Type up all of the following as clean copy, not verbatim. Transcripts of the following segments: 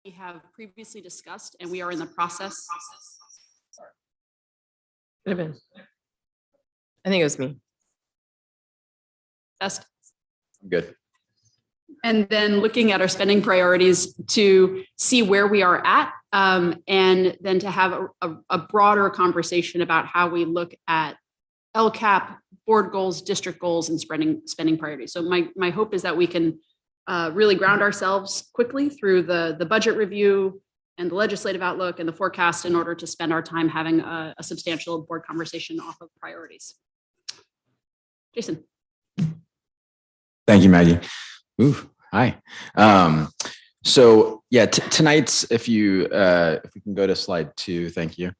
we have previously discussed, and we are in the process. Could have been. I think it was me. Best. Good. And then looking at our spending priorities to see where we are at, and then to have a broader conversation about how we look at LCAP, board goals, district goals, and spending priorities. So my hope is that we can really ground ourselves quickly through the budget review and the legislative outlook and the forecast in order to spend our time having a substantial board conversation off of priorities. Jason. Thank you, Maggie. Ooh, hi. So yeah, tonight's, if we can go to slide 2, thank you.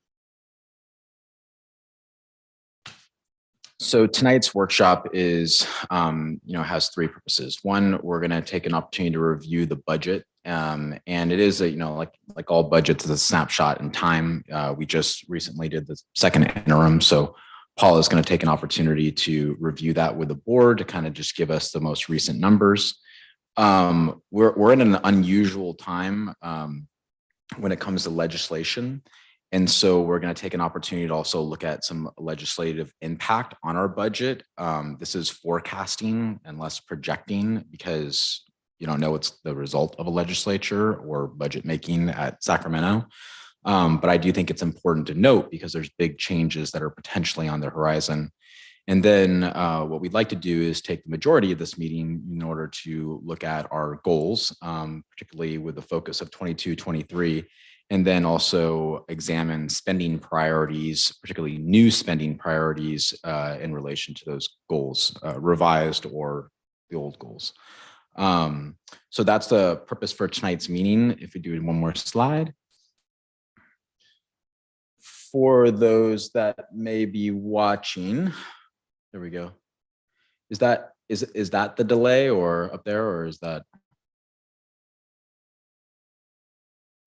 So tonight's workshop is, has 3 purposes. One, we're going to take an opportunity to review the budget, and it is like all budgets, is a snapshot in time. We just recently did the second interim, so Paul is going to take an opportunity to review that with the board to kind of just give us the most recent numbers. We're in an unusual time when it comes to legislation. And so we're going to take an opportunity to also look at some legislative impact on our budget. This is forecasting and less projecting because you don't know what's the result of a legislature or budget making at Sacramento. But I do think it's important to note because there's big changes that are potentially on the horizon. And then what we'd like to do is take the majority of this meeting in order to look at our goals, particularly with the focus of 22-23, and then also examine spending priorities, particularly new spending priorities in relation to those goals, revised or the old goals. So that's the purpose for tonight's meeting. If we do one more slide. For those that may be watching, there we go. Is that the delay or up there, or is that?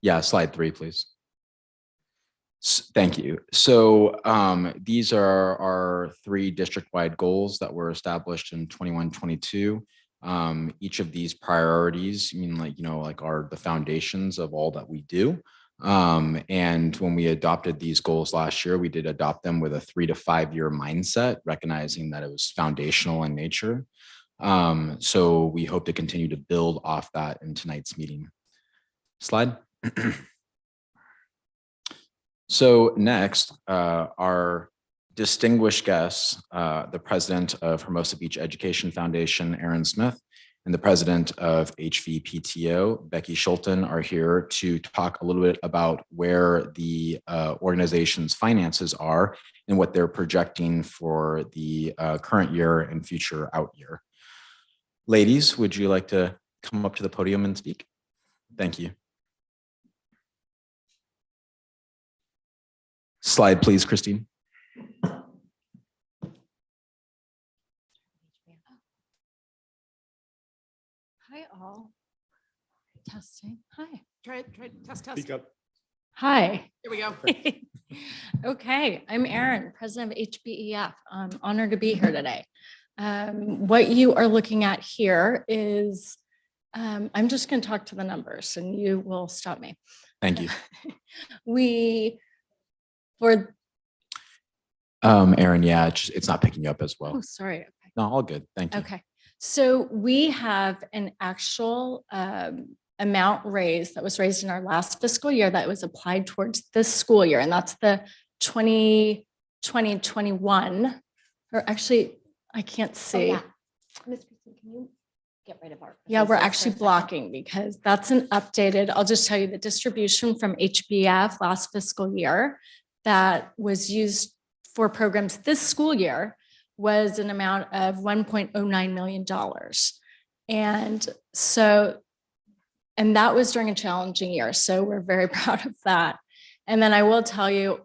Yeah, slide 3, please. Thank you. So these are our 3 district-wide goals that were established in 21-22. Each of these priorities are the foundations of all that we do. And when we adopted these goals last year, we did adopt them with a 3 to 5 year mindset, recognizing that it was foundational in nature. So we hope to continue to build off that in tonight's meeting. Slide. So next, our distinguished guests, the president of Hermosa Beach Education Foundation, Aaron Smith, and the president of HVPTO, Becky Schulten, are here to talk a little bit about where the organization's finances are and what they're projecting for the current year and future out year. Ladies, would you like to come up to the podium and speak? Thank you. Slide, please, Christine. Hi, all. Testing. Hi. Try test. Speak up. Hi. Here we go. Okay, I'm Erin, president of HBEF. I'm honored to be here today. What you are looking at here is, I'm just going to talk to the numbers and you will stop me. Thank you. Erin, yeah, it's not picking you up as well. Oh, sorry. Okay. No, all good. Thank you. Okay. So we have an actual amount raised that was raised in our last fiscal year that was applied towards this school year. And that's the 2020-21, or actually, I can't see. Oh, yeah. Ms. Christine, can you get rid of our? Yeah, we're actually blocking because that's an updated, I'll just tell you the distribution from HBF last fiscal year that was used for programs this school year was an amount of $1.09 million. And that was during a challenging year. So we're very proud of that. And then I will tell you,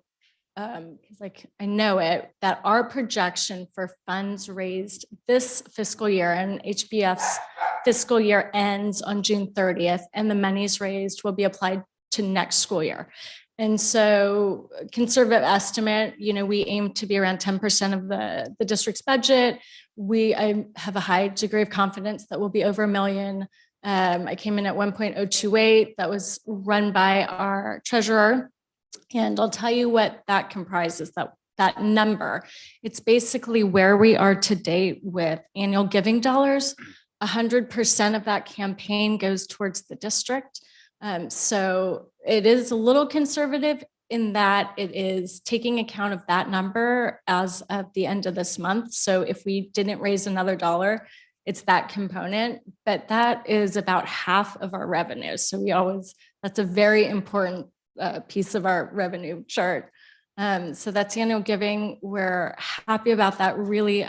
because I know it, that our projection for funds raised this fiscal year, and HBF's fiscal year ends on June 30th, and the monies raised will be applied to next school year. And so conservative estimate, we aim to be around 10% of the district's budget. I have a high degree of confidence that we'll be over $1 million. I came in at 1.028. That was run by our treasurer. And I'll tell you what that comprises, that number. It's basically where we are to date with annual giving dollars. 100% of that campaign goes towards the district. So it is a little conservative in that it is taking account of that number as of the end of this month. So if we didn't raise another dollar, it's that component, but that is about half of our revenue. So that's a very important piece of our revenue chart. So that's annual giving. We're happy about that, really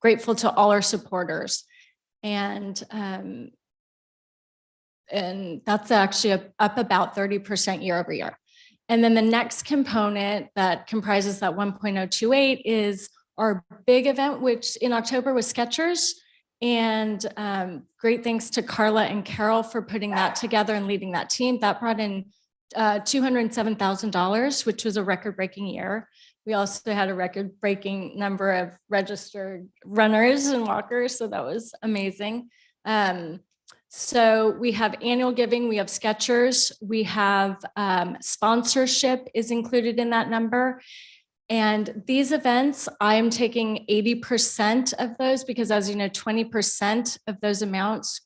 grateful to all our supporters. And that's actually up about 30% year over year. And then the next component that comprises that 1.028 is our big event, which in October was Skechers. And great thanks to Carla and Carol for putting that together and leading that team. That brought in $207,000, which was a record-breaking year. We also had a record-breaking number of registered runners and walkers, so that was amazing. So we have annual giving, we have Skechers, we have sponsorship is included in that number. And these events, I'm taking 80% of those because, as you know, 20% of those amounts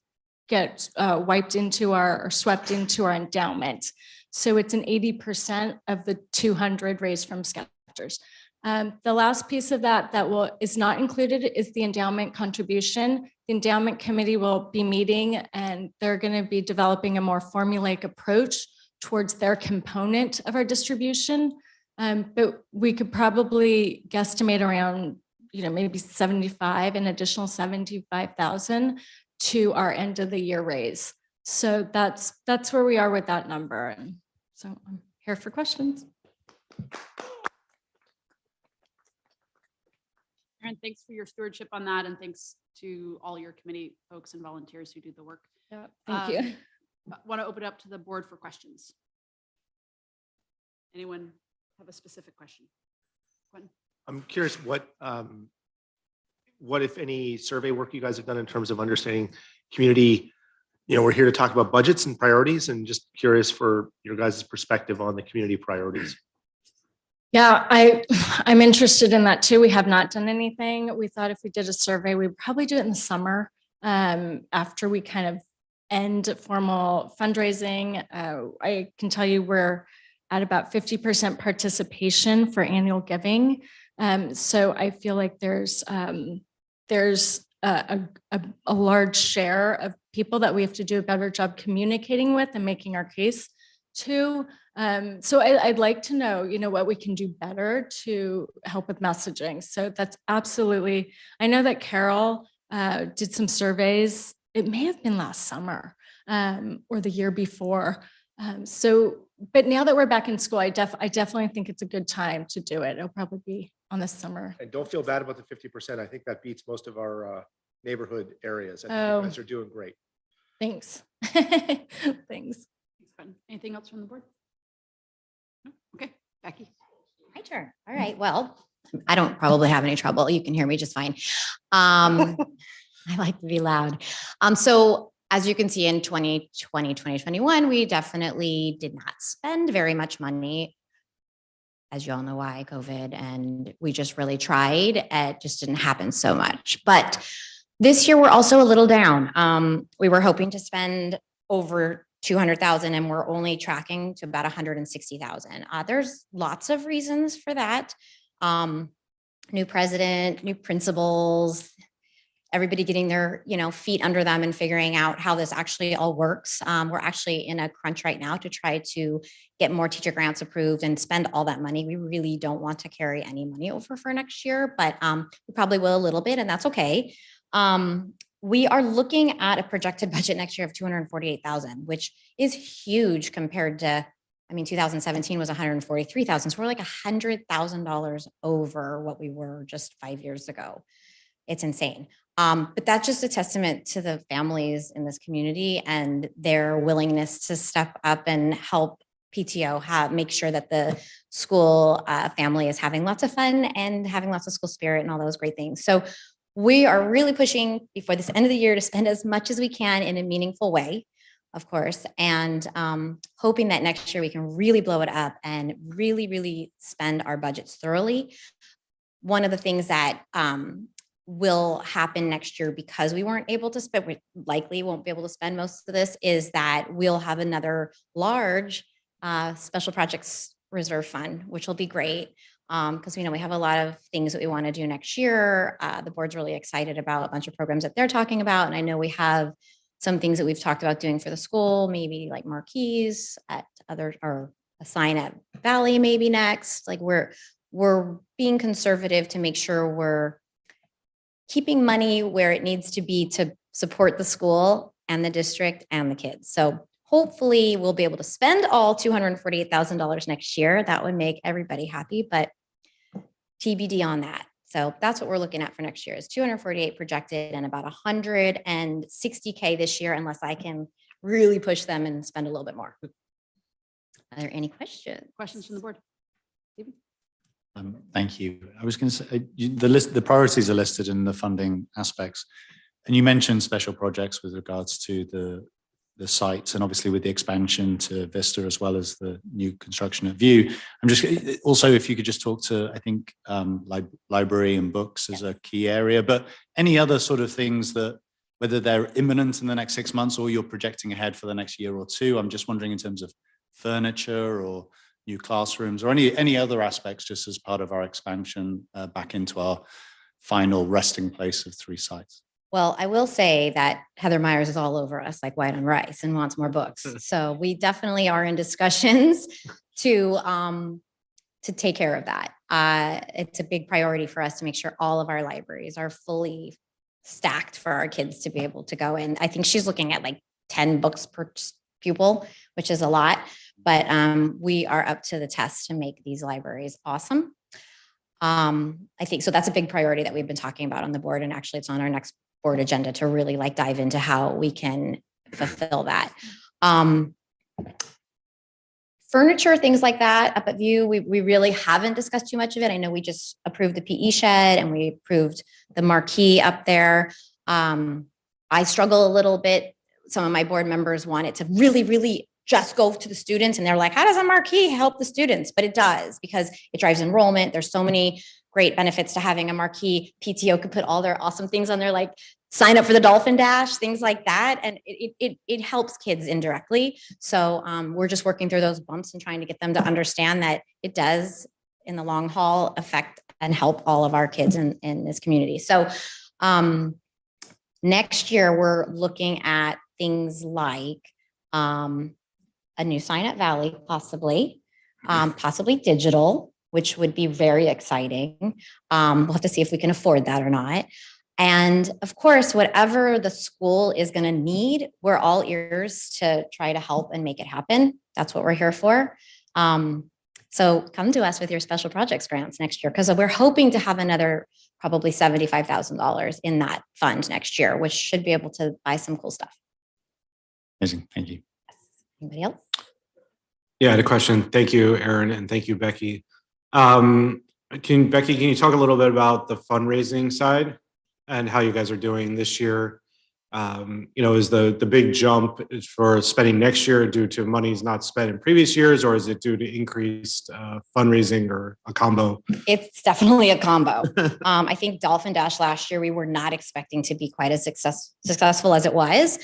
get wiped into or swept into our endowment. So it's an 80% of the 200 raised from Skechers. The last piece of that is not included is the endowment contribution. The endowment committee will be meeting and they're going to be developing a more formulaic approach towards their component of our distribution. But we could probably guesstimate around, maybe 75, an additional 75,000 to our end of the year raise. So that's where we are with that number. And so I'm here for questions. Erin, thanks for your stewardship on that. And thanks to all your committee folks and volunteers who do the work. Yeah, thank you. Want to open it up to the board for questions. Anyone have a specific question? Quentin? I'm curious what if any survey work you guys have done in terms of understanding community. We're here to talk about budgets and priorities, and just curious for your guys' perspective on the community priorities. Yeah, I'm interested in that too. We have not done anything. We thought if we did a survey, we'd probably do it in the summer after we kind of end formal fundraising. I can tell you we're at about 50% participation for annual giving. So I feel like there's a large share of people that we have to do a better job communicating with and making our case to. So I'd like to know, what we can do better to help with messaging. So that's absolutely, I know that Carol did some surveys. It may have been last summer or the year before. But now that we're back in school, I definitely think it's a good time to do it. It'll probably be on the summer. And don't feel bad about the 50%. I think that beats most of our neighborhood areas. I think you guys are doing great. Thanks. Thanks. Anything else from the board? No? Okay, Becky. My turn. All right. Well, I don't probably have any trouble. You can hear me just fine. I like to be loud. So as you can see in 2020, 2021, we definitely did not spend very much money. As you all know why, COVID, and we just really tried. It just didn't happen so much. But this year we're also a little down. We were hoping to spend over 200,000 and we're only tracking to about 160,000. There's lots of reasons for that. New president, new principals, everybody getting their feet under them and figuring out how this actually all works. We're actually in a crunch right now to try to get more teacher grants approved and spend all that money. We really don't want to carry any money over for next year, but we probably will a little bit, and that's okay. We are looking at a projected budget next year of 248,000, which is huge compared to, 2017 was 143,000. So we're like $100,000 over what we were just 5 years ago. It's insane. But that's just a testament to the families in this community and their willingness to step up and help PTO make sure that the school family is having lots of fun and having lots of school spirit and all those great things. So we are really pushing before this end of the year to spend as much as we can in a meaningful way, of course, and hoping that next year we can really blow it up and really, really spend our budgets thoroughly. One of the things that will happen next year, because we weren't able to spend, we likely won't be able to spend most of this, is that we'll have another large special projects reserve fund, which will be great. Because we know we have a lot of things that we want to do next year. The board's really excited about a bunch of programs that they're talking about. And I know we have some things that we've talked about doing for the school, maybe like marquees at other, or a sign at Valley maybe next. Like we're being conservative to make sure we're keeping money where it needs to be to support the school and the district and the kids. So hopefully we'll be able to spend all $248,000 next year. That would make everybody happy, but TBD on that. So that's what we're looking at for next year is 248 projected and about 160K this year, unless I can really push them and spend a little bit more. Are there any questions? Questions from the board? Thank you. I was going to say the priorities are listed in the funding aspects, and you mentioned special projects with regards to the sites, and obviously with the expansion to Vista as well as the new construction at View. I'm just also, if you could just talk to, I think library and books is a key area, but any other sort of things that, whether they're imminent in the next 6 months or you're projecting ahead for the next year or two. I'm just wondering in terms of furniture or new classrooms or any other aspects, just as part of our expansion back into our final resting place of 3 sites. Well, I will say that Heather Myers is all over us like white on rice and wants more books. So we definitely are in discussions to take care of that. It's a big priority for us to make sure all of our libraries are fully stacked for our kids to be able to go in. I think she's looking at like 10 books per pupil, which is a lot, but we are up to the test to make these libraries awesome. I think so. That's a big priority that we've been talking about on the board, and actually it's on our next board agenda to really like dive into how we can fulfill that. Furniture, things like that up at View, we really haven't discussed too much of it. I know we just approved the PE shed and we approved the marquee up there. I struggle a little bit. Some of my board members want it to really, really just go to the students, and they're like, how does a marquee help the students? But it does, because it drives enrollment. There's so many great benefits to having a marquee. PTO could put all their awesome things on there, like sign up for the Dolphin Dash, things like that. And it helps kids indirectly. So we're just working through those bumps and trying to get them to understand that it does, in the long haul, affect and help all of our kids in this community. So next year, we're looking at things like a new sign at Valley, possibly digital, which would be very exciting. We'll have to see if we can afford that or not. And of course, whatever the school is going to need, we're all ears to try to help and make it happen. That's what we're here for. So come to us with your special projects grants next year, because we're hoping to have another probably $75,000 in that fund next year, which should be able to buy some cool stuff. Amazing. Thank you. Anybody else? Yeah, I had a question. Thank you, Erin, and thank you, Becky. Can you talk a little bit about the fundraising side and how you guys are doing this year? Is the big jump for spending next year due to monies not spent in previous years, or is it due to increased fundraising, or a combo? It's definitely a combo. I think Dolphin Dash last year, we were not expecting to be quite as successful as it was,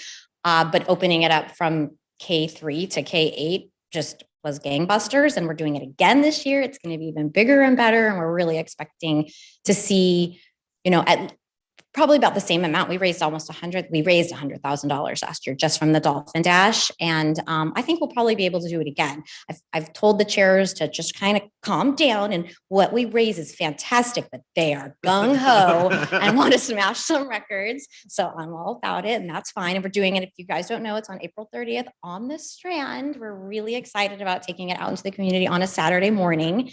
but opening it up from K3 to K8 just was gangbusters, and we're doing it again this year. It's going to be even bigger and better, and we're really expecting to see, at probably about the same amount. We raised $100,000 last year just from the Dolphin Dash, and I think we'll probably be able to do it again. I've told the chairs to just kind of calm down, and what we raise is fantastic, but they are gung ho and want to smash some records. So I'm all about it, and that's fine. And we're doing it. If you guys don't know, it's on April 30th on the Strand. We're really excited about taking it out into the community on a Saturday morning.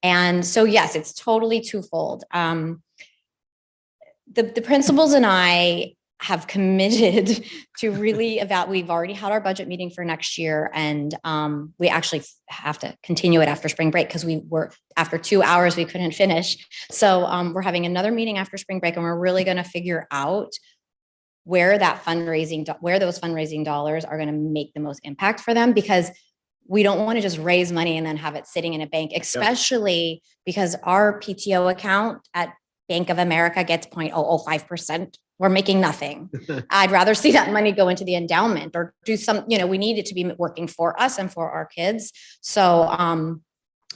And so, yes, it's totally twofold. The principals and I have committed to really we've already had our budget meeting for next year, and we actually have to continue it after spring break because after 2 hours we couldn't finish. So we're having another meeting after spring break, and we're really going to figure out where those fundraising dollars are going to make the most impact for them, because we don't want to just raise money and then have it sitting in a bank, especially because our PTO account at Bank of America gets 0.005%. We're making nothing. I'd rather see that money go into the endowment or do we need it to be working for us and for our kids. So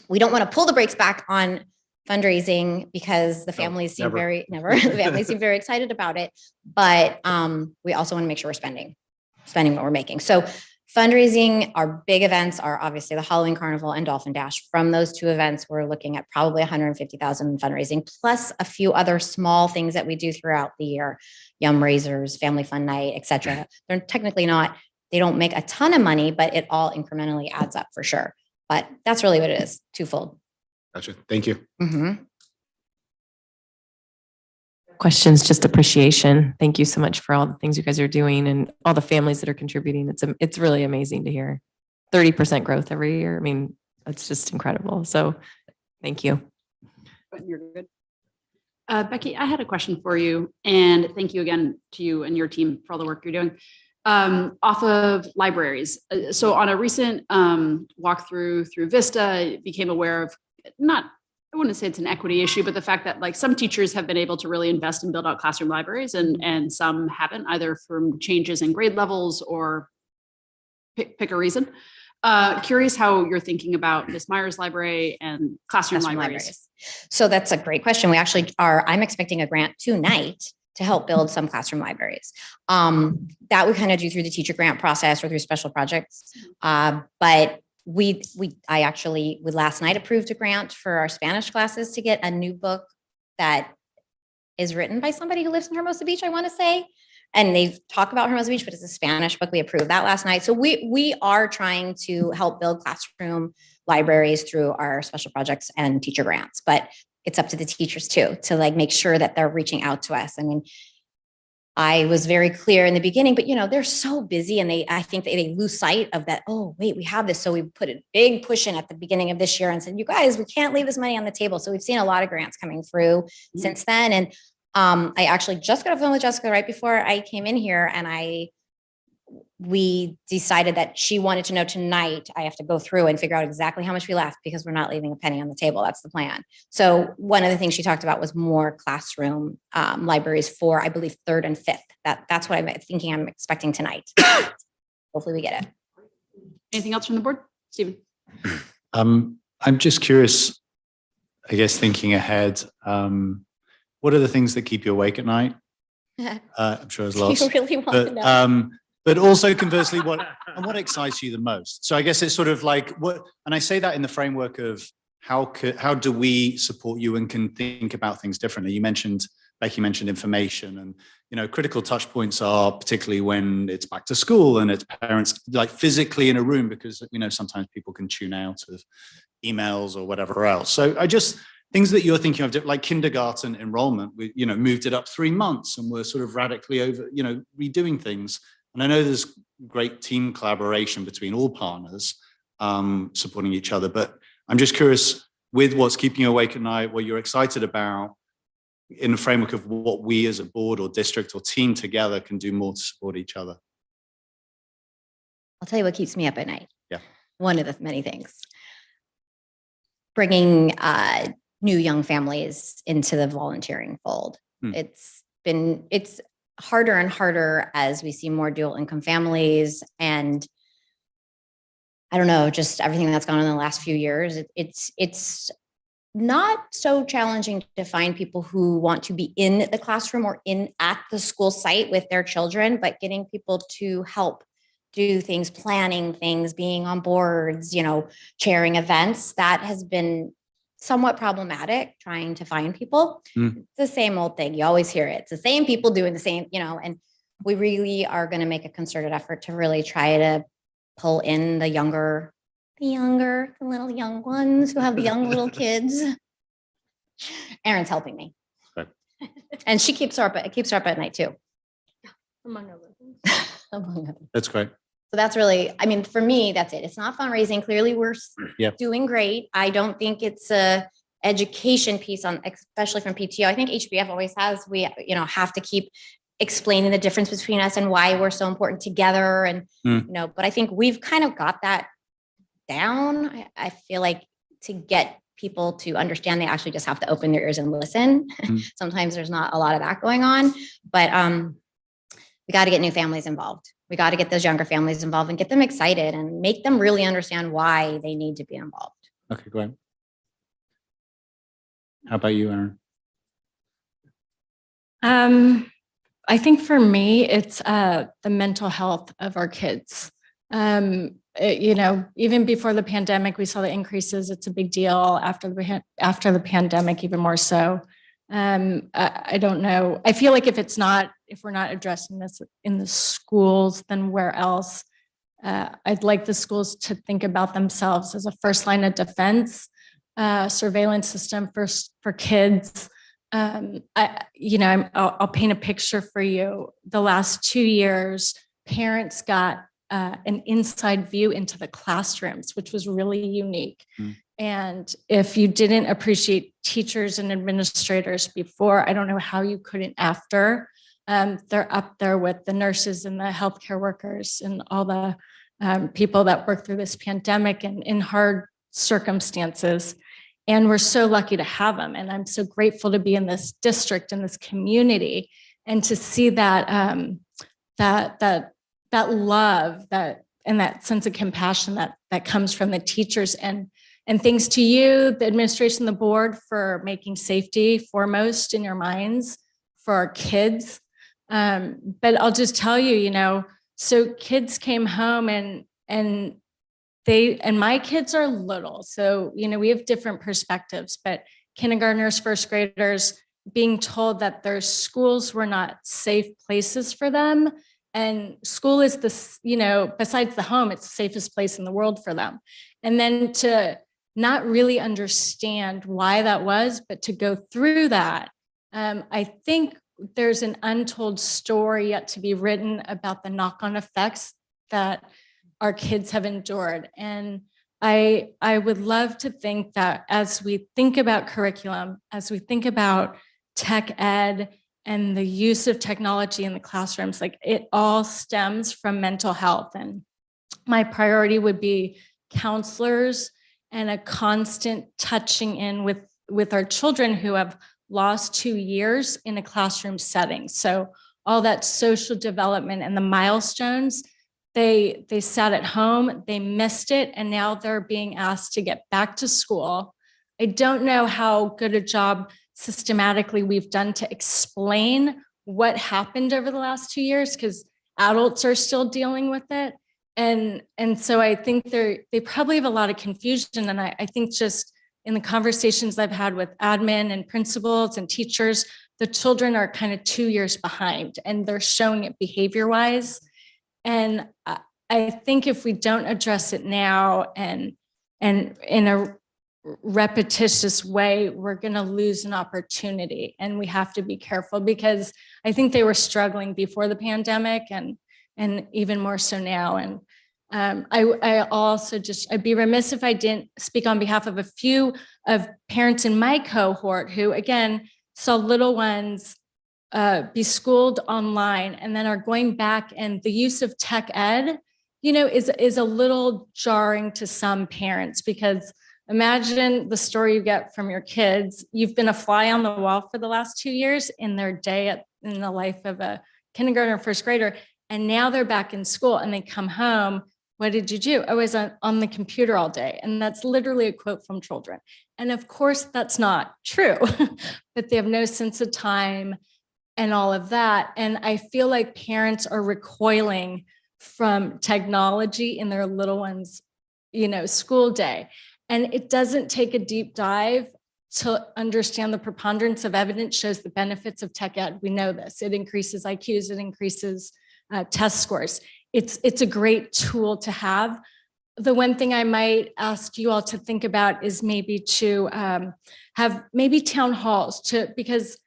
we don't want to pull the brakes back on fundraising because the families seem the families seem very excited about it. But we also want to make sure we're spending what we're making. So fundraising, our big events are obviously the Halloween Carnival and Dolphin Dash. From those two events, we're looking at probably $150,000 in fundraising, plus a few other small things that we do throughout the year, yum raisers, family fun night, etc. They're technically they don't make a ton of money, but it all incrementally adds up for sure. But that's really what it is, twofold. Gotcha. Thank you. Mm-hmm. Questions, just appreciation. Thank you so much for all the things you guys are doing and all the families that are contributing. It's really amazing to hear 30% growth every year. I mean, it's just incredible. So thank you. You're good. Becky, I had a question for you, and thank you again to you and your team for all the work you're doing. Off of libraries. So on a recent walkthrough through Vista, I became aware of I wouldn't say it's an equity issue, but the fact that like some teachers have been able to really invest and build out classroom libraries and some haven't, either from changes in grade levels or pick a reason. Curious how you're thinking about Miss Meyer's library and classroom libraries. So that's a great question. I'm expecting a grant tonight to help build some classroom libraries. That we kind of do through the teacher grant process or through special projects. But I actually last night approved a grant for our Spanish classes to get a new book that is written by somebody who lives in Hermosa Beach, I want to say. And they talk about Hermosa Beach, but it's a Spanish book. We approved that last night. So we are trying to help build classroom libraries through our special projects and teacher grants, but it's up to the teachers too, to like make sure that they're reaching out to us. I mean, I was very clear in the beginning, but they're so busy and I think they lose sight of that. Oh, wait, we have this. So we put a big push in at the beginning of this year and said, you guys, we can't leave this money on the table. So we've seen a lot of grants coming through since then. And I actually just got a phone with Jessica right before I came in here, and we decided that she wanted to know tonight. I have to go through and figure out exactly how much we left because we're not leaving a penny on the table. That's the plan. So one of the things she talked about was more classroom libraries for, I believe, 3rd and 5th. That's what I'm expecting tonight. Hopefully we get it. Anything else from the board? Stephen? I'm just curious, I guess, thinking ahead, what are the things that keep you awake at night? I'm sure there's lots. You really want to know? But also conversely, what excites you the most? So I guess it's sort of like and I say that in the framework of how do we support you and can think about things differently? Becky mentioned information, and critical touch points are particularly when it's back to school and it's parents like physically in a room, because sometimes people can tune out of emails or whatever else. So things that you're thinking of, like kindergarten enrollment, we moved it up 3 months, and we're sort of radically over redoing things. And I know there's great team collaboration between all partners supporting each other, but I'm just curious, with what's keeping you awake at night, what you're excited about in the framework of what we as a board or district or team together can do more to support each other. I'll tell you what keeps me up at night. Yeah. One of the many things. Bringing new young families into the volunteering fold. It's harder and harder as we see more dual income families, and I don't know, just everything that's gone on in the last few years. It's not so challenging to find people who want to be in the classroom or at the school site with their children, but getting people to help do things, planning things, being on boards, chairing events, that has been somewhat problematic, trying to find people. It's the same old thing. You always hear it. It's the same people doing the same, and we really are going to make a concerted effort to really try to pull in the little young ones who have the young little kids. Erin's helping me. Right. And she keeps her up at night too. Among other things. That's great. So that's really, I mean, for me, that's it. It's not fundraising. Clearly, we're Yep. doing great. I don't think it's a education piece on, especially from PTO. I think HBF always has, we, have to keep explaining the difference between us and why we're so important together. And, but I think we've kind of got that down. I feel like to get people to understand, they actually just have to open their ears and listen. Sometimes there's not a lot of that going on, but we got to get new families involved. We got to get those younger families involved and get them excited and make them really understand why they need to be involved. Okay, great. How about you, Erin? I think for me, it's the mental health of our kids. Even before the pandemic, we saw the increases. It's a big deal after the pandemic, even more so. I don't know. I feel like if we're not addressing this in the schools, then where else? I'd like the schools to think about themselves as a first line of defense, surveillance system for kids. I'll paint a picture for you. The last 2 years, parents got an inside view into the classrooms, which was really unique. And if you didn't appreciate teachers and administrators before, I don't know how you couldn't after. They're up there with the nurses and the healthcare workers and all the people that work through this pandemic and in hard circumstances. And we're so lucky to have them. And I'm so grateful to be in this district, in this community, and to see that that love, and that sense of compassion that comes from the teachers, and thanks to you, the administration, the board, for making safety foremost in your minds for our kids. But I'll just tell you, so kids came home and my kids are little, so we have different perspectives, but kindergartners, first graders being told that their schools were not safe places for them. And school is besides the home, it's the safest place in the world for them. And then to not really understand why that was, but to go through that. I think there's an untold story yet to be written about the knock-on effects that our kids have endured. And I would love to think that as we think about curriculum, as we think about tech ed and the use of technology in the classrooms, like it all stems from mental health. And my priority would be counselors and a constant touching in with our children who have lost 2 years in a classroom setting. So all that social development and the milestones, they sat at home, they missed it, and now they're being asked to get back to school. I don't know how good a job systematically we've done to explain what happened over the last 2 years, because adults are still dealing with it. And so I think they probably have a lot of confusion. And I think just in the conversations I've had with admin and principals and teachers, the children are kind of 2 years behind and they're showing it behavior-wise. And I think if we don't address it now and in a repetitious way, we're going to lose an opportunity. And we have to be careful, because I think they were struggling before the pandemic and even more so now. And I also I'd be remiss if I didn't speak on behalf of a few of parents in my cohort who, again, saw little ones be schooled online and then are going back, and the use of tech ed, is a little jarring to some parents, because imagine the story you get from your kids. You've been a fly on the wall for the last 2 years in their day in the life of a kindergartner or first grader. And now they're back in school and they come home. What did you do? I was on the computer all day. And that's literally a quote from children. And of course, that's not true, but they have no sense of time and all of that. And I feel like parents are recoiling from technology in their little ones, school day. And it doesn't take a deep dive to understand the preponderance of evidence shows the benefits of tech ed. We know this. It increases IQs, it increases test scores. It's a great tool to have. The one thing I might ask you all to think about is maybe to have maybe town halls, because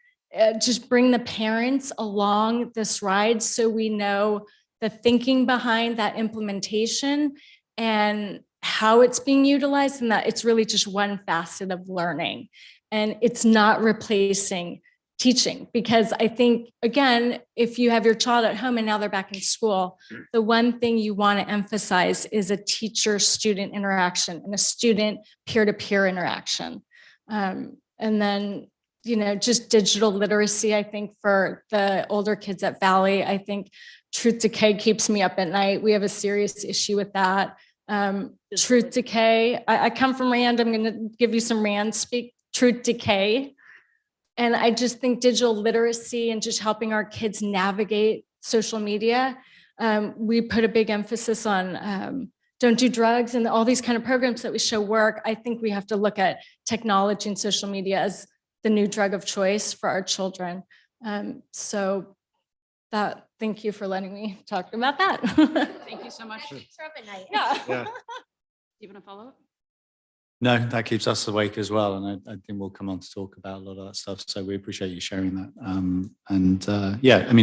just bring the parents along this ride so we know the thinking behind that implementation and how it's being utilized, and that it's really just one facet of learning. And it's not replacing teaching, because I think, again, if you have your child at home and now they're back in school, the one thing you want to emphasize is a teacher-student interaction and a student peer-to-peer interaction. And then, just digital literacy, I think for the older kids at Valley, I think truth decay keeps me up at night. We have a serious issue with that. Truth decay, I come from Rand, I'm going to give you some Rand speak, truth decay. And I just think digital literacy and just helping our kids navigate social media. We put a big emphasis on don't do drugs and all these kind of programs that we show work. I think we have to look at technology and social media as the new drug of choice for our children. So thank you for letting me talk about that. Thank you so much. Keeps her up at night. Yeah. Do you want to follow up? No, that keeps us awake as well. And I think we'll come on to talk about a lot of that stuff. So we appreciate you sharing that.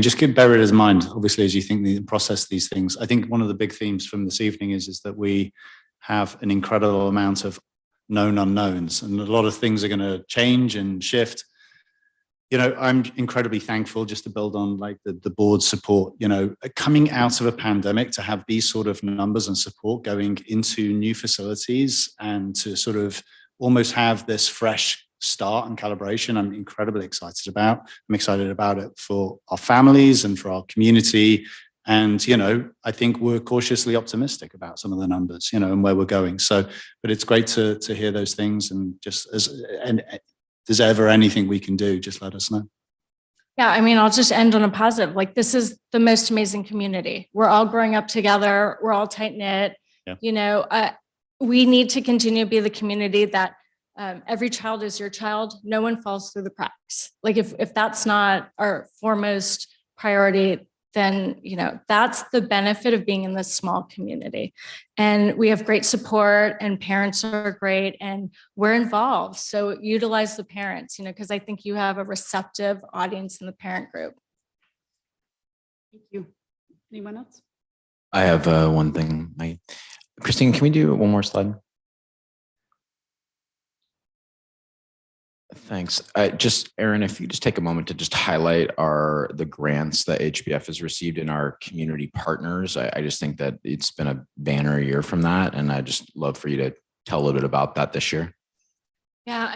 Just bear it in mind, obviously, as you think and process these things. I think one of the big themes from this evening is that we have an incredible amount of known unknowns, and a lot of things are going to change and shift. I'm incredibly thankful, just to build on like the board support, coming out of a pandemic, to have these sort of numbers and support going into new facilities and to sort of almost have this fresh start and calibration. I'm incredibly excited about. I'm excited about it for our families and for our community. And, I think we're cautiously optimistic about some of the numbers, and where we're going. So, but it's great to hear those things, and just if there's ever anything we can do, just let us know. Yeah, I'll just end on a positive. Like, this is the most amazing community. We're all growing up together. We're all tight knit. Yeah. We need to continue to be the community that every child is your child. No one falls through the cracks. Like, if that's not our foremost priority, then, that's the benefit of being in this small community. And we have great support, and parents are great, and we're involved. So utilize the parents, because I think you have a receptive audience in the parent group. Thank you. Anyone else? I have one thing. Christine, can we do one more slide? Thanks. Erin, if you just take a moment to just highlight the grants that HBF has received in our community partners. I just think that it's been a banner year from that. And I just love for you to tell a little bit about that this year. Yeah,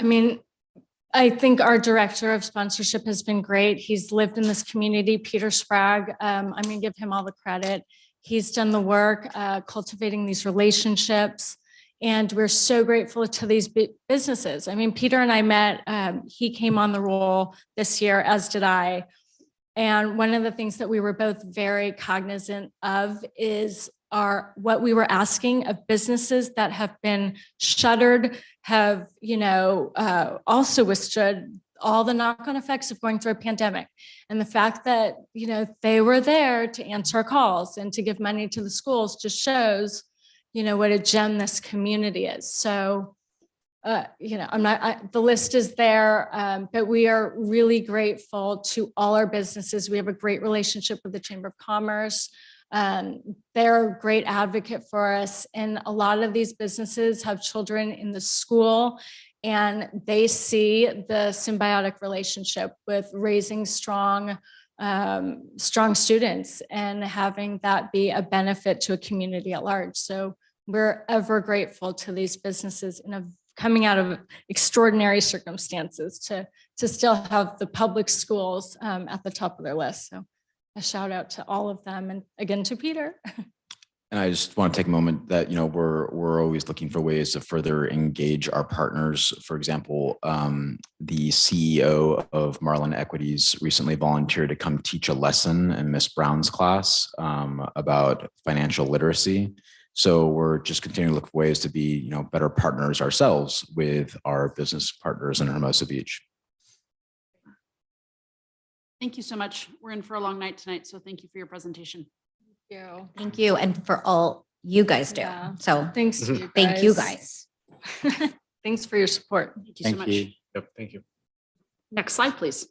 I think our director of sponsorship has been great. He's lived in this community, Peter Sprague. I'm going to give him all the credit. He's done the work, cultivating these relationships. And we're so grateful to these businesses. Peter and I met, he came on the roll this year, as did I. And one of the things that we were both very cognizant of is what we were asking of businesses that have been shuttered, have, also withstood all the knock-on effects of going through a pandemic. And the fact that, they were there to answer our calls and to give money to the schools just shows what a gem this community is. So, the list is there, but we are really grateful to all our businesses. We have a great relationship with the Chamber of Commerce. They're a great advocate for us. And a lot of these businesses have children in the school, and they see the symbiotic relationship with raising strong students and having that be a benefit to a community at large. So we're ever grateful to these businesses coming out of extraordinary circumstances to still have the public schools at the top of their list. So a shout out to all of them, and again to Peter. And I just want to take a moment that, we're always looking for ways to further engage our partners. For example, the CEO of Marlin Equities recently volunteered to come teach a lesson in Miss Brown's class about financial literacy. So we're just continuing to look for ways to be, better partners ourselves with our business partners in Hermosa Beach. Thank you so much. We're in for a long night tonight, so thank you for your presentation. Thank you. And for all you guys do. Yeah. So Thanks to you guys. thank you guys. Thanks for your support. Thank you so much. Yep. Thank you. Next slide, please.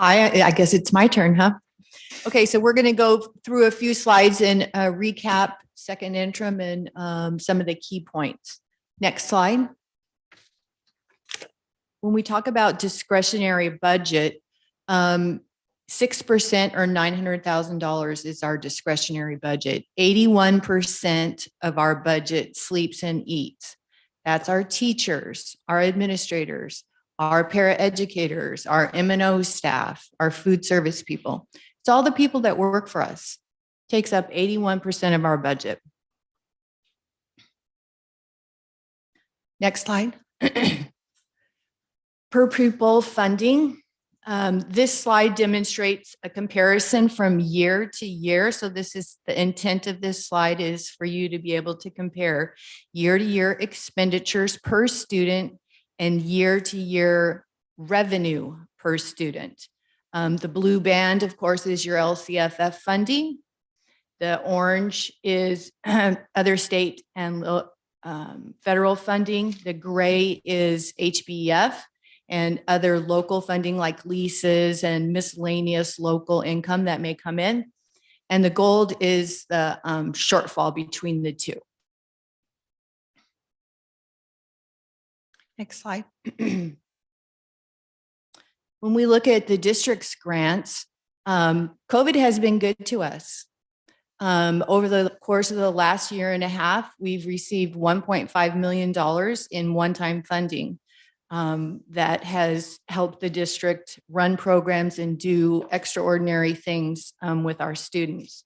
Hi, I guess it's my turn, huh? Okay, so we're going to go through a few slides and recap second interim and some of the key points. Next slide. When we talk about discretionary budget, 6% or $900,000 is our discretionary budget. 81% of our budget sleeps and eats. That's our teachers, our administrators, our paraeducators, our M&O staff, our food service people. It's all the people that work for us. Takes up 81% of our budget. Next slide. Per pupil funding. This slide demonstrates a comparison from year to year. So this is the intent of this slide, is for you to be able to compare year to year expenditures per student and year to year revenue per student. The blue band, of course, is your LCFF funding. The orange is other state and federal funding. The gray is HBF and other local funding like leases and miscellaneous local income that may come in. And the gold is the shortfall between the two. Next slide. When we look at the district's grants, COVID has been good to us. Over the course of the last year and a half, we've received $1.5 million in one-time funding that has helped the district run programs and do extraordinary things with our students.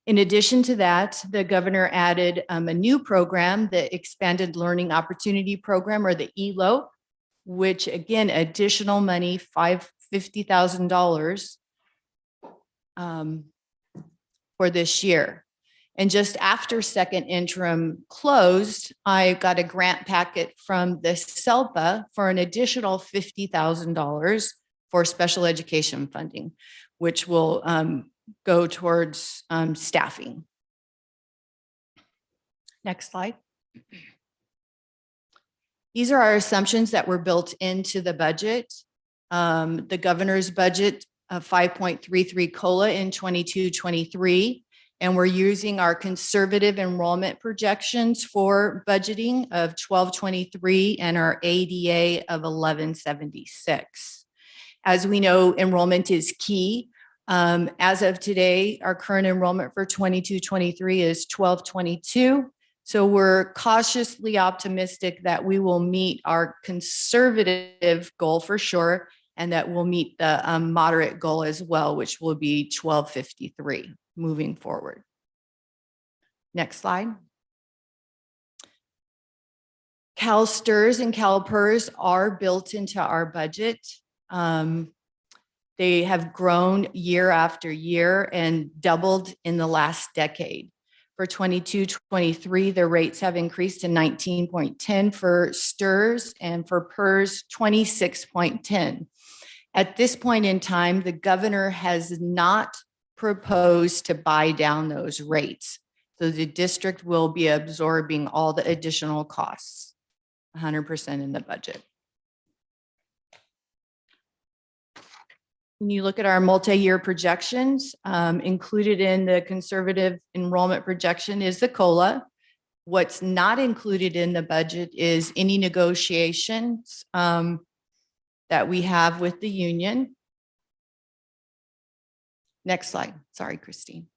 In addition to that, the governor added a new program, the Expanded Learning Opportunity Program, or the ELO, which again, additional money, $50,000 for this year. And just after second interim closed, I got a grant packet from the SELPA for an additional $50,000 for special education funding, which will go towards staffing. Next slide. These are our assumptions that were built into the budget. The governor's budget of 5.33 COLA in 22-23. And we're using our conservative enrollment projections for budgeting of 1223 and our ADA of 1176. As we know, enrollment is key. As of today, our current enrollment for 22-23 is 1222. So we're cautiously optimistic that we will meet our conservative goal for sure, and that we'll meet the moderate goal as well, which will be 1253 moving forward. Next slide. CalSTRS and CalPERS are built into our budget. They have grown year after year and doubled in the last decade. For 22-23, the rates have increased to 19.10 for STRS and for PERS 26.10. At this point in time, the governor has not proposed to buy down those rates. So the district will be absorbing all the additional costs, 100% in the budget. When you look at our multi-year projections, included in the conservative enrollment projection is the COLA. What's not included in the budget is any negotiations that we have with the union. Next slide. Sorry, Christine.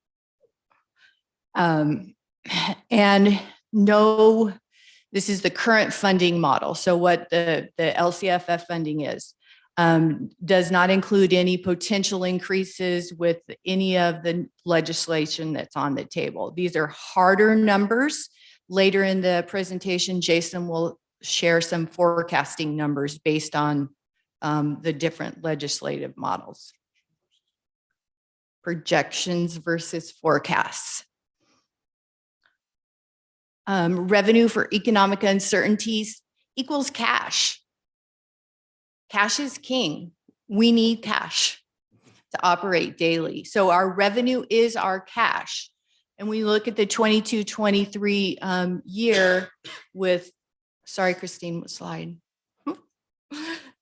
And no, this is the current funding model. So what the LCFF funding is. Does not include any potential increases with any of the legislation that's on the table. These are harder numbers. Later in the presentation, Jason will share some forecasting numbers based on the different legislative models. Projections versus forecasts. Revenue for economic uncertainties equals cash. Cash is king. We need cash to operate daily. So our revenue is our cash. And we look at the 22-23 year with, sorry, Christine, what slide?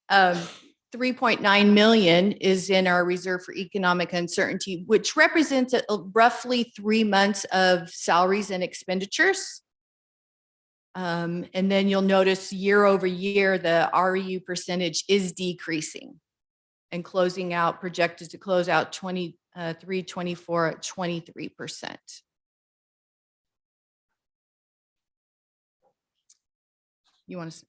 3 3.9 million is in our reserve for economic uncertainty, which represents roughly 3 months of salaries and expenditures. And then you'll notice year over year, the REU percentage is decreasing and projected to close out 23-24 at 23%. You want to?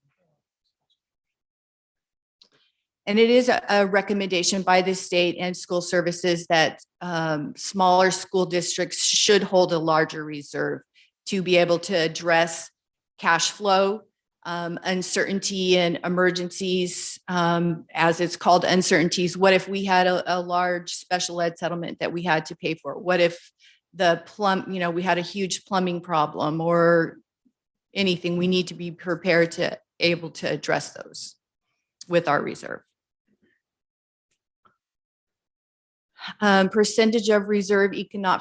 And it is a recommendation by the state and school services that smaller school districts should hold a larger reserve to be able to address cash flow, uncertainty and emergencies, as it's called, uncertainties. What if we had a large special ed settlement that we had to pay for? What if we had a huge plumbing problem or anything? We need to be prepared to able to address those with our reserve. Percentage of reserve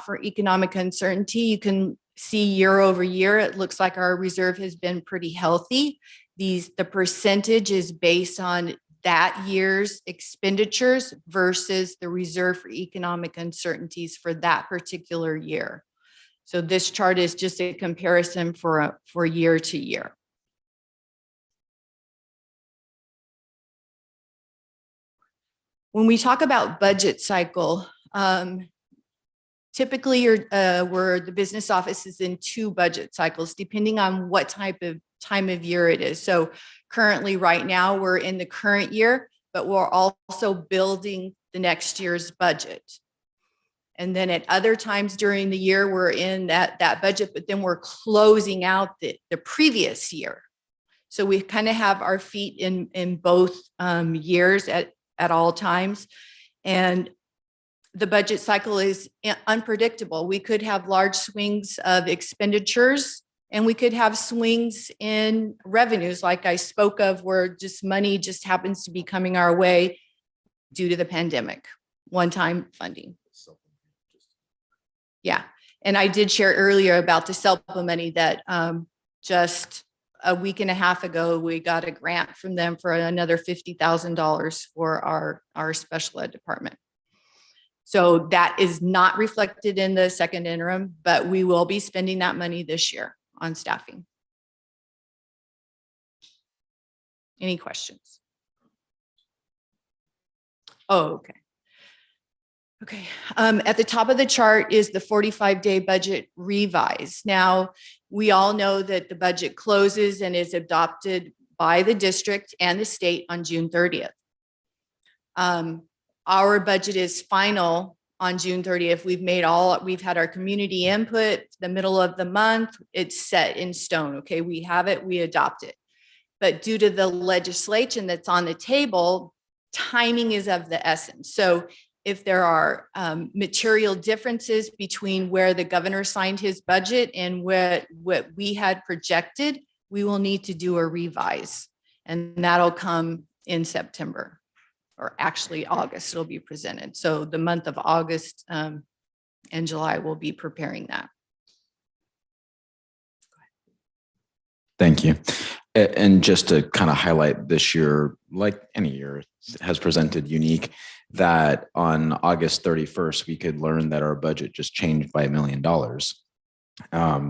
for economic uncertainty, you can see year over year, it looks like our reserve has been pretty healthy. The percentage is based on that year's expenditures versus the reserve for economic uncertainties for that particular year. So this chart is just a comparison for year to year. When we talk about budget cycle, typically where the business office is in 2 budget cycles, depending on what type of time of year it is. So currently right now we're in the current year, but we're also building the next year's budget. And then at other times during the year, we're in that budget, but then we're closing out the previous year. So we kind of have our feet in both years at all times. And the budget cycle is unpredictable. We could have large swings of expenditures and we could have swings in revenues like I spoke of, where just money just happens to be coming our way due to the pandemic, one-time funding. Yeah. And I did share earlier about the SELPA money that just a week and a half ago, we got a grant from them for another $50,000 for our special ed department. So that is not reflected in the second interim, but we will be spending that money this year on staffing. Any questions? Oh, okay. Okay. At the top of the chart is the 45-day budget revise. Now, we all know that the budget closes and is adopted by the district and the state on June 30th. Our budget is final on June 30th. We've had our community input, the middle of the month, it's set in stone. Okay, we have it, we adopt it. But due to the legislation that's on the table, timing is of the essence. So if there are material differences between where the governor signed his budget and what we had projected, we will need to do a revise. And that'll come in September, or actually August, it'll be presented. So the month of August and July, we'll be preparing that. Thank you. And just to kind of highlight this year, like any year has presented unique, that on August 31st, we could learn that our budget just changed by $1 million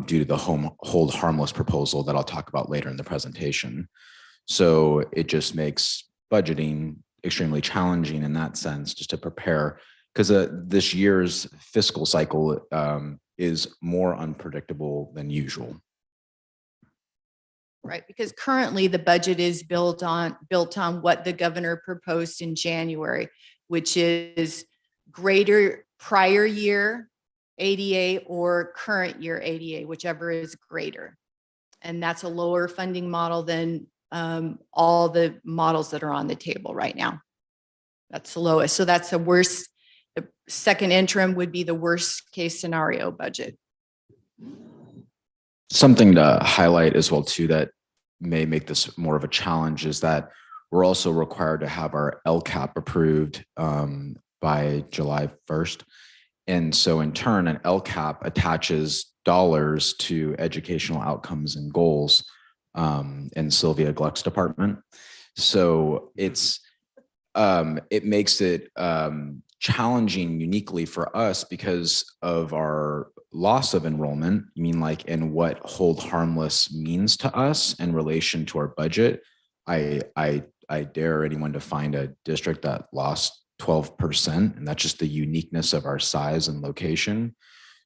due to the hold harmless proposal that I'll talk about later in the presentation. So it just makes budgeting extremely challenging in that sense, just to prepare, because this year's fiscal cycle is more unpredictable than usual. Right, because currently the budget is built on what the governor proposed in January, which is greater prior year ADA or current year ADA, whichever is greater. And that's a lower funding model than all the models that are on the table right now. That's the lowest. So that's the worst. The second interim would be the worst case scenario budget. Something to highlight as well too that may make this more of a challenge is that we're also required to have our LCAP approved by July 1st. And so in turn, an LCAP attaches dollars to educational outcomes and goals in Sylvia Gluck's department. So it's it makes it challenging uniquely for us because of our loss of enrollment. You mean like, and what hold harmless means to us in relation to our budget. I dare anyone to find a district that lost 12%, and that's just the uniqueness of our size and location.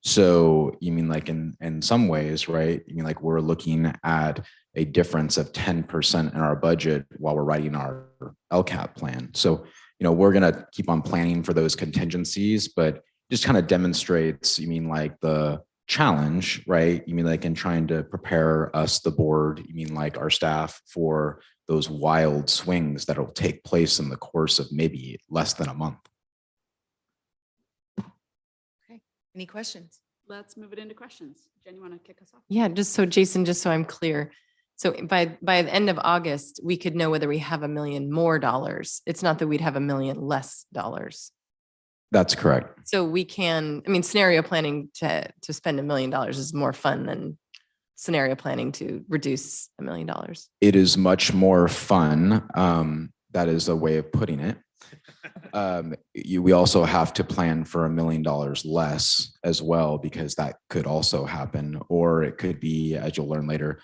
So you mean like in some ways, right? You mean like we're looking at a difference of 10% in our budget while we're writing our LCAP plan. So, we're going to keep on planning for those contingencies, but just kind of demonstrates, you mean like the challenge, right? You mean like in trying to prepare us, the board, you mean like our staff, for those wild swings that will take place in the course of maybe less than a month. Okay. Any questions? Let's move it into questions. Jen, you want to kick us off? Yeah, just so Jason, just so I'm clear. So by the end of August, we could know whether we have $1 million more dollars. It's not that we'd have $1 million less dollars. That's correct. So we can, scenario planning to spend $1 million is more fun than scenario planning to reduce $1 million. It is much more fun. That is a way of putting it. We also have to plan for $1 million less as well, because that could also happen, or it could be, as you'll learn later,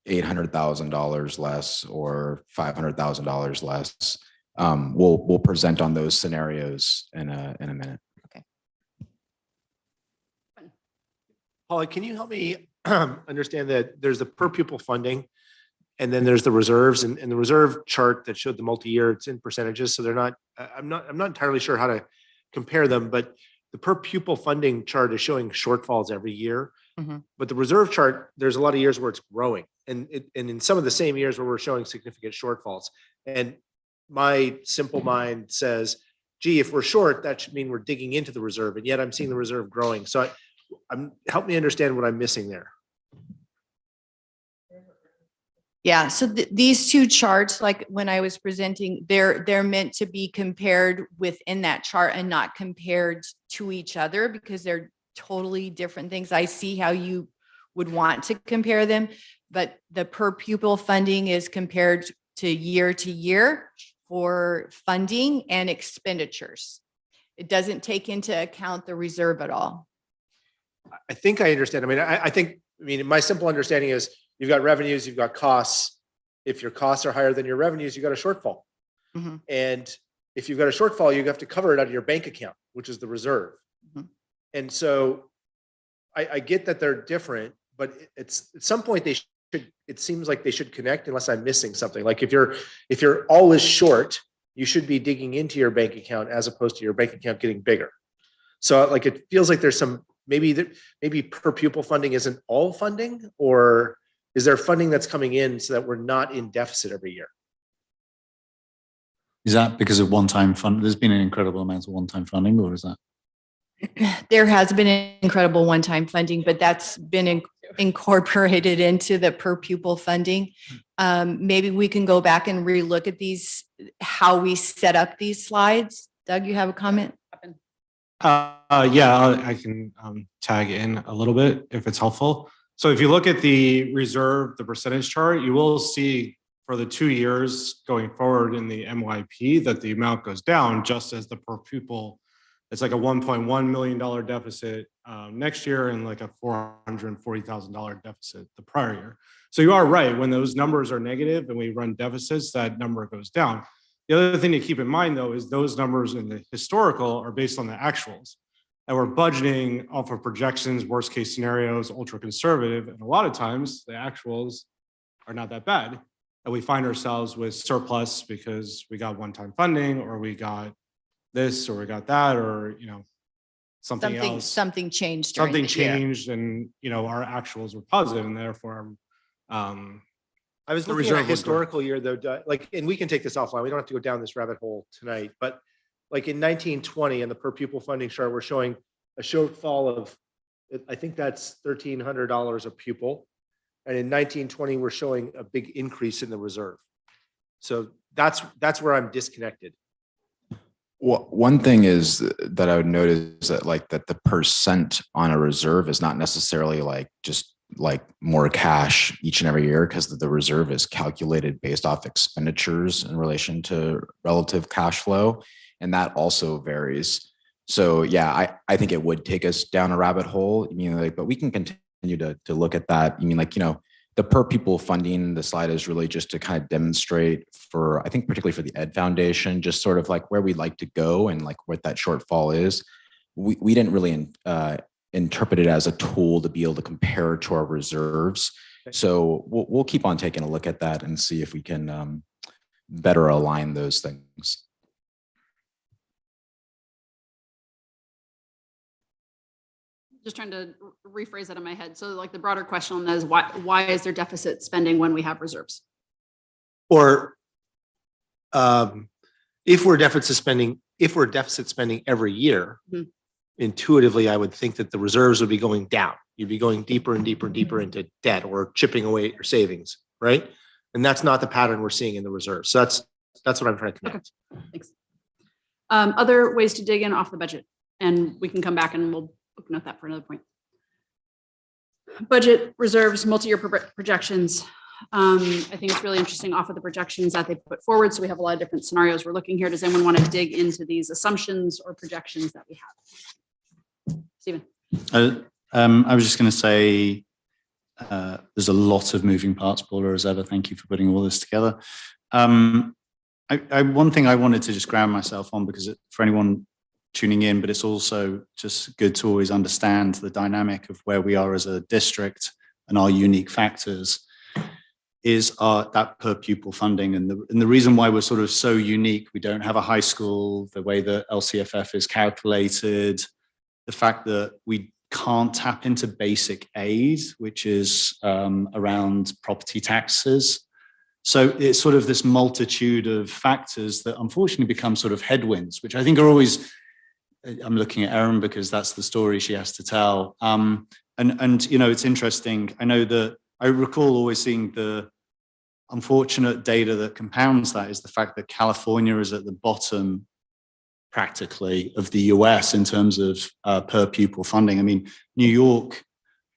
$800,000 less or $500,000 less. We'll present on those scenarios in a minute. Okay. Paula, can you help me understand that there's the per pupil funding, and then there's the reserves, and the reserve chart that showed the multi-year, it's in percentages. So they're not, I'm not entirely sure how to compare them, but the per pupil funding chart is showing shortfalls every year. Mm-hmm. But the reserve chart, there's a lot of years where it's growing, and in some of the same years where we're showing significant shortfalls. And my simple mind says, gee, if we're short, that should mean we're digging into the reserve, and yet I'm seeing the reserve growing. So help me understand what I'm missing there. Yeah, so these two charts, like when I was presenting, they're meant to be compared within that chart and not compared to each other, because they're totally different things. I see how you would want to compare them, but the per pupil funding is compared to year for funding and expenditures. It doesn't take into account the reserve at all. I think I understand. I think my simple understanding is you've got revenues, you've got costs. If your costs are higher than your revenues, you got a shortfall. Mm-hmm. And if you've got a shortfall, you have to cover it out of your bank account, which is the reserve. Mm-hmm. And so I get that they're different, but it's at some point it seems like they should connect, unless I'm missing something. Like if you're always short, you should be digging into your bank account as opposed to your bank account getting bigger. So like, it feels like there's some, maybe per pupil funding isn't all funding, or is there funding that's coming in so that we're not in deficit every year? Is that because of one-time fund? There's been an incredible amount of one-time funding, or is that? There has been an incredible one-time funding, but that's been incorporated into the per pupil funding. Maybe we can go back and relook at these, how we set up these slides. Doug, you have a comment? Yeah, I can tag in a little bit if it's helpful. So if you look at the reserve, the percentage chart, you will see for the 2 years going forward in the MYP that the amount goes down, just as the per pupil. It's like a $1.1 million deficit next year and like a $440,000 deficit the prior year. So you are right. When those numbers are negative and we run deficits, that number goes down. The other thing to keep in mind, though, is those numbers in the historical are based on the actuals. And we're budgeting off of projections, worst case scenarios, ultra conservative. And a lot of times the actuals are not that bad. And we find ourselves with surplus because we got one-time funding, or we got this, or we got that, or, something else. Something changed. During Something the year. changed, and, our actuals were positive, and therefore, I was The looking at a reserve was historical year though, and we can take this offline. We don't have to go down this rabbit hole tonight, but like in 1920 in the per pupil funding chart, we're showing a shortfall of, I think that's $1,300 a pupil. And in 1920, we're showing a big increase in the reserve. So that's where I'm disconnected. Well, one thing is that I would notice that the percent on a reserve is not necessarily like just like more cash each and every year because the reserve is calculated based off expenditures in relation to relative cash flow. And that also varies. So yeah, I think it would take us down a rabbit hole. I mean, like, but we can continue to look at that. I mean, like, the per pupil funding, the slide is really just to kind of demonstrate for, I think particularly for the Ed Foundation, just sort of like where we'd like to go and like what that shortfall is. We didn't really interpret it as a tool to be able to compare to our reserves. So we'll keep on taking a look at that and see if we can better align those things. Just trying to rephrase that in my head. So like the broader question on that is why is there deficit spending when we have reserves? Or if we're deficit spending every year, intuitively, I would think that the reserves would be going down. You'd be going deeper and deeper and deeper into debt or chipping away at your savings, right? And that's not the pattern we're seeing in the reserves. So that's what I'm trying to connect. Okay. Thanks. Other ways to dig in off the budget, and we can come back and we'll note that for another point. Budget reserves, multi-year projections. I think it's really interesting off of the projections that they put forward. So we have a lot of different scenarios we're looking here. Does anyone want to dig into these assumptions or projections that we have? Stephen. I was just going to say there's a lot of moving parts, Paula, as ever. Thank you for putting all this together. One thing I wanted to just ground myself on, because for anyone tuning in, but it's also just good to always understand the dynamic of where we are as a district and our unique factors, is that per pupil funding. And the reason why we're sort of so unique, we don't have a high school, the way the LCFF is calculated, the fact that we can't tap into basic aid, which is around property taxes. So it's sort of this multitude of factors that unfortunately become sort of headwinds, which I think are always, I'm looking at Erin because that's the story she has to tell. And it's interesting. I know that I recall always seeing the unfortunate data that compounds that is the fact that California is at the bottom practically of the US in terms of per pupil funding. I mean, New York,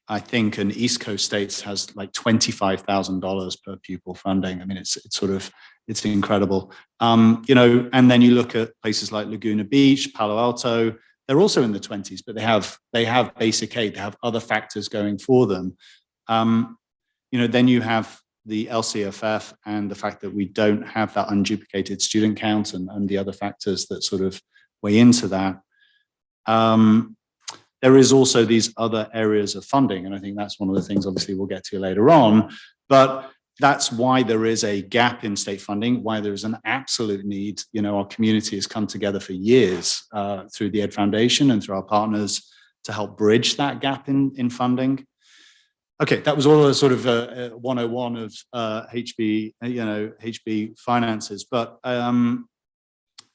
I think, and East Coast states has like $25,000 per pupil funding. I mean, it's incredible. And then you look at places like Laguna Beach, Palo Alto, they're also in the 20s, but they have basic aid, they have other factors going for them. Then you have the LCFF and the fact that we don't have that unduplicated student count and the other factors that sort of weigh into that. There is also these other areas of funding, and I think that's one of the things obviously we'll get to later on, but that's why there is a gap in state funding, why there is an absolute need. Our community has come together for years through the Ed Foundation and through our partners to help bridge that gap in funding. Okay, that was all a sort of 101 of HB finances, but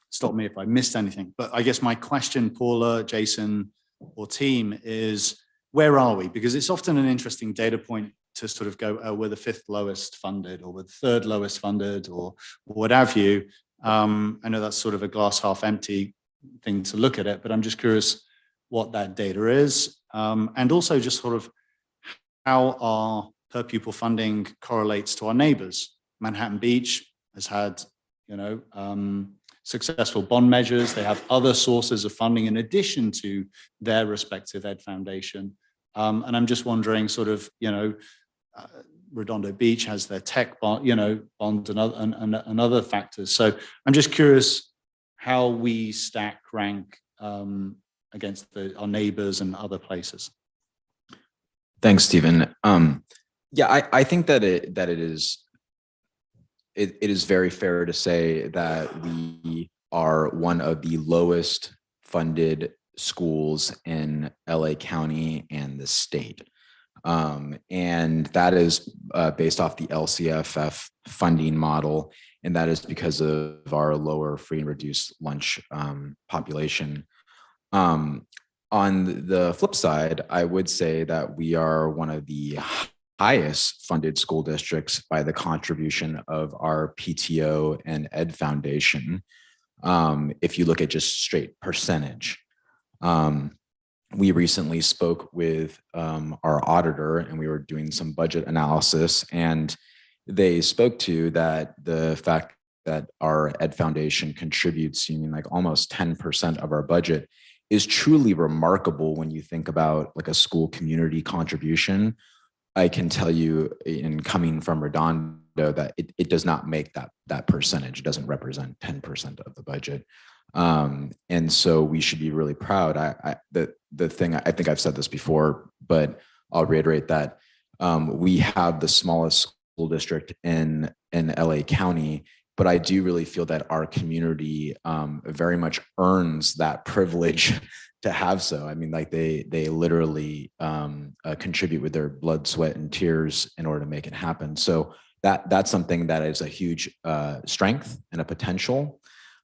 stop me if I missed anything. But I guess my question, Paula, Jason, or team is, where are we? Because it's often an interesting data point to sort of go, oh, we're the 5th lowest funded, or we're the 3rd lowest funded, or what have you. I know that's sort of a glass half empty thing to look at it, but I'm just curious what that data is. And also just sort of how our per pupil funding correlates to our neighbors. Manhattan Beach has had, successful bond measures. They have other sources of funding in addition to their respective Ed Foundation. And I'm just wondering sort of, Redondo Beach has their tech bond, bond and other factors. So I'm just curious how we stack rank against our neighbors and other places. Thanks, Stephen. I think that it is very fair to say that we are one of the lowest funded schools in LA County and the state. And that is based off the LCFF funding model. And that is because of our lower free and reduced lunch population. On the flip side, I would say that we are one of the highest funded school districts by the contribution of our PTO and Ed Foundation. If you look at just straight percentage. we recently spoke with our auditor, and we were doing some budget analysis, and they spoke to that the fact that our Ed Foundation contributes, like almost 10% of our budget, is truly remarkable when you think about like a school community contribution. I can tell you, in coming from Redondo, that it does not make that percentage. It doesn't represent 10% of the budget. And so we should be really proud. The thing, I think I've said this before, but I'll reiterate that we have the smallest school district in LA County, but I do really feel that our community very much earns that privilege to have so. I mean, like they literally contribute with their blood, sweat, and tears in order to make it happen. So that's something that is a huge strength and a potential.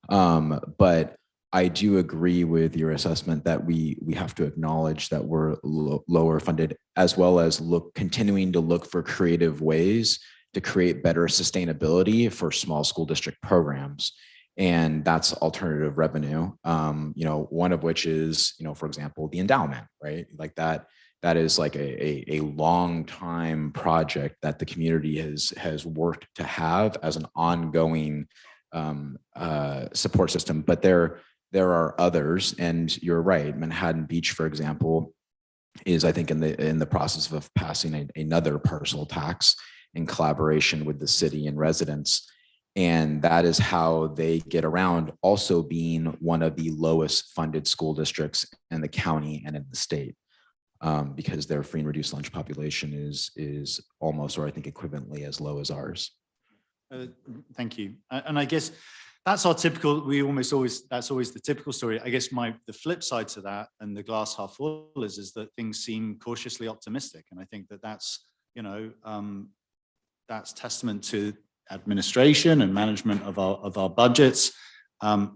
But I do agree with your assessment that we have to acknowledge that we're lower funded, as well as continuing to look for creative ways to create better sustainability for small school district programs. And that's alternative revenue, one of which is, for example, the endowment, right? Like that is like a long time project that the community has worked to have as an ongoing support system. But there are others, and you're right. Manhattan Beach, for example, is, I think, in the process of passing another parcel tax in collaboration with the city and residents. And that is how they get around also being one of the lowest funded school districts in the county and in the state, because their free and reduced lunch population is almost, or I think equivalently as low as ours. Thank you. And I guess that's our typical, that's always the typical story. I guess the flip side to that, and the glass half full, is that things seem cautiously optimistic. And I think that's, that's testament to administration and management of our budgets.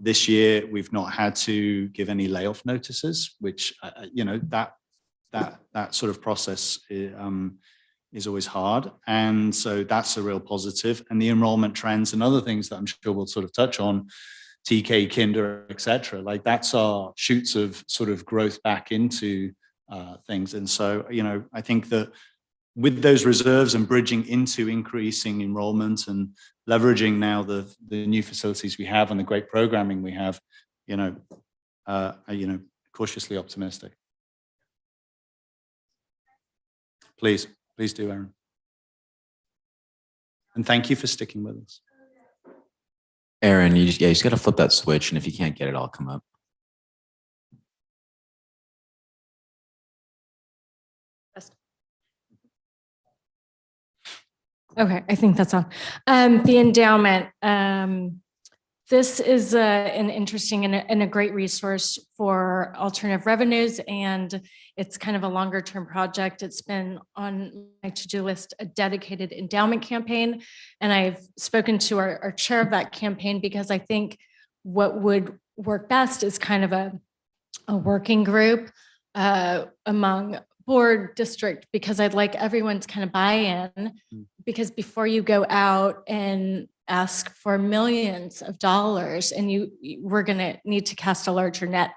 This year, we've not had to give any layoff notices, which, that sort of process is always hard. And so that's a real positive. And the enrollment trends and other things that I'm sure we'll sort of touch on, TK, Kinder, et cetera, like that's our shoots of sort of growth back into things. And so, I think that with those reserves and bridging into increasing enrollment and leveraging now the new facilities we have and the great programming we have, cautiously optimistic. Please do, Aaron. And thank you for sticking with us. Aaron, you just got to flip that switch, and if you can't get it, I'll come up. Okay, I think that's all. The endowment. This is an interesting and a great resource for alternative revenues, and it's kind of a longer term project. It's been on my to-do list, a dedicated endowment campaign, and I've spoken to our chair of that campaign, because I think what would work best is kind of a working group among board, district, because I'd like everyone's kind of buy-in, because before you go out and ask for millions of dollars, and we're going to need to cast a larger net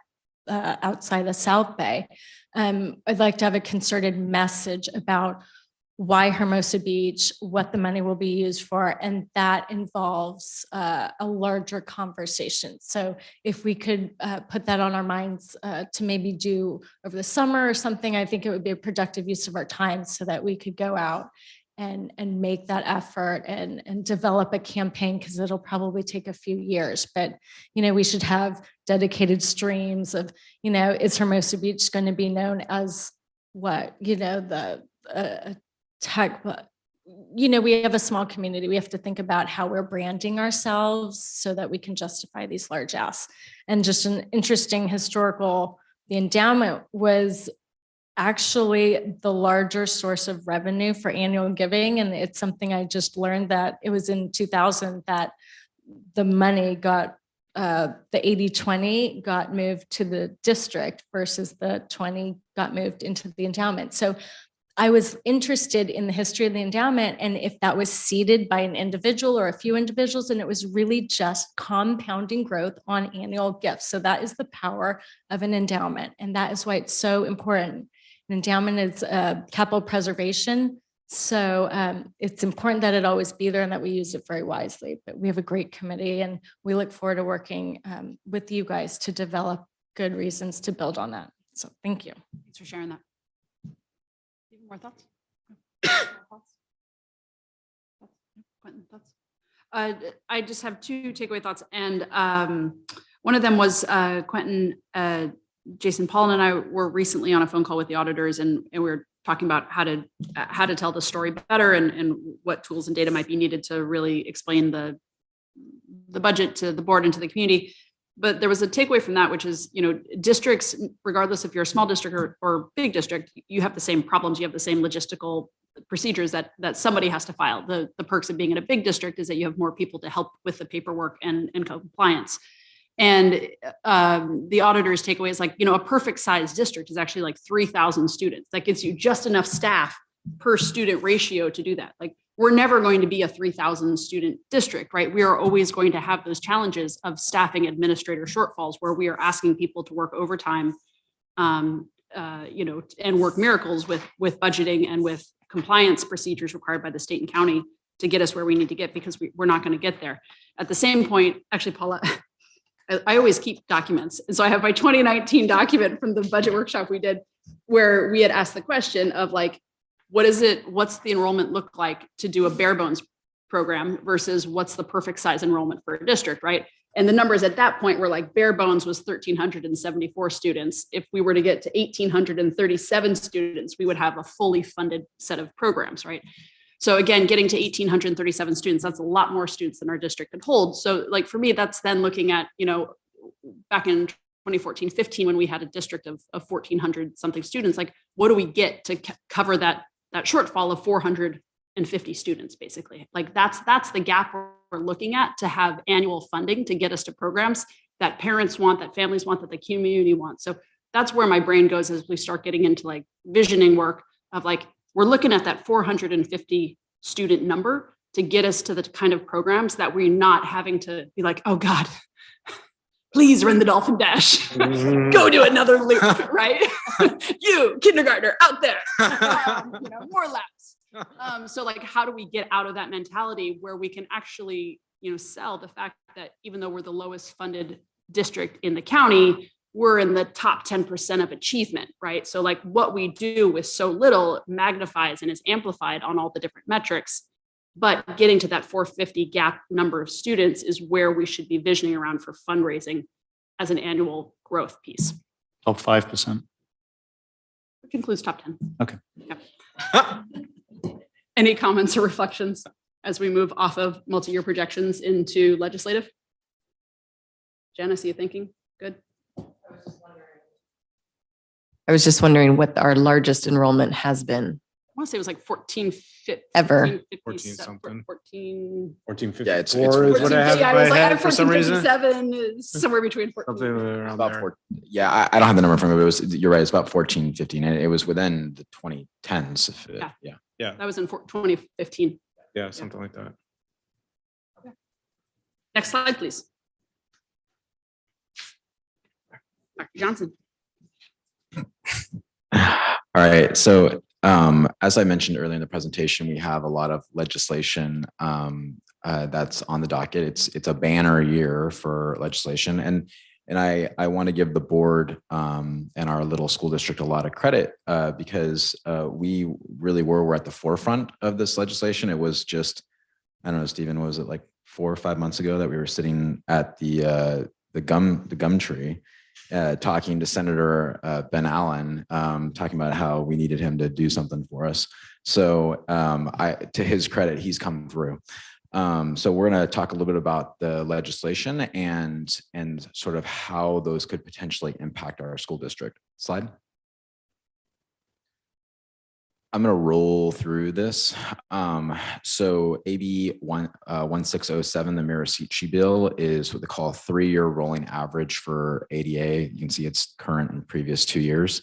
outside the South Bay. I'd like to have a concerted message about why Hermosa Beach, what the money will be used for, and that involves a larger conversation. So if we could put that on our minds to maybe do over the summer or something, I think it would be a productive use of our time, so that we could go out and make that effort and develop a campaign, because it'll probably take a few years. But, we should have dedicated streams of, is Hermosa Beach going to be known as what, the tech, but, we have a small community. We have to think about how we're branding ourselves so that we can justify these large asks. And just an interesting historical, the endowment was actually the larger source of revenue for annual giving. And it's something I just learned, that it was in 2000 that the money got, the 80-20 got moved to the district versus the 20 got moved into the endowment. So I was interested in the history of the endowment and if that was seeded by an individual or a few individuals, and it was really just compounding growth on annual gifts. So that is the power of an endowment. And that is why it's so important. An endowment is capital preservation. So it's important that it always be there and that we use it very wisely. But we have a great committee and we look forward to working with you guys to develop good reasons to build on that. So thank you. Thanks for sharing that. Even more thoughts? Quentin, thoughts? I just have two takeaway thoughts. And one of them was Quentin, Jason, Paul, and I were recently on a phone call with the auditors, and we were talking about how to tell the story better and what tools and data might be needed to really explain the budget to the board and to the community. But there was a takeaway from that, which is, districts, regardless if you're a small district or big district, you have the same problems. You have the same logistical procedures that somebody has to file. The perks of being in a big district is that you have more people to help with the paperwork and compliance. And the auditor's takeaway is like, a perfect size district is actually like 3,000 students. That gives you just enough staff per student ratio to do that. Like, we're never going to be a 3,000 student district, right? We are always going to have those challenges of staffing administrator shortfalls where we are asking people to work overtime, and work miracles with budgeting and with compliance procedures required by the state and county to get us where we need to get, because we're not going to get there. At the same point, actually, Paula, I always keep documents. And so I have my 2019 document from the budget workshop we did, where we had asked the question of like, what's the enrollment look like to do a bare bones program versus what's the perfect size enrollment for a district, right? And the numbers at that point were like bare bones was 1,374 students. If we were to get to 1,837 students, we would have a fully funded set of programs, right? So again, getting to 1,837 students, that's a lot more students than our district could hold. So like for me, that's then looking at, back in 2014, 15, when we had a district of 1,400 something students, like what do we get to cover that shortfall of 450 students, basically? Like that's the gap we're looking at to have annual funding to get us to programs that parents want, that families want, that the community wants. So that's where my brain goes as we start getting into like visioning work of like, we're looking at that 450 student number to get us to the kind of programs that we're not having to be like, oh God, please run the dolphin dash, go do another loop, right? You kindergartner out there, more laps. So like, how do we get out of that mentality where we can actually, sell the fact that even though we're the lowest funded district in the county, we're in the top 10% of achievement, right? So like what we do with so little magnifies and is amplified on all the different metrics, but getting to that 450 gap number of students is where we should be visioning around for fundraising as an annual growth piece. Top 5%. Which includes top 10. Okay. Yep. Any comments or reflections as we move off of multi-year projections into legislative? Janice, are you thinking? Good. I was just wondering what our largest enrollment has been I want to say it was like 1450 ever. 14 something. 14. 1454 Yeah, it's is what I have in my head for some reason. 1457 is somewhere between 14. Something around about there. 4. Yeah, I don't have the number from it, but you're right. It's about 14, 15, and it was within the 2010s. Yeah. That was in 2015. Yeah, something like that. Next slide, please. Dr. Johnson. All right. So as I mentioned earlier in the presentation, we have a lot of legislation that's on the docket. It's a banner year for legislation, and I want to give the board and our little school district a lot of credit because we really we're at the forefront of this legislation. It was just, I don't know, Stephen, was it like 4 or 5 months ago that we were sitting at the gum tree talking to Senator Ben Allen, talking about how we needed him to do something for us. So to his credit, he's come through. So we're going to talk a little bit about the legislation and sort of how those could potentially impact our school district. Slide. I'm going to roll through this. So AB 1607, the Mirasichi bill, is what they call a 3-year rolling average for ADA. You can see it's current and previous 2 years.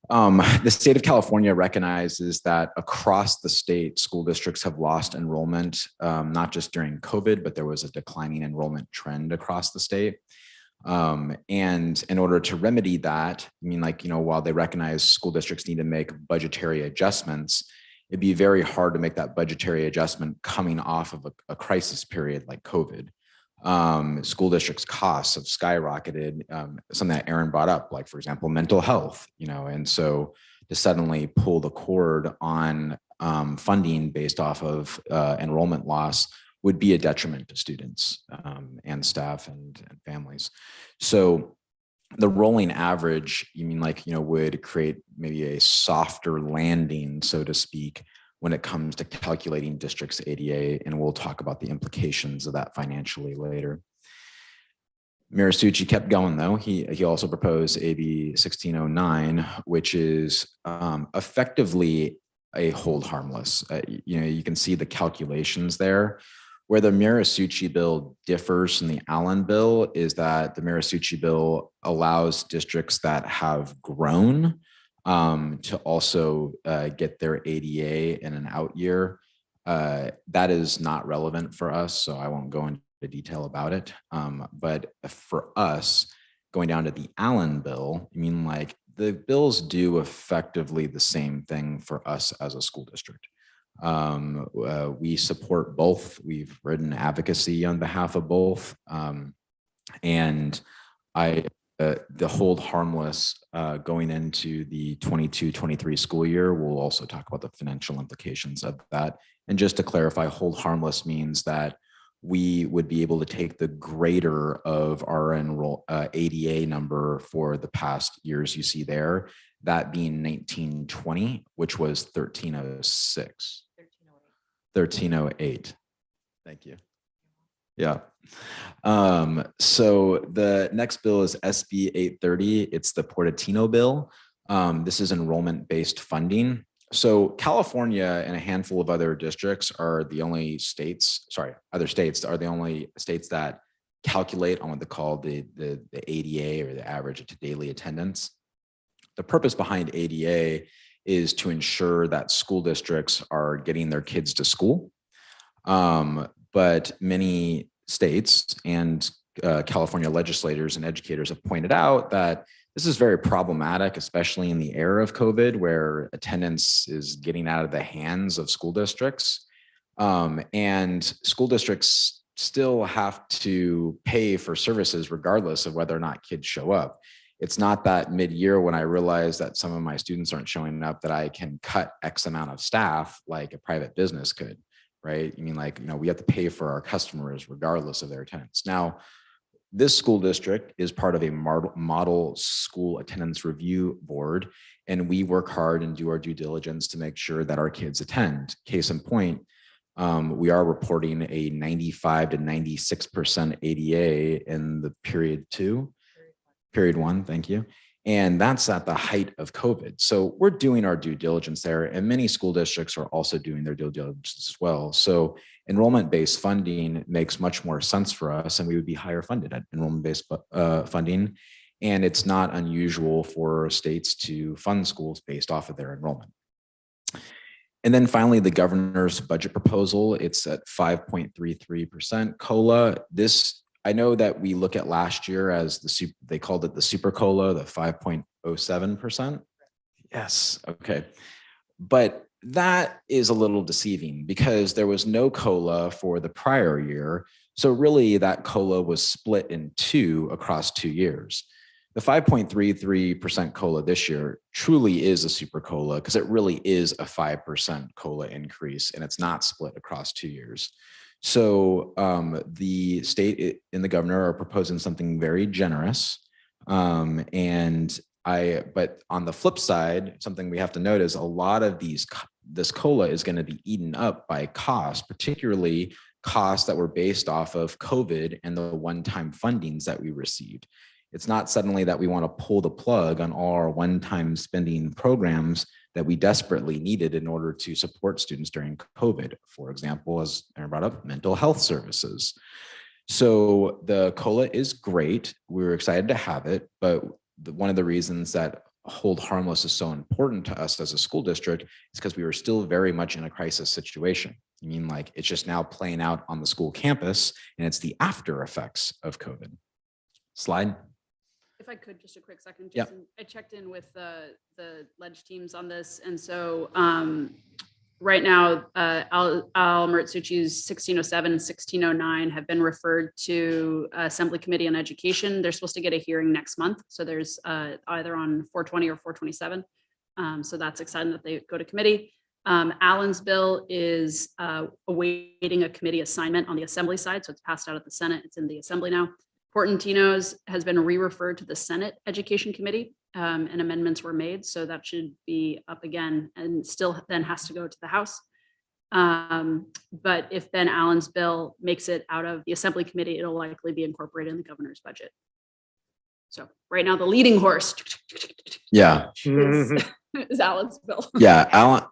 The state of California recognizes that across the state, school districts have lost enrollment, not just during COVID, but there was a declining enrollment trend across the state. And in order to remedy that, I mean, like, while they recognize school districts need to make budgetary adjustments, it'd be very hard to make that budgetary adjustment coming off of a crisis period like COVID. School districts' costs have skyrocketed. Something that Aaron brought up, like, for example, mental health, and so to suddenly pull the cord on funding based off of enrollment loss would be a detriment to students and staff and families. So the rolling average, would create maybe a softer landing, so to speak, when it comes to calculating districts ADA, and we'll talk about the implications of that financially later. Mirasucci kept going though. He also proposed AB 1609, which is effectively a hold harmless. You can see the calculations there. Where the Mirasucci bill differs from the Allen bill is that the Mirasucci bill allows districts that have grown to also get their ADA in an out year. That is not relevant for us, so I won't go into detail about it. But for us, going down to the Allen bill, the bills do effectively the same thing for us as a school district. We support both. We've written advocacy on behalf of both. And the hold harmless going into the 22-23 school year, we'll also talk about the financial implications of that. And just to clarify, hold harmless means that we would be able to take the greater of our ADA number for the past years you see there, that being 1920, which was 1306. 1308. Thank you. Yeah. So the next bill is SB 830. It's the Portatino bill. This is enrollment-based funding. So California and a handful of other districts are the only states, other states are the only states that calculate on what they call the ADA, or the average to daily attendance. The purpose behind ADA is to ensure that school districts are getting their kids to school. But many states and California legislators and educators have pointed out that this is very problematic, especially in the era of COVID, where attendance is getting out of the hands of school districts. And school districts still have to pay for services regardless of whether or not kids show up. It's not that mid-year when I realize that some of my students aren't showing up that I can cut X amount of staff like a private business could, right? We have to pay for our customers regardless of their attendance. Now, this school district is part of a model school attendance review board, and we work hard and do our due diligence to make sure that our kids attend. Case in point, we are reporting a 95 to 96% ADA in the period one, thank you. And that's at the height of COVID. So we're doing our due diligence there, and many school districts are also doing their due diligence as well. So enrollment-based funding makes much more sense for us, and we would be higher funded at enrollment-based funding. And it's not unusual for states to fund schools based off of their enrollment. And then finally, the governor's budget proposal, it's at 5.33% COLA. I know that we look at last year as they called it the super COLA, the 5.07%. Yes, okay. But that is a little deceiving because there was no COLA for the prior year. So really that COLA was split in two across 2 years. The 5.33% COLA this year truly is a super COLA because it really is a 5% COLA increase, and it's not split across 2 years. So the state and the governor are proposing something very generous. But on the flip side, something we have to note is a lot of this COLA is going to be eaten up by costs, particularly costs that were based off of COVID and the one-time fundings that we received. It's not suddenly that we want to pull the plug on all our one-time spending programs that we desperately needed in order to support students during COVID. For example, as Aaron brought up, mental health services. So the COLA is great. We're excited to have it, but one of the reasons that hold harmless is so important to us as a school district is because we were still very much in a crisis situation. I mean, like, it's just now playing out on the school campus, and it's the after effects of COVID. Slide. If I could, just a quick second. Yeah. Jason, I checked in with the ledge teams on this. And so right now, Al Maritsuchi's 1607 and 1609 have been referred to Assembly Committee on Education. They're supposed to get a hearing next month. So there's either on 420 or 427. So that's exciting that they go to committee. Allen's bill is awaiting a committee assignment on the Assembly side. So it's passed out at the Senate. It's in the Assembly now. Portantino's has been re-referred to the Senate Education Committee, and amendments were made. So that should be up again and still then has to go to the House. But if Ben Allen's bill makes it out of the Assembly Committee, it'll likely be incorporated in the governor's budget. So right now, the leading horse Yeah. is Allen's bill. Yeah. Alan.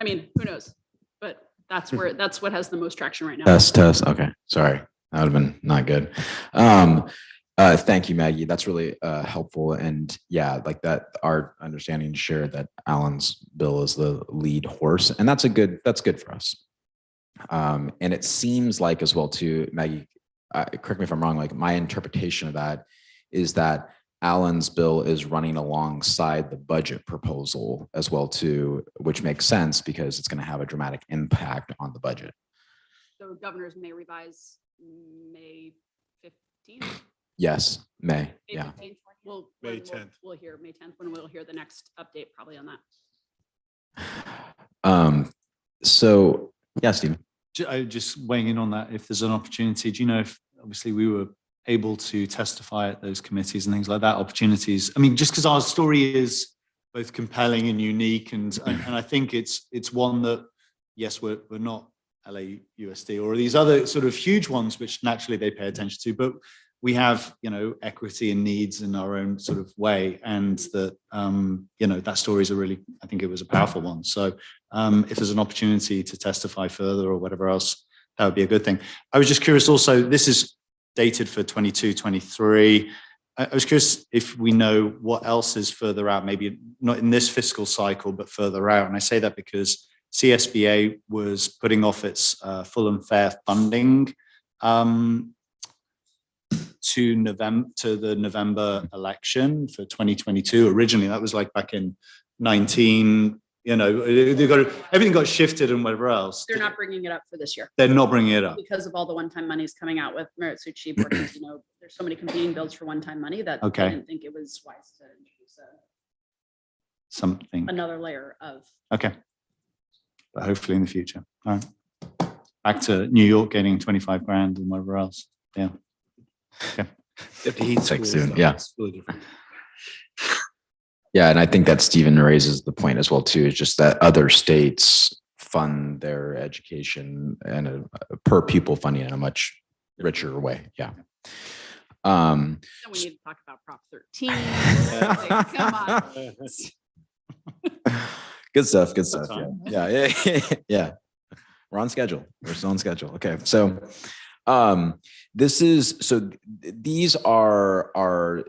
I mean, who knows? But that's what has the most traction right now. Test. Okay. Sorry. That would have been not good. Thank you, Maggie. That's really helpful. And yeah, like that, our understanding to share that Alan's bill is the lead horse, and that's good for us. And it seems like as well too, Maggie, correct me if I'm wrong, like my interpretation of that is that Alan's bill is running alongside the budget proposal as well too, which makes sense because it's going to have a dramatic impact on the budget. So governors may revise May 15th. Yes, May. May Yeah. 15th. May 10th. We'll hear May 10th when we'll hear the next update probably on that. So yeah, Stephen. Just weighing in on that, if there's an opportunity, do you know if obviously we were able to testify at those committees and things like that, opportunities? I mean, just because our story is both compelling and unique, and I think it's one that, yes, we're not LAUSD or these other sort of huge ones, which naturally they pay attention to, but we have, equity and needs in our own sort of way. And that, that story is I think it was a powerful one. So if there's an opportunity to testify further or whatever else, that would be a good thing. I was just curious also, this is dated for 22-23. I was curious if we know what else is further out, maybe not in this fiscal cycle, but further out. And I say that because CSBA was putting off its full and fair funding to the November election for 2022. Originally, that was like back in 19. Everything got shifted and whatever else. They're not bringing it up for this year. They're not bringing it up Because of all the one-time monies coming out with Maritsuchi, Portantino. There's so many competing bills for one-time money that Okay. I didn't think it was wise to introduce something. another layer of. Okay. But hopefully in the future. All right. Back to New York getting 25 grand and whatever else. Yeah. Okay. Like soon. Yeah. Yeah, and I think that Stephen raises the point as well too, is just that other states fund their education and a per pupil funding in a much richer way. Yeah. Then we need to talk about Prop 13. Come on. Good stuff. Yeah. We're on schedule. We're still on schedule. Okay. So these are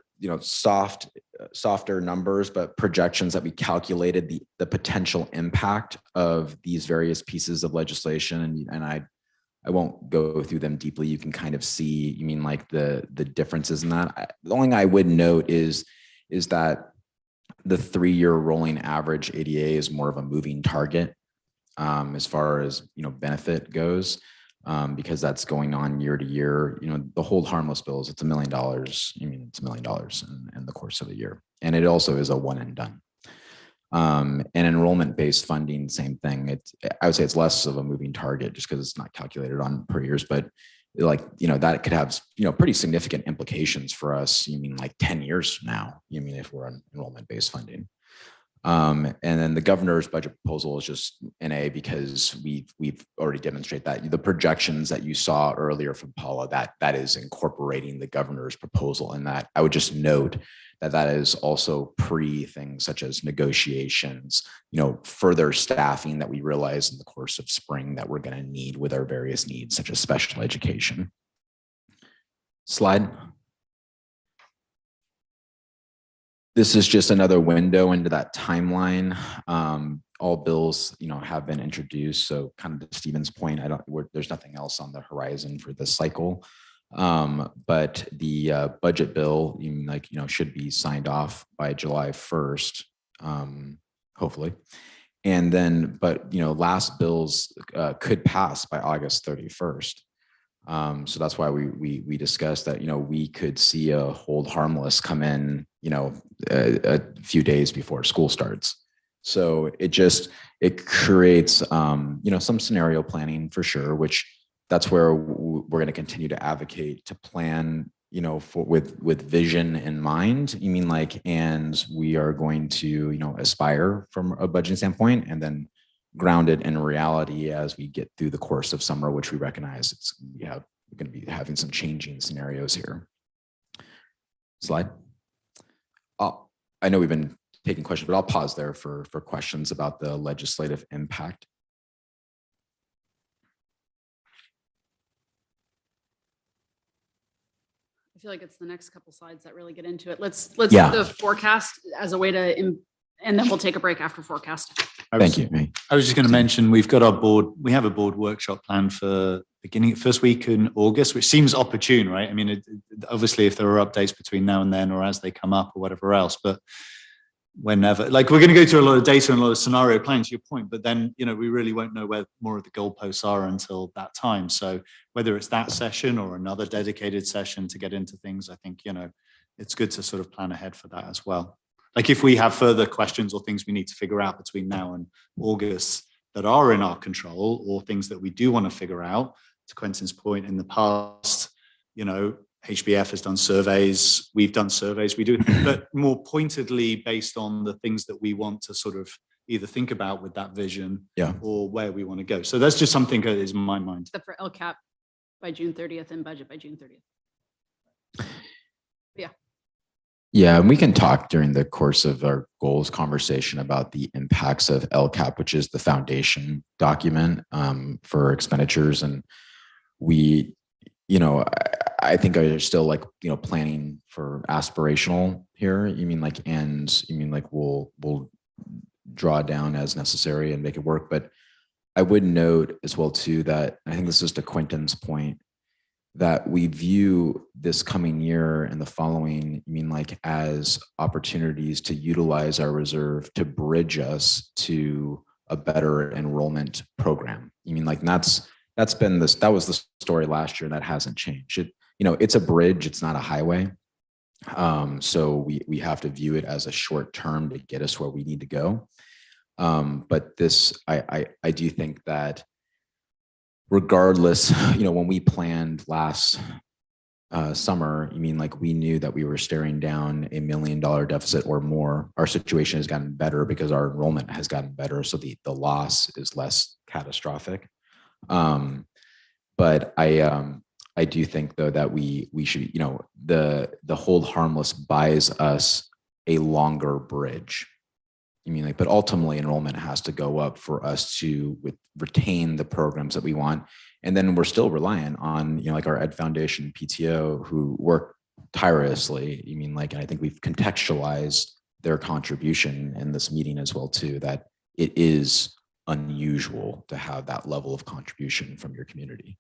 softer numbers, but projections that we calculated the potential impact of these various pieces of legislation. And I won't go through them deeply. You can kind of see, like the differences in that. The only thing I would note is that the 3-year rolling average ADA is more of a moving target as far as, benefit goes. Because that's going on year to year. The hold harmless bills, it's $1 million. It's $1 million in the course of the year. And it also is a one and done. And enrollment based funding, same thing. I would say it's less of a moving target just because it's not calculated on per years, but that could have, pretty significant implications for us. 10 years from now, if we're on enrollment based funding. And then the governor's budget proposal is just NA because we've already demonstrated that the projections that you saw earlier from Paula, that is incorporating the governor's proposal, and that I would just note that is also pre things such as negotiations, further staffing that we realize in the course of spring that we're going to need with our various needs, such as special education. Slide. This is just another window into that timeline. All bills, have been introduced. So kind of to Stephen's point, there's nothing else on the horizon for this cycle. But the budget bill, should be signed off by July 1st, hopefully. And then, but, last bills could pass by August 31st. So that's why we discussed that, we could see a hold harmless come in, a few days before school starts. So it creates, some scenario planning for sure, which that's where we're going to continue to advocate to plan, with vision in mind. And we are going to, aspire from a budgeting standpoint and then grounded in reality as we get through the course of summer, which we recognize we're going to be having some changing scenarios here. Slide. I know we've been taking questions, but I'll pause there for questions about the legislative impact. I feel like it's the next couple slides that really get into it. Let's Yeah. do the forecast as a way to, and then we'll take a break after forecast. Thank you. I was just going to mention, we have a board workshop planned for first week in August, which seems opportune, right? I mean, obviously if there are updates between now and then or as they come up or whatever else, but whenever, we're going to go through a lot of data and a lot of scenario planning to your point, but then, we really won't know where more of the goalposts are until that time. So whether it's that session or another dedicated session to get into things, I think, it's good to sort of plan ahead for that as well. If we have further questions or things we need to figure out between now and August that are in our control or things that we do want to figure out, to Quentin's point, in the past, HBF has done surveys, we've done surveys, we do, but more pointedly based on the things that we want to sort of either think about with that vision or where we want to go. So that's just something that is in my mind. Except for LCAP by June 30th and budget by June 30th. Yeah, and we can talk during the course of our goals conversation about the impacts of LCAP, which is the foundation document for expenditures. And we, I think are still planning for aspirational here. We'll draw down as necessary and make it work. But I would note as well too that I think this is to Quentin's point, that we view this coming year and the following, as opportunities to utilize our reserve to bridge us to a better enrollment program. That was the story last year, and that hasn't changed. It's a bridge, it's not a highway. So we have to view it as a short term to get us where we need to go. But this, I do think that regardless, when we planned last summer, we knew that we were staring down $1 million deficit or more. Our situation has gotten better because our enrollment has gotten better. So the loss is less catastrophic. But I do think though that we should, the hold harmless buys us a longer bridge. But ultimately enrollment has to go up for us to retain the programs that we want. And then we're still reliant on, our Ed Foundation PTO who work tirelessly. And I think we've contextualized their contribution in this meeting as well too, that it is unusual to have that level of contribution from your community.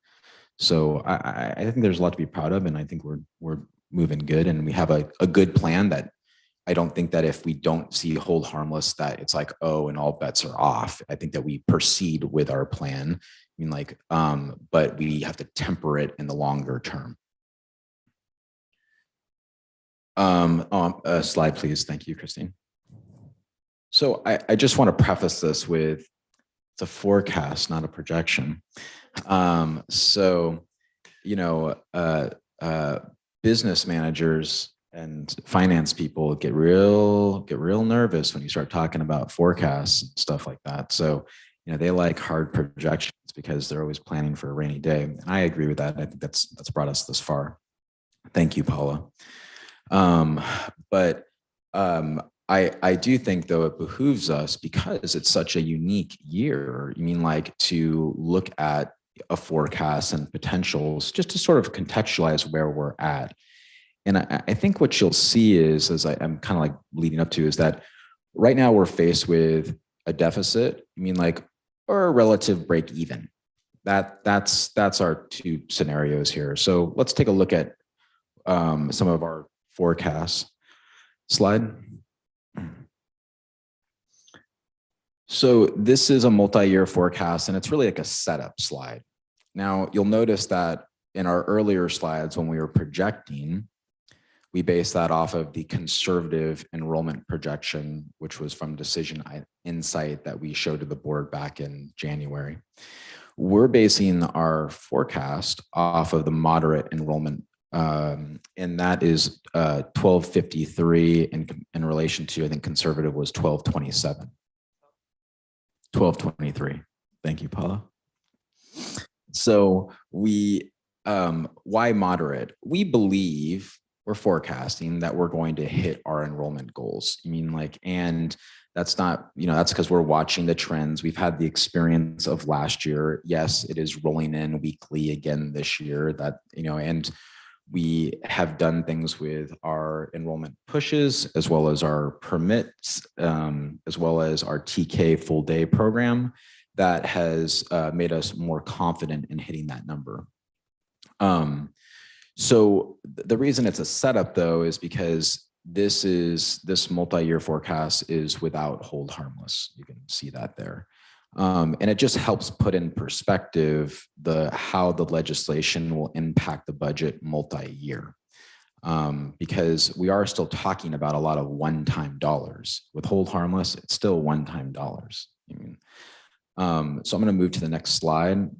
So I think there's a lot to be proud of, and I think we're moving good, and we have a good plan that I don't think that if we don't see hold harmless that it's and all bets are off. I think that we proceed with our plan. But we have to temper it in the longer term. Slide, please. Thank you, Christine. So I just want to preface this with it's a forecast, not a projection. Business managers and finance people get real nervous when you start talking about forecasts and stuff like that. So, they like hard projections because they're always planning for a rainy day. And I agree with that. I think that's brought us this far. Thank you, Paula. I do think though it behooves us, because it's such a unique year, to look at a forecast and potentials just to sort of contextualize where we're at. And I think what you'll see is, as I'm kind of like leading up to, is that right now we're faced with a deficit. I mean, like, or a relative break even. That's our two scenarios here. So let's take a look at some of our forecasts. Slide. So this is a multi-year forecast, and it's really like a setup slide. Now, you'll notice that in our earlier slides, when we were projecting, we based that off of the conservative enrollment projection, which was from Decision Insight that we showed to the board back in January. We're basing our forecast off of the moderate enrollment, and that is 1253 in relation to, I think conservative was 1227. 1223. Thank you, Paula. So we, why moderate? We believe, we're forecasting that we're going to hit our enrollment goals. I mean, like, and that's not, that's because we're watching the trends. We've had the experience of last year. Yes, it is rolling in weekly again this year, that, and we have done things with our enrollment pushes, as well as our permits, as well as our TK full day program that has made us more confident in hitting that number. So the reason it's a setup though, is because this multi-year forecast is without hold harmless. You can see that there. And it just helps put in perspective how the legislation will impact the budget multi-year. Because we are still talking about a lot of one-time dollars. With hold harmless, it's still one-time dollars. So I'm going to move to the next slide.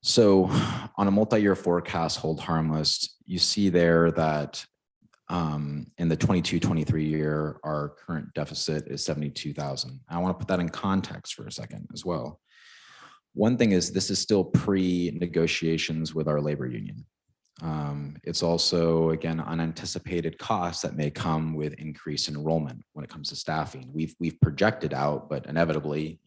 So on a multi-year forecast, hold harmless, you see there that in the 22-23 year, our current deficit is 72,000. I want to put that in context for a second as well. One thing is, this is still pre-negotiations with our labor union. It's also, again, unanticipated costs that may come with increased enrollment when it comes to staffing. We've projected out, but inevitably,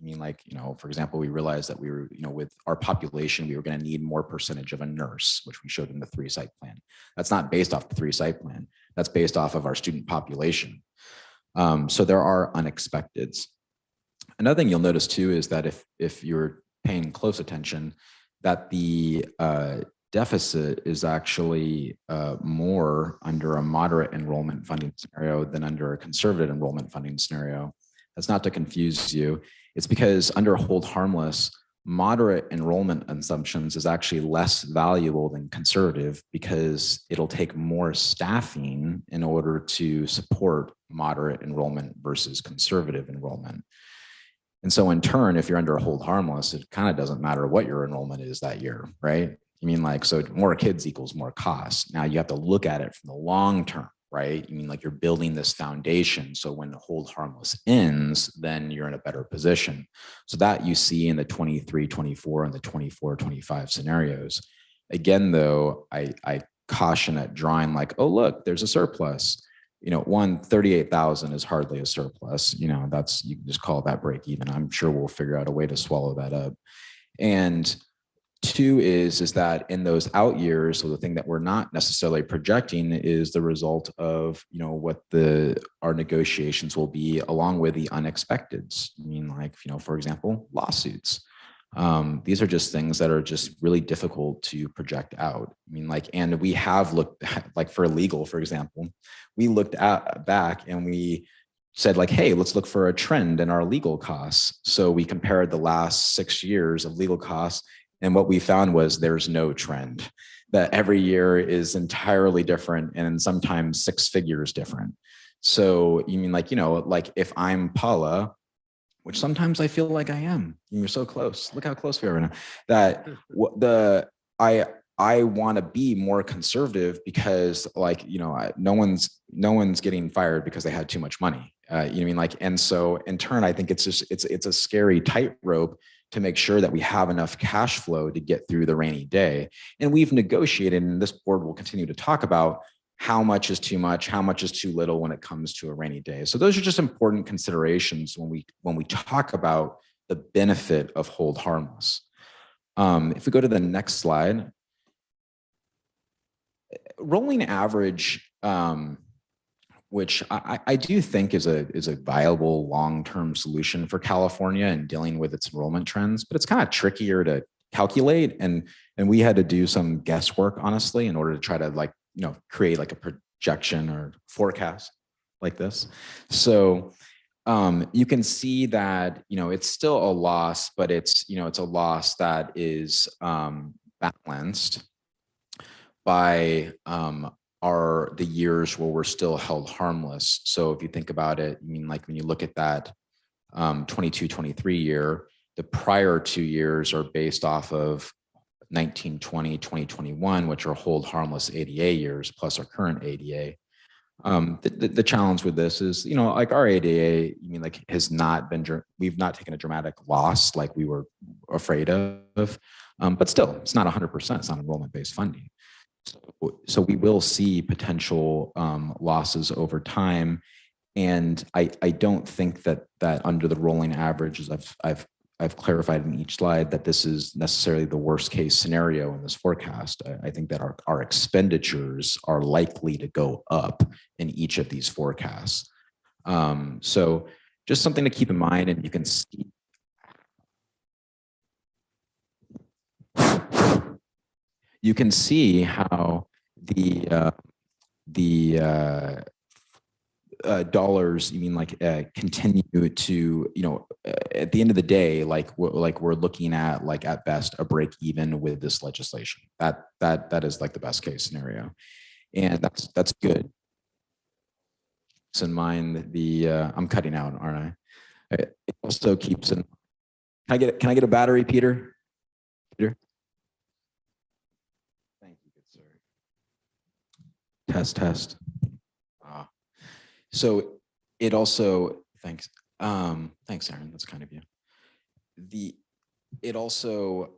for example, we realized that we were, with our population, we were going to need more percentage of a nurse, which we showed in the 3-site plan. That's not based off the 3-site plan. That's based off of our student population. So there are unexpecteds. Another thing you'll notice too is that if you're paying close attention, that the deficit is actually more under a moderate enrollment funding scenario than under a conservative enrollment funding scenario. That's not to confuse you. It's because under hold harmless, moderate enrollment assumptions is actually less valuable than conservative, because it'll take more staffing in order to support moderate enrollment versus conservative enrollment. And so in turn, if you're under a hold harmless, it kind of doesn't matter what your enrollment is that year, right? So more kids equals more costs. Now you have to look at it from the long term, right? You're building this foundation. So when the hold harmless ends, then you're in a better position. So that you see in the 23-24 and the 24-25 scenarios. Again, though, I caution at drawing like, oh, look, there's a surplus. 38,000 is hardly a surplus. You can just call that break even. I'm sure we'll figure out a way to swallow that up. And two is that in those out years, so the thing that we're not necessarily projecting is the result of, what our negotiations will be, along with the unexpecteds. For example, lawsuits. These are just things that are just really difficult to project out. And we have looked at, for legal, for example, we looked back and we said hey, let's look for a trend in our legal costs. So we compared the last 6 years of legal costs, and what we found was there's no trend, that every year is entirely different, and sometimes 6 figures different. So if I'm Paula, which sometimes I feel like I am, you're so close. Look how close we are right now. That I want to be more conservative because no one's getting fired because they had too much money. And so in turn, I think it's a scary tightrope to make sure that we have enough cash flow to get through the rainy day. And we've negotiated, and this board will continue to talk about how much is too much, how much is too little when it comes to a rainy day. So those are just important considerations when we talk about the benefit of hold harmless. If we go to the next slide. rolling average, which I do think is a viable long-term solution for California and dealing with its enrollment trends, but it's kind of trickier to calculate, and we had to do some guesswork, honestly, in order to try to create like a projection or forecast like this. So you can see that it's still a loss, but it's a loss that is balanced by the years where we're still held harmless. So if you think about it, like when you look at that 22-23 year, the prior 2 years are based off of 1920, 2021, which are hold harmless ADA years plus our current ADA. The challenge with this is, like our ADA, has not been, we've not taken a dramatic loss like we were afraid of, but still, it's not 100%, it's not enrollment-based funding. So we will see potential losses over time. And I don't think that under the rolling averages, I've clarified in each slide that this is necessarily the worst case scenario in this forecast. I think that our expenditures are likely to go up in each of these forecasts. So just something to keep in mind, and you can see. You can see how the dollars, continue to, at the end of the day, we're looking at best a break even with this legislation. That is like the best case scenario, and that's good. Keeps in mind I'm cutting out, aren't I? It also keeps in. Can I get a battery, Peter? Peter. Thank you, good sir. Test. So it also, thanks, Aaron, that's kind of you. It also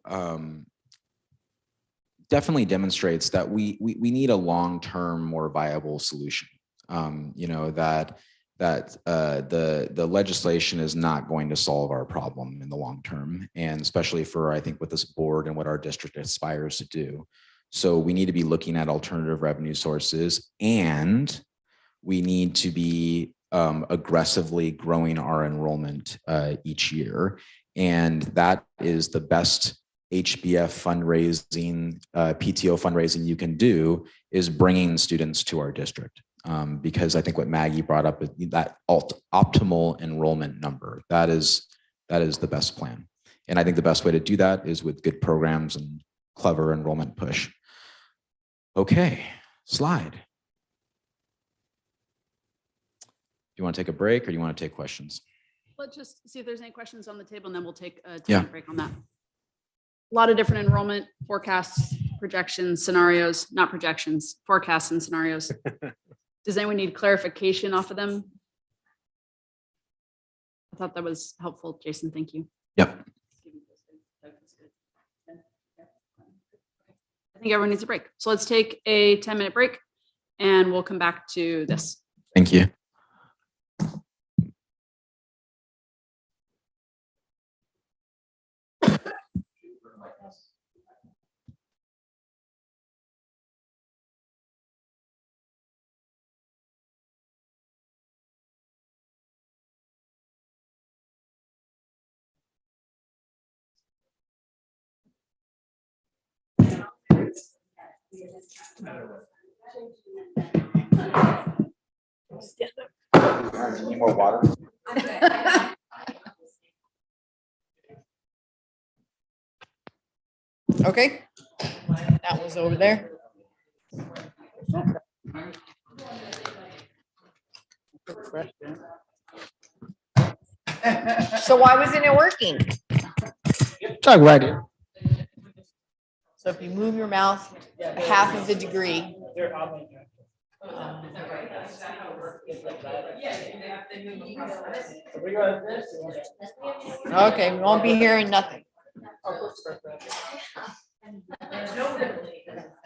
definitely demonstrates that we need a long-term, more viable solution. That the legislation is not going to solve our problem in the long term, and especially for, I think, what this board and what our district aspires to do. So we need to be looking at alternative revenue sources, and we need to be aggressively growing our enrollment each year. And that is the best HBF fundraising, PTO fundraising you can do, is bringing students to our district. Because I think what Maggie brought up is that optimal enrollment number. That is the best plan. And I think the best way to do that is with good programs and clever enrollment push. Okay, slide. Do you want to take a break, or do you want to take questions? Let's just see if there's any questions on the table, and then we'll take a 10-minute break on that. A lot of different enrollment forecasts, projections, scenarios, not projections, forecasts and scenarios. Does anyone need clarification off of them? I thought that was helpful, Jason. Thank you. Yep. I think everyone needs a break. So let's take a 10-minute break, and we'll come back to this. Thank you. Need more water? Okay, that was over there. So why wasn't it working? Talk right here. So if you move your mouth a half of a degree. Okay, we won't be hearing nothing.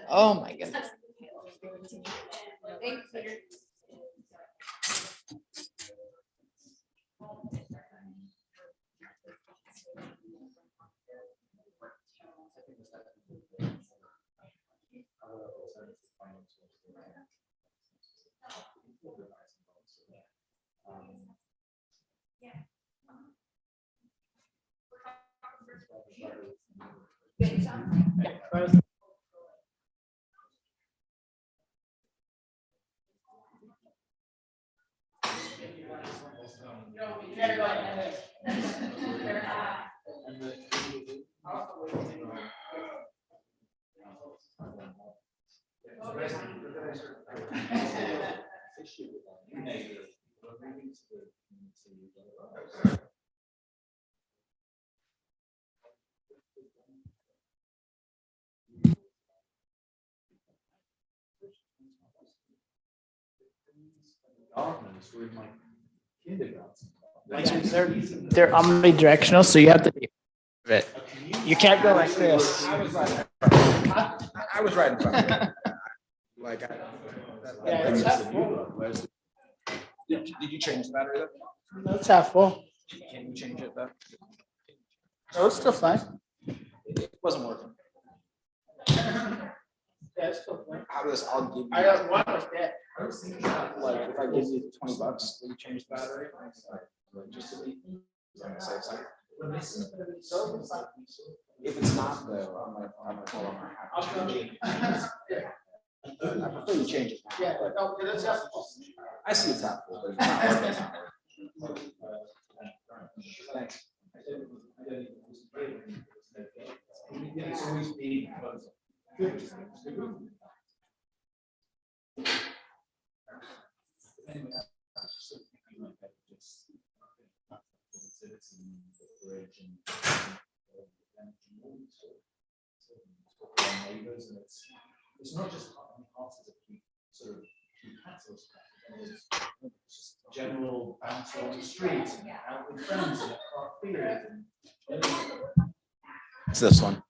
Oh my goodness. They're omnidirectional, so you have to be. You can't go like this. I was right in front of it. Like, did you change the battery though? No, it's half full. Can you change it though? No, it's still fine. It wasn't working. Yeah, it's still fine. How does, I'll give you. I got one was dead. Like, if I give you $20, will you change the battery? Just to be on the safe side. If it's not though, I'm gonna call on my. I'll change it. I prefer you change it. Yeah, no, it's half full. I see it's half full, but it's not working. Thanks. It's not just parts of the sort of it's just general bounce on the street and out with friends and at park theatre. It's this one.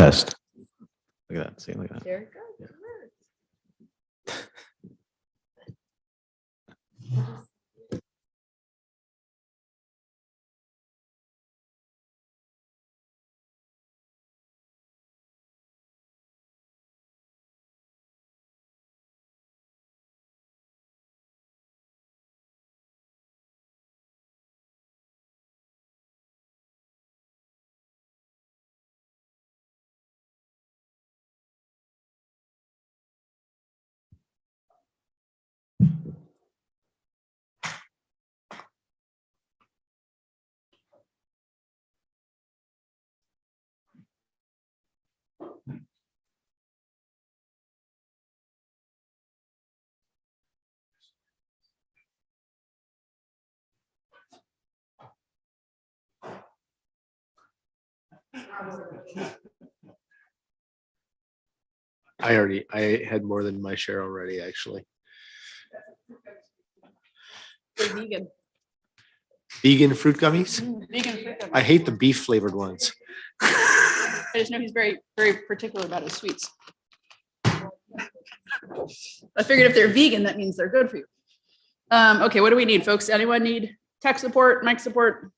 Test. Look at that. See, look at that. There it goes. I had more than my share already, actually. They're vegan. Vegan fruit gummies? Vegan fruit gummies. I hate the beef flavored ones. I just know he's very, very particular about his sweets. I figured if they're vegan, that means they're good for you. Okay, what do we need, folks? Anyone need tech support, mic support?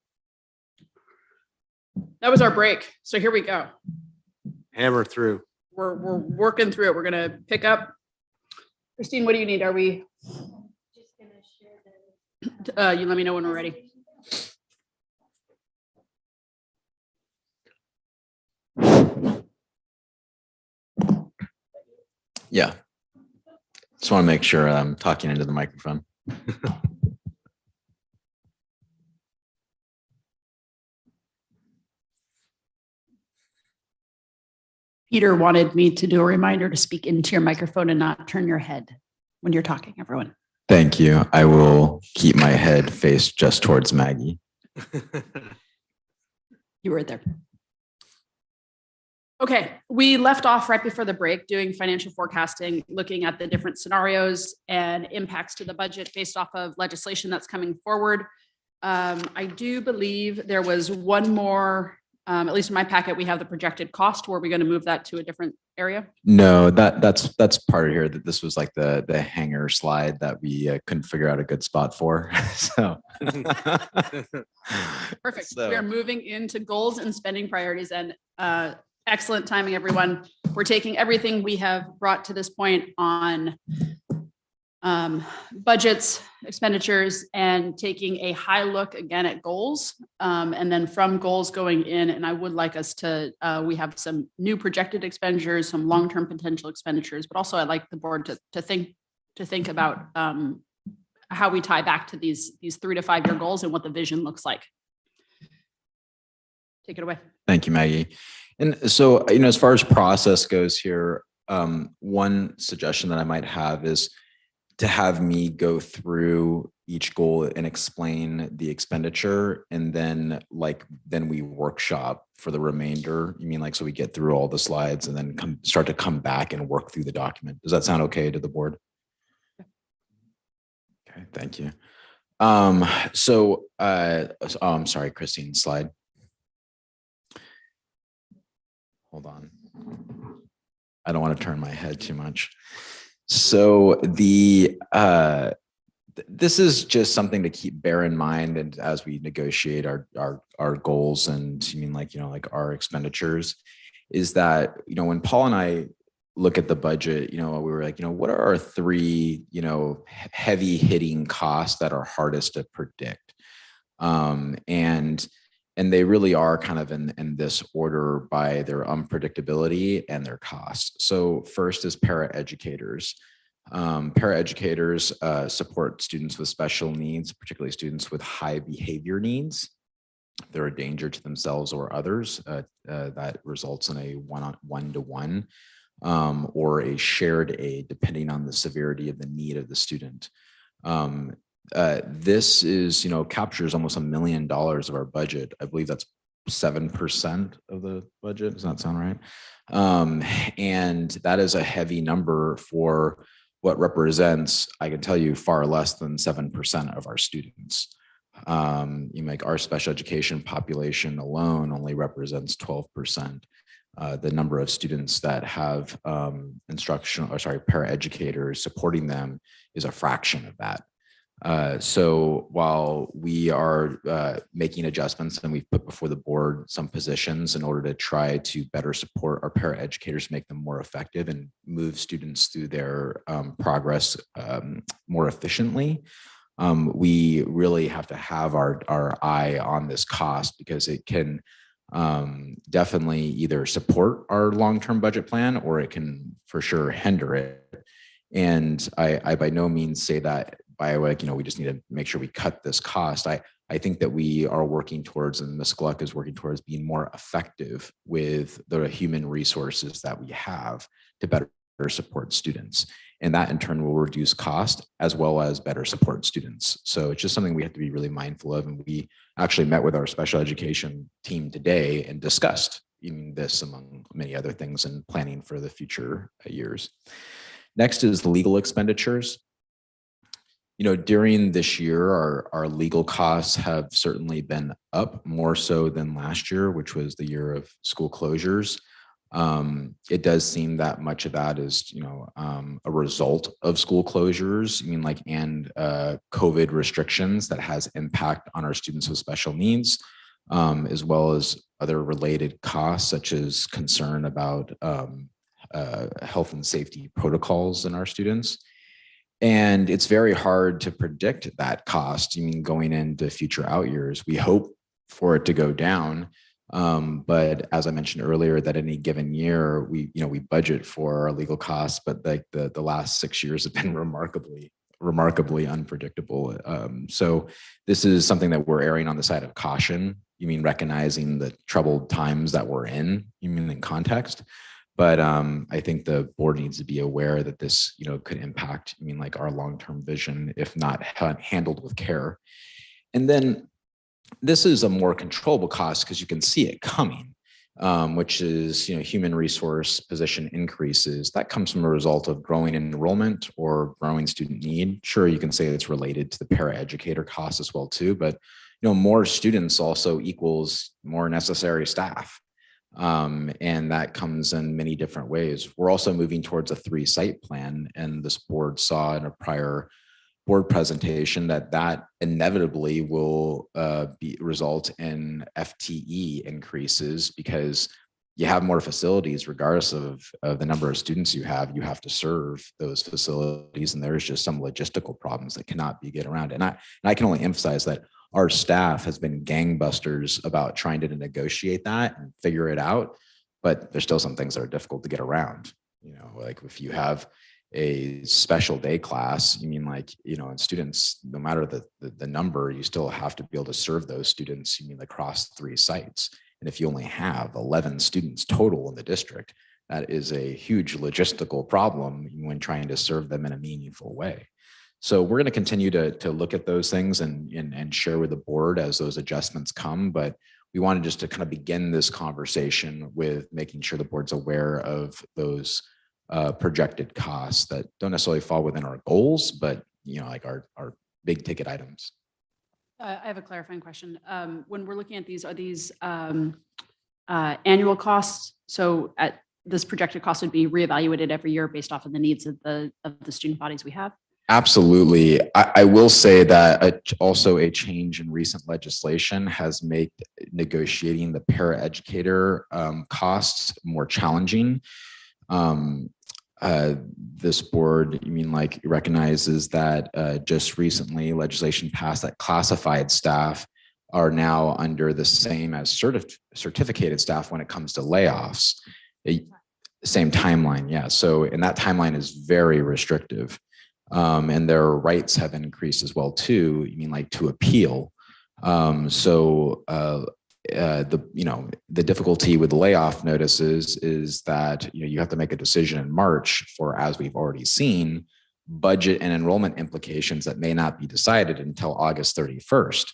That was our break. So here we go. Hammer through. We're working through it. We're gonna pick up. Christine, what do you need? Are we? You let me know when we're ready. Yeah. Just want to make sure I'm talking into the microphone. Peter wanted me to do a reminder to speak into your microphone and not turn your head when you're talking, everyone. Thank you. I will keep my head faced just towards Maggie. You were right there. Okay, we left off right before the break doing financial forecasting, looking at the different scenarios and impacts to the budget based off of legislation that's coming forward. I do believe there was one more, at least in my packet, we have the projected cost. Were we going to move that to a different area? No, that's part of here. That this was like the hanger slide that we couldn't figure out a good spot for. So Perfect. So- We are moving into goals and spending priorities, and excellent timing, everyone. We're taking everything we have brought to this point on budgets, expenditures, and taking a high look again at goals. And then from goals going in, and I would like us to, we have some new projected expenditures, some long-term potential expenditures, but also I'd like the board to think about how we tie back to these 3 to 5 year goals and what the vision looks like. Take it away. Thank you, Maggie. And so, you know, as far as process goes here, one suggestion that I might have is to have me go through each goal and explain the expenditure, and then we workshop for the remainder. You mean like, so we get through all the slides and then start to come back and work through the document. Does that sound okay to the board? Okay, thank you. I'm sorry, Christine, slide. Hold on. I don't want to turn my head too much. So this is just something to bear in mind, and as we negotiate our goals, and you mean like, you know, like our expenditures, is that, you know, when Paul and I look at the budget, you know, we were like, you know, what are our 3, you know, heavy hitting costs that are hardest to predict? And they really are kind of in this order by their unpredictability and their cost. So first is paraeducators. Paraeducators support students with special needs, particularly students with high behavior needs. If they're a danger to themselves or others, that results in a one-to-one or a shared aid, depending on the severity of the need of the student. This is, you know, captures almost $1 million of our budget. I believe that's 7% of the budget. Does that sound right? And that is a heavy number for what represents, I can tell you, far less than 7% of our students. You make our special education population alone only represents 12%. the number of students that have paraeducators supporting them is a fraction of that. So while we are making adjustments and we've put before the board some positions in order to try to better support our paraeducators, make them more effective and move students through their progress more efficiently, we really have to have our eye on this cost, because it can definitely either support our long-term budget plan or it can for sure hinder it. And I by no means say that by like, we just need to make sure we cut this cost. I think that we are working towards, and Ms. Gluck is working towards, being more effective with the human resources that we have to better support students. And that in turn will reduce cost as well as better support students. So it's just something we have to be really mindful of. And we actually met with our special education team today and discussed this among many other things and planning for the future years. Next is the legal expenditures. During this year, our legal costs have certainly been up more so than last year, which was the year of school closures. It does seem that much of that is, a result of school closures, and COVID restrictions that has impact on our students with special needs, as well as other related costs, such as concern about health and safety protocols in our students. And it's very hard to predict that cost. Going into future out years, we hope for it to go down. But as I mentioned earlier, that any given year, we budget for our legal costs, but like the last 6 years have been remarkably unpredictable. So this is something that we're erring on the side of caution. Recognizing the troubled times that we're in, in context. But I think the board needs to be aware that this, could impact, like our long-term vision, if not handled with care. And then this is a more controllable cost because you can see it coming, which is, human resource position increases. That comes from a result of growing enrollment or growing student need. Sure, you can say it's related to the paraeducator costs as well too, but more students also equals more necessary staff. And that comes in many different ways. We're also moving towards a 3-site plan, and this board saw in a prior board presentation that inevitably will result in FTE increases, because you have more facilities regardless of the number of students you have to serve those facilities, and there's just some logistical problems that cannot be get around. And I can only emphasize that our staff has been gangbusters about trying to negotiate that and figure it out, but there's still some things that are difficult to get around. Like if you have a special day class, and students, no matter the number, you still have to be able to serve those students, across 3 sites. And if you only have 11 students total in the district, that is a huge logistical problem when trying to serve them in a meaningful way. So we're going to continue to look at those things and share with the board as those adjustments come. But we wanted just to kind of begin this conversation with making sure the board's aware of those projected costs that don't necessarily fall within our goals, but like our big ticket items. I have a clarifying question. When we're looking at these, are these annual costs? So at this projected cost would be reevaluated every year based off of the needs of the student bodies we have? Absolutely. I will say that also a change in recent legislation has made negotiating the paraeducator costs more challenging. This board, recognizes that just recently legislation passed that classified staff are now under the same as certificated staff when it comes to layoffs. Same timeline, yeah. So, and that timeline is very restrictive. And their rights have increased as well too. To appeal. The difficulty with the layoff notices is that you have to make a decision in March for, as we've already seen, budget and enrollment implications that may not be decided until August 31st.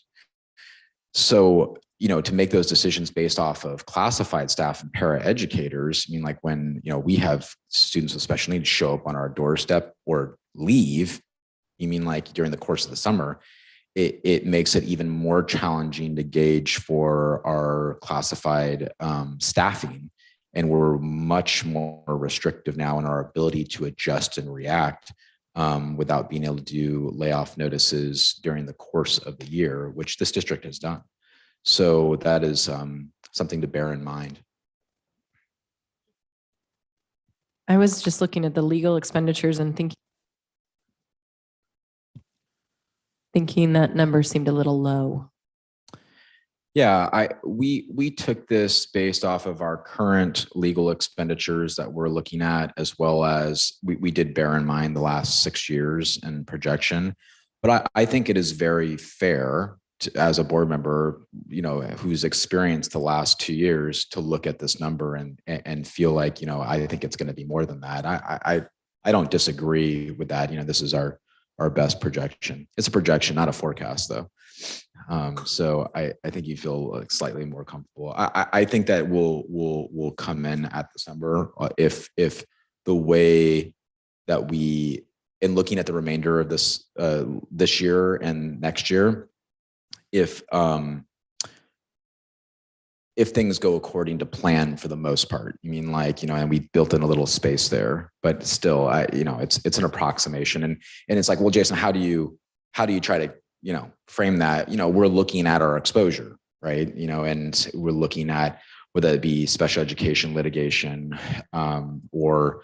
So, to make those decisions based off of classified staff and paraeducators, when, we have students with special needs show up on our doorstep or leave, during the course of the summer, it makes it even more challenging to gauge for our classified staffing, And we're much more restrictive now in our ability to adjust and react without being able to do layoff notices during the course of the year, which this district has done. So that is something to bear in mind. I was just looking at the legal expenditures and thinking that number seemed a little low. Yeah, we took this based off of our current legal expenditures that we're looking at, as well as we did bear in mind the last 6 years and projection. But I think it is very fair to, as a board member, who's experienced the last 2 years, to look at this number and feel like, I think it's going to be more than that. I don't disagree with that. This is our best projection. It's a projection, not a forecast, though. So I think you feel like slightly more comfortable. I think that we'll come in at this number if the way that we, in looking at the remainder of this this year and next year, if things go according to plan for the most part. And we built in a little space there, but still, it's an approximation, and it's like, well, Jason, how do you try to frame that? We're looking at our exposure, right? And we're looking at whether it be special education litigation, or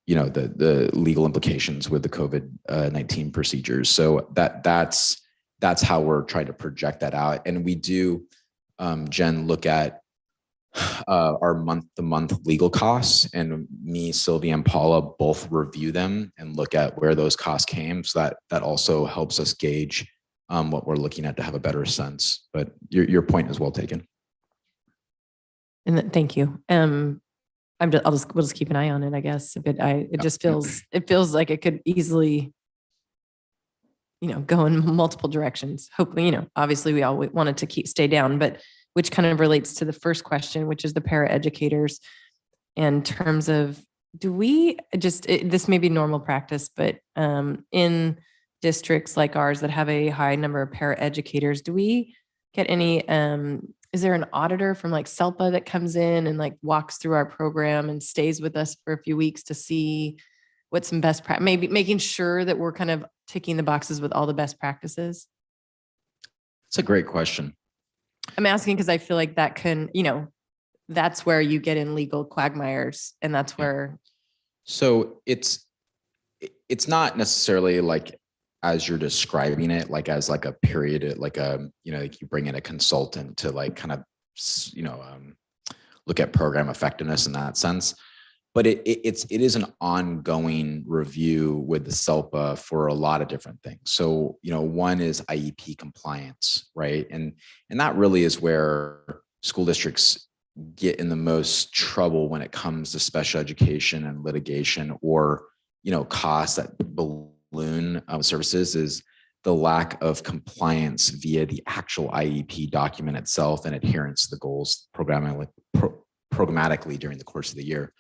the legal implications with the COVID-19 procedures. So that's how we're trying to project that out. And we do, Jen, look at our month-to-month legal costs, and me, Sylvia, and Paula both review them and look at where those costs came. So that also helps us gauge what we're looking at to have a better sense. But your point is well taken. And thank you. We'll just keep an eye on it, I guess. It feels like it could easily, go in multiple directions. Hopefully, obviously we all wanted to stay down, but which kind of relates to the first question, which is the paraeducators. In terms of, this may be normal practice, but in districts like ours that have a high number of paraeducators, do we get any, is there an auditor from like SELPA that comes in and like walks through our program and stays with us for a few weeks to see what some best practice, maybe making sure that we're kind of ticking the boxes with all the best practices? It's a great question. I'm asking because I feel like that can, that's where you get in legal quagmires, and that's where. So it's not necessarily like, as you're describing it, like as like a period, like like you bring in a consultant to like kind of, look at program effectiveness in that sense. But it is an ongoing review with the SELPA for a lot of different things. So, one is Iep compliance, right? And that really is where school districts get in the most trouble when it comes to special education and litigation, or, costs that balloon services, is the lack of compliance via the actual IEP document itself and adherence to the goals programmatically during the course of the year.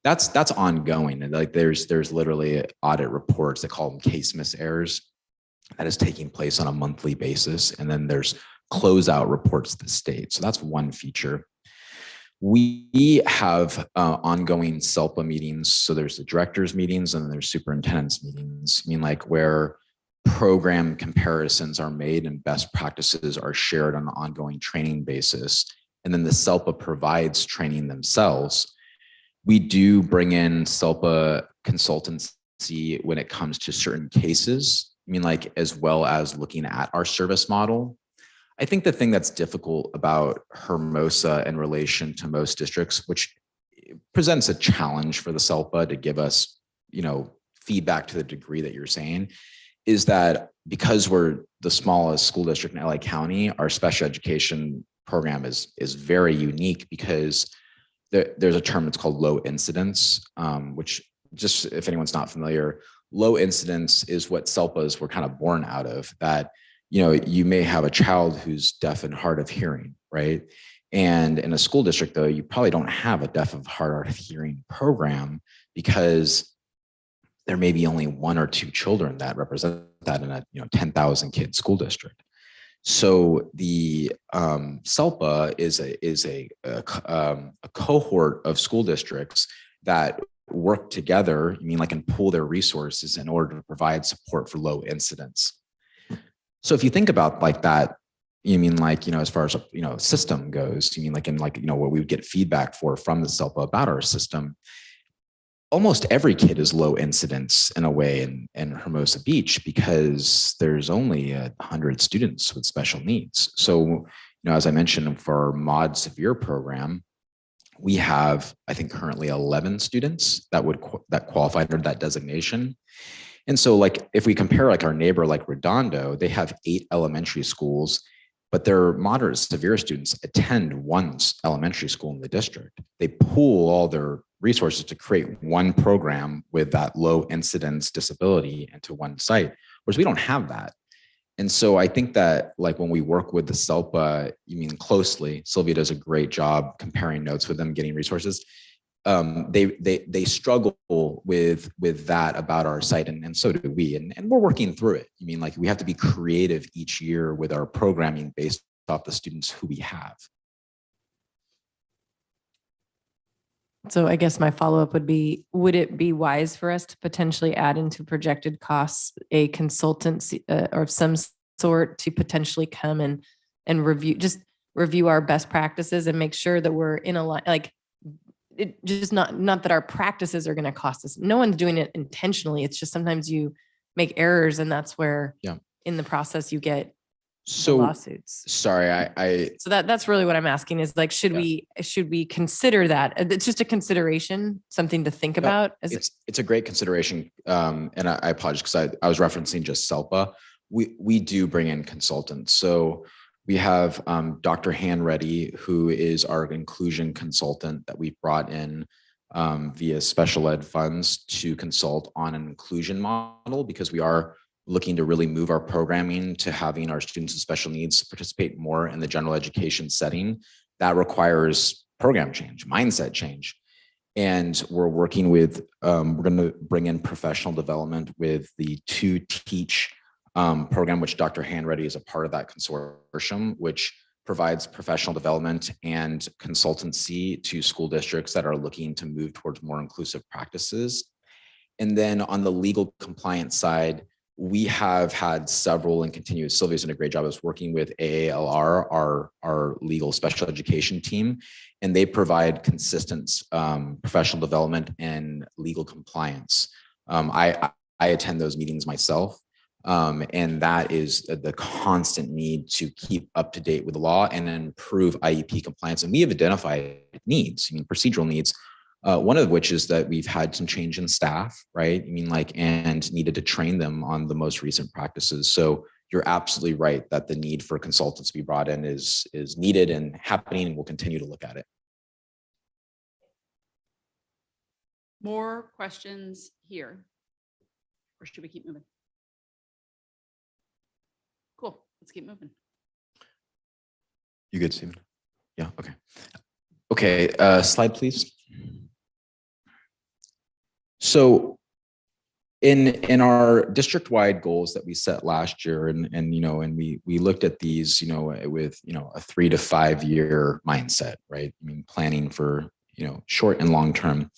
That's ongoing. And like there's literally audit reports, they call them case miss errors, that is taking place on a monthly basis. And then there's closeout reports to the state. So that's one feature. We have ongoing SELPA meetings. So there's the directors meetings and there's superintendents meetings. Where program comparisons are made and best practices are shared on an ongoing training basis. And then the SELPA provides training themselves. We do bring in SELPA consultancy when it comes to certain cases, as well as looking at our service model. I think the thing that's difficult about Hermosa in relation to most districts, which presents a challenge for the SELPA to give us, feedback to the degree that you're saying, is that because we're the smallest school district in LA County, our special education program is very unique because there's a term that's called low incidence, which, just if anyone's not familiar, low incidence is what SELPAs were kind of born out of, that, you may have a child who's deaf and hard of hearing, right? And in a school district, though, you probably don't have a deaf and hard of hearing program because there may be only 1 or 2 children that represent that in a 10,000 kid school district. So the SELPA is a cohort of school districts that work together, and pool their resources in order to provide support for low incidence. So if you think about like that, as far as, system goes, what we would get feedback from the SELPA about our system, almost every kid is low incidence in a way in Hermosa Beach because there's only 100 students with special needs. So, as I mentioned, for our mod severe program, we have, I think, currently 11 students that qualify under that designation. And so, like, if we compare like our neighbor, like Redondo, they have 8 elementary schools, but their moderate severe students attend one elementary school in the district. They pool all their resources to create one program with that low incidence disability into one site, whereas we don't have that. And so I think that, like, when we work with the SELPA, closely, Sylvia does a great job comparing notes with them, getting resources. They struggle with that about our site, and so do we, and we're working through it. We have to be creative each year with our programming based off the students who we have. So I guess my follow-up would be, would it be wise for us to potentially add into projected costs a consultancy or of some sort to potentially come and review our best practices and make sure that we're in a line, like, it just not that our practices are going to cost us. No one's doing it intentionally. It's just sometimes you make errors, and that's where in the process you get lawsuits. Sorry, so that's really what I'm asking is, like, should we consider that? It's just a consideration, something to think about. It's a great consideration. And I apologize because I was referencing just SELPA. We do bring in consultants. So we have Dr. Hanreddy, who is our inclusion consultant that we brought in via special ed funds to consult on an inclusion model, because we are looking to really move our programming to having our students with special needs participate more in the general education setting. That requires program change, mindset change. And we're working with, we're going to bring in professional development with the To Teach program, which Dr. Hanreddy is a part of that consortium, which provides professional development and consultancy to school districts that are looking to move towards more inclusive practices. And then on the legal compliance side, we have had several and continue. Sylvia's done a great job of working with AALR, our legal special education team, and they provide consistent professional development and legal compliance. I attend those meetings myself. And that is the constant need to keep up to date with the law and improve IEP compliance. And we have identified needs, procedural needs, one of which is that we've had some change in staff, right? And needed to train them on the most recent practices. So you're absolutely right that the need for consultants to be brought in is needed and happening, and we'll continue to look at it. More questions here? Or should we keep moving? Cool. Let's keep moving. You good, Stephen? Yeah. Okay. Okay. Slide, please. So in our district-wide goals that we set last year, and we looked at these, with a 3 to 5 year mindset, right? Planning for short and long term.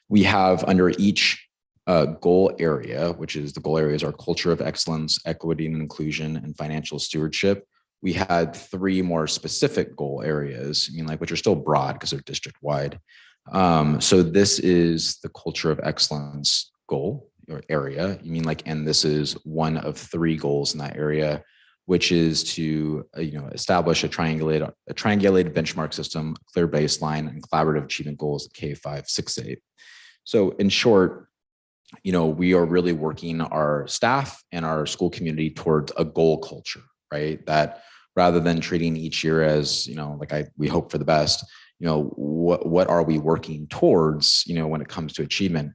We have under each goal area, which is the goal areas are culture of excellence, equity and inclusion, and financial stewardship. We had 3 more specific goal areas, which are still broad because they're district wide. So this is the culture of excellence goal or area. And this is one of 3 goals in that area, which is to establish a triangulated benchmark system, clear baseline, and collaborative achievement goals at K5, 6, 8. So in short, we are really working our staff and our school community towards a goal culture, right? That rather than treating each year as, we hope for the best, what are we working towards, when it comes to achievement?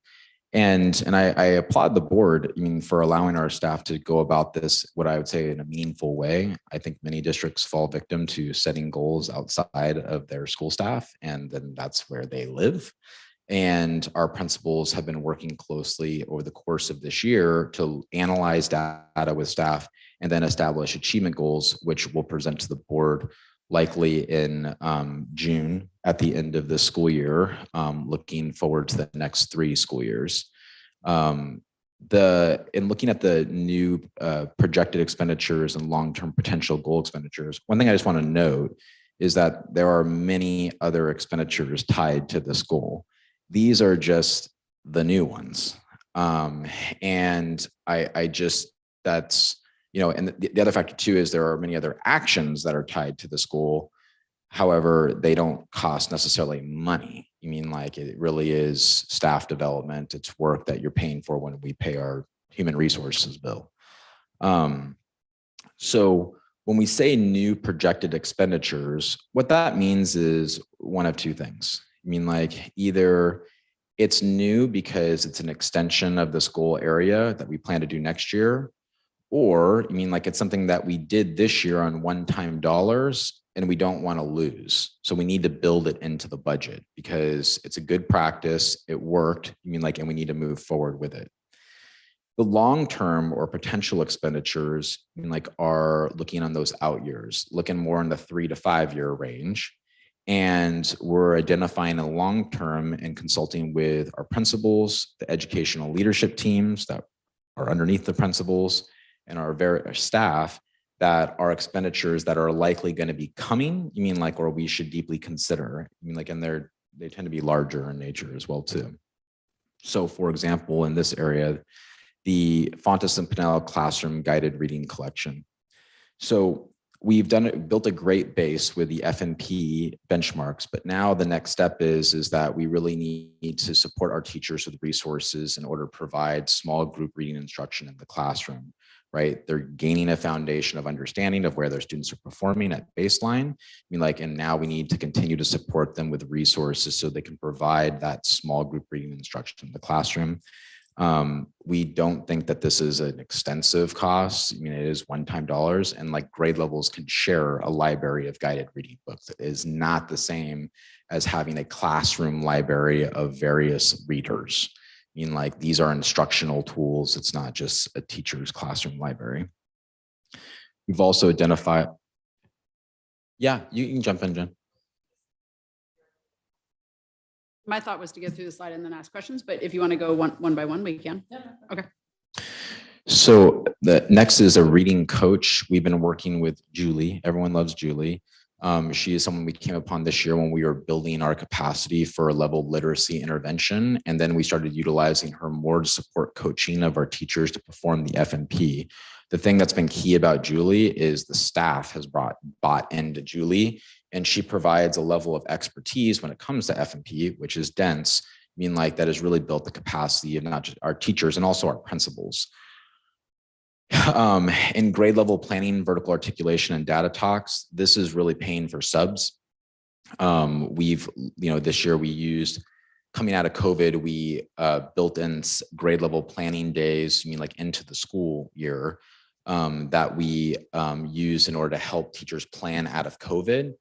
And I applaud the board, for allowing our staff to go about this, what I would say, in a meaningful way. I think many districts fall victim to setting goals outside of their school staff, and then that's where they live. And our principals have been working closely over the course of this year to analyze data with staff and then establish achievement goals, which we'll present to the board likely in June at the end of the school year, looking forward to the next 3 school years. In looking at the new projected expenditures and long-term potential goal expenditures, one thing I just want to note is that there are many other expenditures tied to this goal. These are just the new ones. And I just, that's, you know, and the other factor too is there are many other actions that are tied to this goal. However, they don't cost necessarily money. You mean like it really is staff development. It's work that you're paying for when we pay our human resources bill. So when we say new projected expenditures, what that means is one of 2 things. I mean, like either it's new because it's an extension of this goal area that we plan to do next year, or you mean like it's something that we did this year on one-time dollars and we don't want to lose. So we need to build it into the budget because it's a good practice. It worked. You mean like, and we need to move forward with it. The long-term or potential expenditures like are looking on those out years, looking more in the 3 to 5 year range. And we're identifying a long-term and consulting with our principals, the educational leadership teams that are underneath the principals, and our staff that are expenditures that are likely going to be coming. You mean like, or we should deeply consider. You mean like, and they tend to be larger in nature as well too. So for example, in this area, the Fontes and Pinel classroom guided reading collection. So we've built a great base with the FNP benchmarks, but now the next step is that we really need to support our teachers with resources in order to provide small group reading instruction in the classroom, right? They're gaining a foundation of understanding of where their students are performing at baseline. I mean, like, and now we need to continue to support them with resources so they can provide that small group reading instruction in the classroom. We don't think that this is an extensive cost. I mean, it is one-time dollars, and like grade levels can share a library of guided reading books. It is not the same as having a classroom library of various readers. I mean, like these are instructional tools. It's not just a teacher's classroom library. We've also identified, yeah, you can jump in, Jen. My thought was to go through the slide and then ask questions, but if you want to go one by one, we can. Yeah. Okay. So the next is a reading coach. We've been working with Julie. Everyone loves Julie. She is someone we came upon this year when we were building our capacity for a level of literacy intervention. And then we started utilizing her more to support coaching of our teachers to perform the FNP. The thing that's been key about Julie is the staff has bought into Julie, and she provides a level of expertise when it comes to FNP, which is dense. I mean, like that has really built the capacity of not just our teachers and also our principals. In grade level planning, vertical articulation, and data talks, this is really paying for subs. This year we used, coming out of COVID, we built in grade level planning days, I mean, like into the school year that we use in order to help teachers plan out of COVID.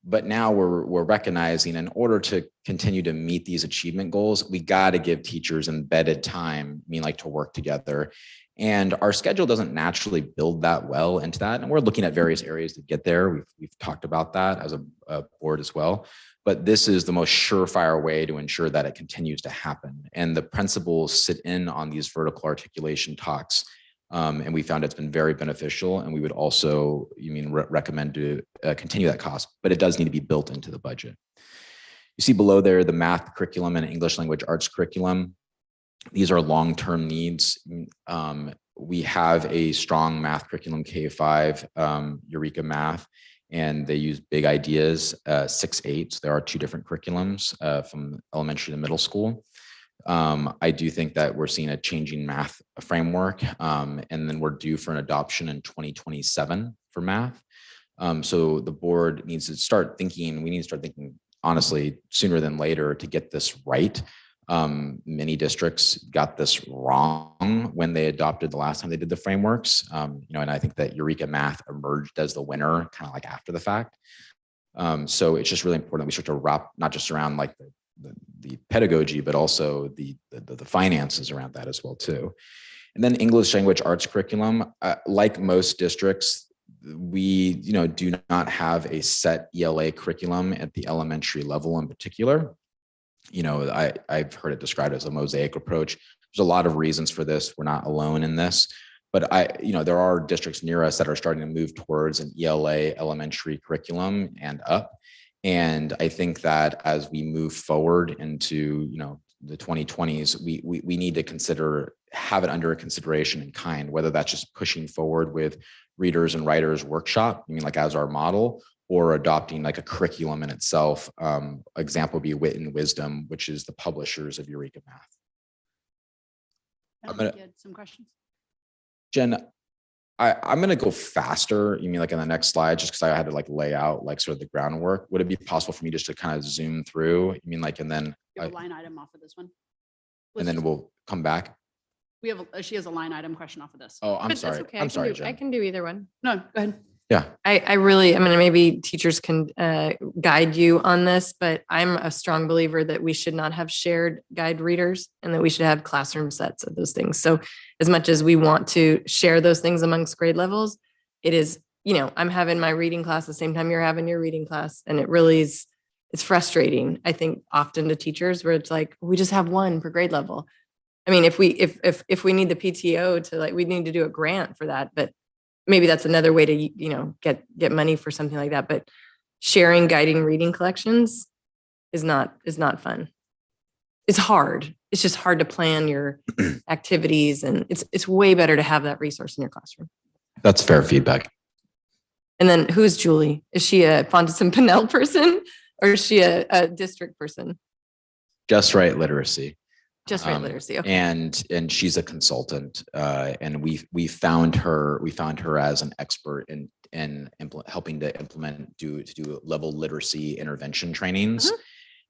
But now we're recognizing in order to continue to meet these achievement goals, we got to give teachers embedded time, I mean, like to work together. And our schedule doesn't naturally build that well into that. And we're looking at various areas to get there. We've talked about that as a board as well. But this is the most surefire way to ensure that it continues to happen. And the principals sit in on these vertical articulation talks. And we found it's been very beneficial. And we would also, recommend to continue that cost, but it does need to be built into the budget. You see below there, the math curriculum and English language arts curriculum. These are long-term needs. We have a strong math curriculum, K-5, Eureka Math, and they use big ideas, 6-8. So there are 2 different curriculums from elementary to middle school. I do think that we're seeing a changing math framework, and then we're due for an adoption in 2027 for math. So the board needs to start thinking, we need to start thinking honestly sooner than later to get this right. Many districts got this wrong when they adopted the last time they did the frameworks. And I think that Eureka Math emerged as the winner kind of like after the fact. So it's just really important that we start to wrap not just around like the pedagogy, but also the finances around that as well too. And then English language arts curriculum, like most districts, we do not have a set ELA curriculum at the elementary level in particular. I've heard it described as a mosaic approach. There's a lot of reasons for this. We're not alone in this, but there are districts near us that are starting to move towards an ELA elementary curriculum and up. And I think that as we move forward into, the 2020s, we need to have it under consideration in kind, whether that's just pushing forward with readers and writers workshop, like as our model, or adopting like a curriculum in itself. Example would be Wit and Wisdom, which is the publishers of Eureka Math. I'm gonna get some questions. Jen, I'm going to go faster. You mean like in the next slide, just because I had to like lay out like sort of the groundwork. Would it be possible for me just to kind of zoom through? You mean like, and then We have a line item off of this one. and then we'll come back. She has a line item question off of this. Oh, I'm But that's sorry. okay. I'm sorry, I Jen. can do either one. No, go ahead. Yeah. I mean, maybe teachers can guide you on this, but I'm a strong believer that we should not have shared guide readers and that we should have classroom sets of those things. So as much as we want to share those things amongst grade levels, it is, I'm having my reading class the same time you're having your reading class. And it really is, it's frustrating, I think, often to teachers where it's like, we just have one per grade level. I mean, if we need the PTO to we need to do a grant for that, but maybe that's another way to, get money for something like that. But sharing guiding reading collections is not fun. It's hard. It's just hard to plan your activities. And it's way better to have that resource in your classroom. That's fair feedback. And then who's Julie? Is she a Pontus and Pinnell person or is she a district person? Just Right Literacy. Just Right Literacy. Okay. And she's a consultant, and we found her as an expert in helping to do level literacy intervention trainings,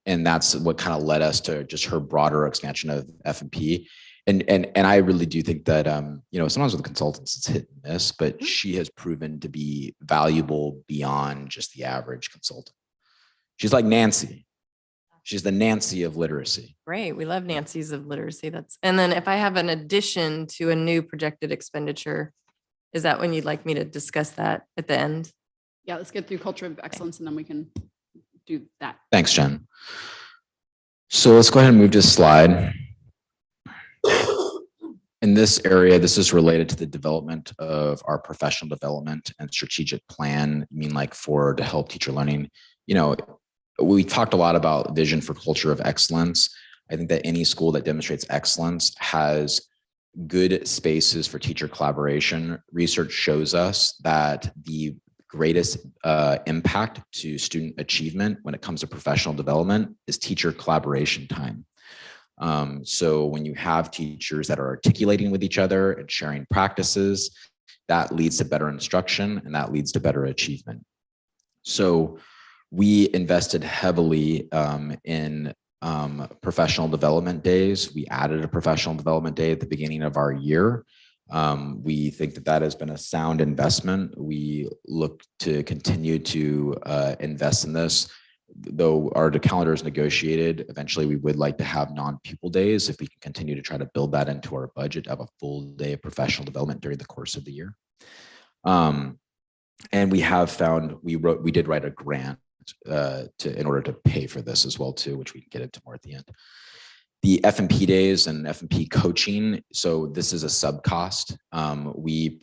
and that's what kind of led us to just her broader expansion of F&P. And I really do think that sometimes with consultants it's hit and miss, but she has proven to be valuable beyond just the average consultant. She's like Nancy. She's the Nancy of literacy. Great. We love Nancy's of literacy. And then if I have an addition to a new projected expenditure, is that when you'd like me to discuss that at the end? Yeah, let's get through culture of excellence and then we can do that. Thanks, Jen. So let's go ahead and move to slide. In this area, this is related to the development of our professional development and strategic plan. To help teacher learning. We talked a lot about vision for culture of excellence. I think that any school that demonstrates excellence has good spaces for teacher collaboration. Research shows us that the greatest impact to student achievement when it comes to professional development is teacher collaboration time. So when you have teachers that are articulating with each other and sharing practices, that leads to better instruction and that leads to better achievement. So we invested heavily in professional development days. We added a professional development day at the beginning of our year. We think that has been a sound investment. We look to continue to invest in this. Though our calendar is negotiated, eventually we would like to have non-pupil days if we can continue to try to build that into our budget, have a full day of professional development during the course of the year. And we have found, we did write a grant in order to pay for this as well too, which we can get into more at the end. The F&P days and F&P coaching. So this is a sub cost. We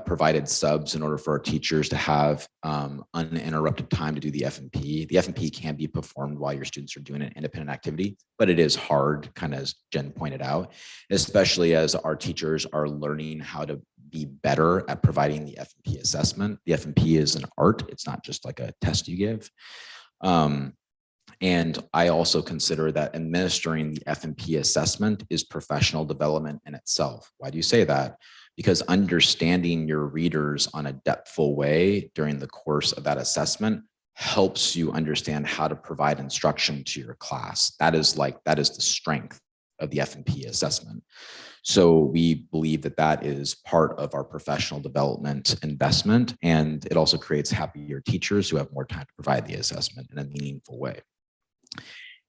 provided subs in order for our teachers to have uninterrupted time to do the F&P. The F&P can be performed while your students are doing an independent activity, but it is hard, kind of as Jen pointed out, especially as our teachers are learning how to be better at providing the F&P assessment. The F&P is an art. It's not just like a test you give. And I also consider that administering the F&P assessment is professional development in itself. Why do you say that? Because understanding your readers on a depthful way during the course of that assessment helps you understand how to provide instruction to your class. That is the strength of the F&P assessment. So we believe that is part of our professional development investment, and it also creates happier teachers who have more time to provide the assessment in a meaningful way.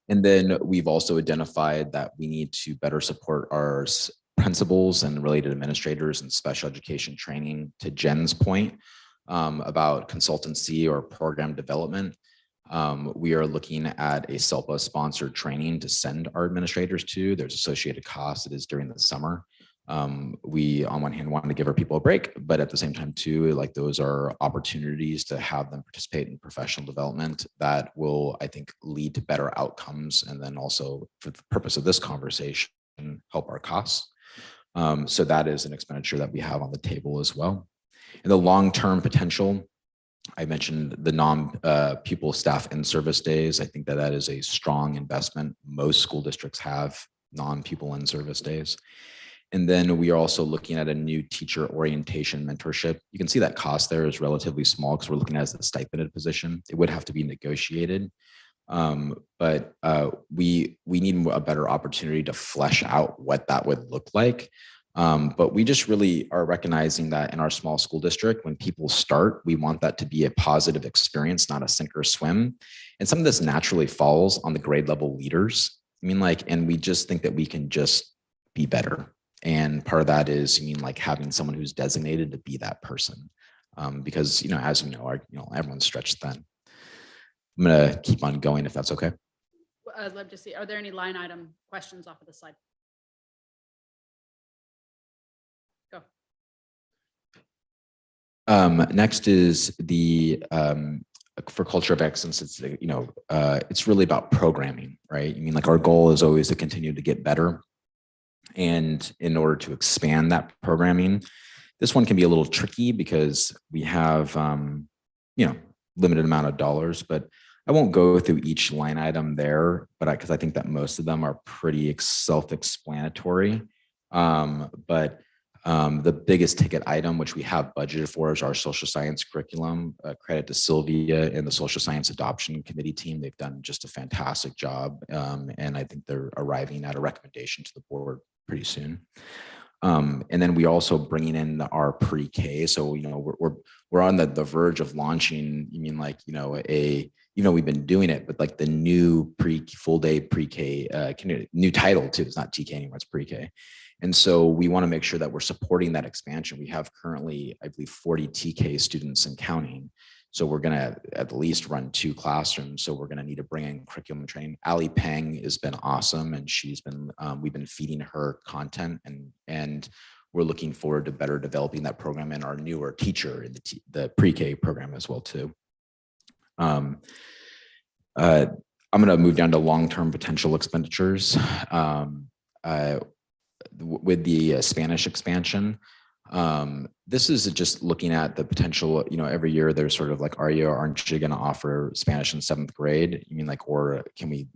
And then we've also identified that we need to better support our principals and related administrators and special education training. To Jen's point about consultancy or program development, we are looking at a SELPA sponsored training to send our administrators to. There's associated costs. It is during the summer. We on one hand want to give our people a break, but at the same time too, like those are opportunities to have them participate in professional development that will, I think, lead to better outcomes. And then also for the purpose of this conversation, help our costs. So that is an expenditure that we have on the table as well. And the long-term potential, I mentioned the non-pupil staff in-service days. I think that that is a strong investment. Most school districts have non-pupil in-service days. And then we are also looking at a new teacher orientation mentorship. You can see that cost there is relatively small because we're looking at it as a stipended position. It would have to be negotiated. But we need a better opportunity to flesh out what that would look like. But we just really are recognizing that in our small school district, when people start, we want that to be a positive experience, not a sink or swim. And some of this naturally falls on the grade level leaders. I mean, like, and we just think that we can just be better. And part of that is, like having someone who's designated to be that person. Because, as everyone's stretched thin. I'm going to keep on going if that's okay. I'd love to see, are there any line item questions off of the slide? Go. Next is the, for culture of excellence, it's, it's really about programming, right? Like our goal is always to continue to get better. And in order to expand that programming, this one can be a little tricky because we have, limited amount of dollars, but I won't go through each line item there, but because I think that most of them are pretty self-explanatory. But the biggest ticket item, which we have budgeted for, is our social science curriculum. Credit to Sylvia and the social science adoption committee team. They've done just a fantastic job. And I think they're arriving at a recommendation to the board pretty soon. And then we also bringing in our pre-K. So, we're on the verge of launching, we've been doing it, but like the new full day pre-K, new title too. It's not TK anymore, it's pre-K. And so we want to make sure that we're supporting that expansion. We have currently, I believe, 40 TK students and counting. So we're going to at least run 2 classrooms. So we're going to need to bring in curriculum training. Ali Peng has been awesome. And we've been feeding her content and we're looking forward to better developing that program and our newer teacher in the pre-K program as well too. I'm going to move down to long-term potential expenditures. With the Spanish expansion, this is just looking at the potential, every year there's sort of like, aren't you going to offer Spanish in 7th grade? Or can we,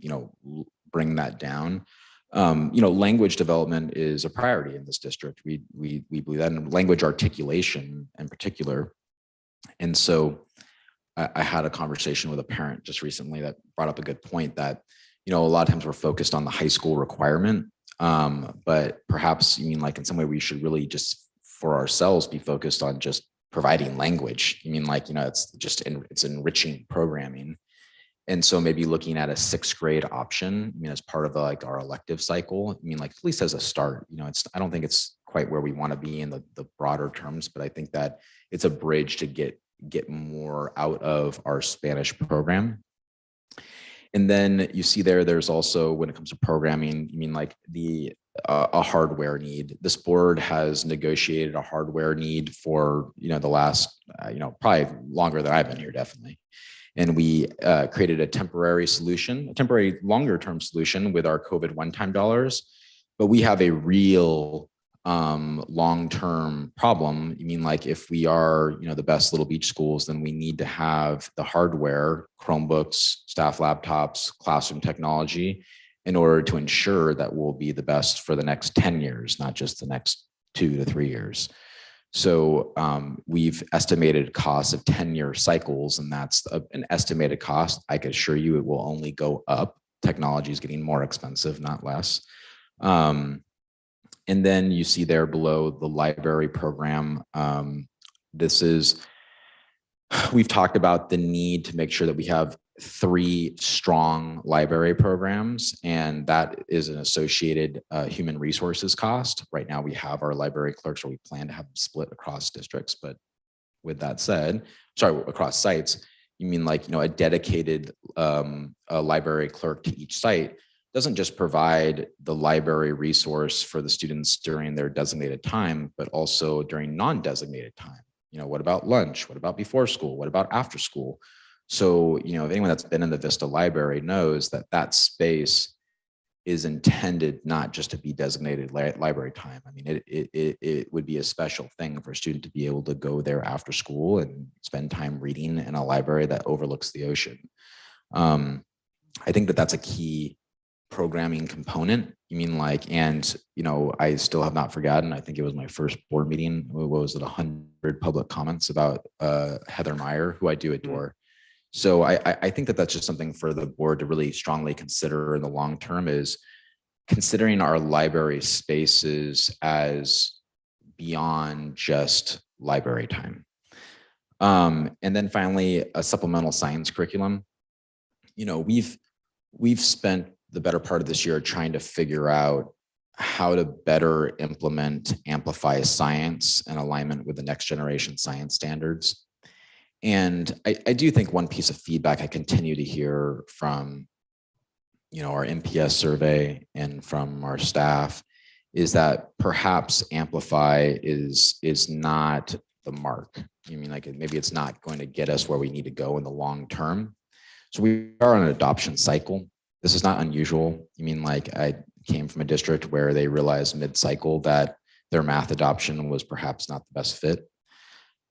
bring that down? Language development is a priority in this district. We believe that, in language articulation in particular. And so I had a conversation with a parent just recently that brought up a good point that, a lot of times we're focused on the high school requirement. But perhaps in some way we should really just for ourselves be focused on just providing language. It's just it's enriching programming. And so maybe looking at a 6th grade option, as part of our elective cycle, at least as a start, I don't think it's quite where we want to be in the broader terms, but I think that it's a bridge to get more out of our Spanish program. And then you see there's also, when it comes to programming, a hardware need. This board has negotiated a hardware need for, the last, probably longer than I've been here, definitely. And we created a temporary longer term solution with our COVID one-time dollars, but we have a real long-term problem. If we are, the best little beach schools, then we need to have the hardware, Chromebooks, staff laptops, classroom technology, in order to ensure that we'll be the best for the next 10 years, not just the next 2 to 3 years. So we've estimated costs of 10-year cycles, and that's an estimated cost. I can assure you it will only go up. Technology is getting more expensive, not less. And then you see there below the library program. We've talked about the need to make sure that we have 3 strong library programs, and that is an associated human resources cost. Right now we have our library clerks, or we plan to have them split across districts. But with that said, across sites, you mean like, a dedicated a library clerk to each site doesn't just provide the library resource for the students during their designated time, but also during non-designated time. What about lunch? What about before school? What about after school? So, if anyone that's been in the Vista Library knows that that space is intended not just to be designated library time. I mean, it would be a special thing for a student to be able to go there after school and spend time reading in a library that overlooks the ocean. I think that that's a key programming component. And I still have not forgotten, I think it was my first board meeting, what was it, 100 public comments about Heather Meyer, who I do adore. So I think that that's just something for the board to really strongly consider in the long term, is considering our library spaces as beyond just library time. And then finally, a supplemental science curriculum. We've spent the better part of this year trying to figure out how to better implement, amplify science in alignment with the next generation science standards. And I do think one piece of feedback I continue to hear from, our MPS survey and from our staff is that perhaps Amplify is not the mark. Maybe it's not going to get us where we need to go in the long term. So we are on an adoption cycle. This is not unusual. I came from a district where they realized mid-cycle that their math adoption was perhaps not the best fit.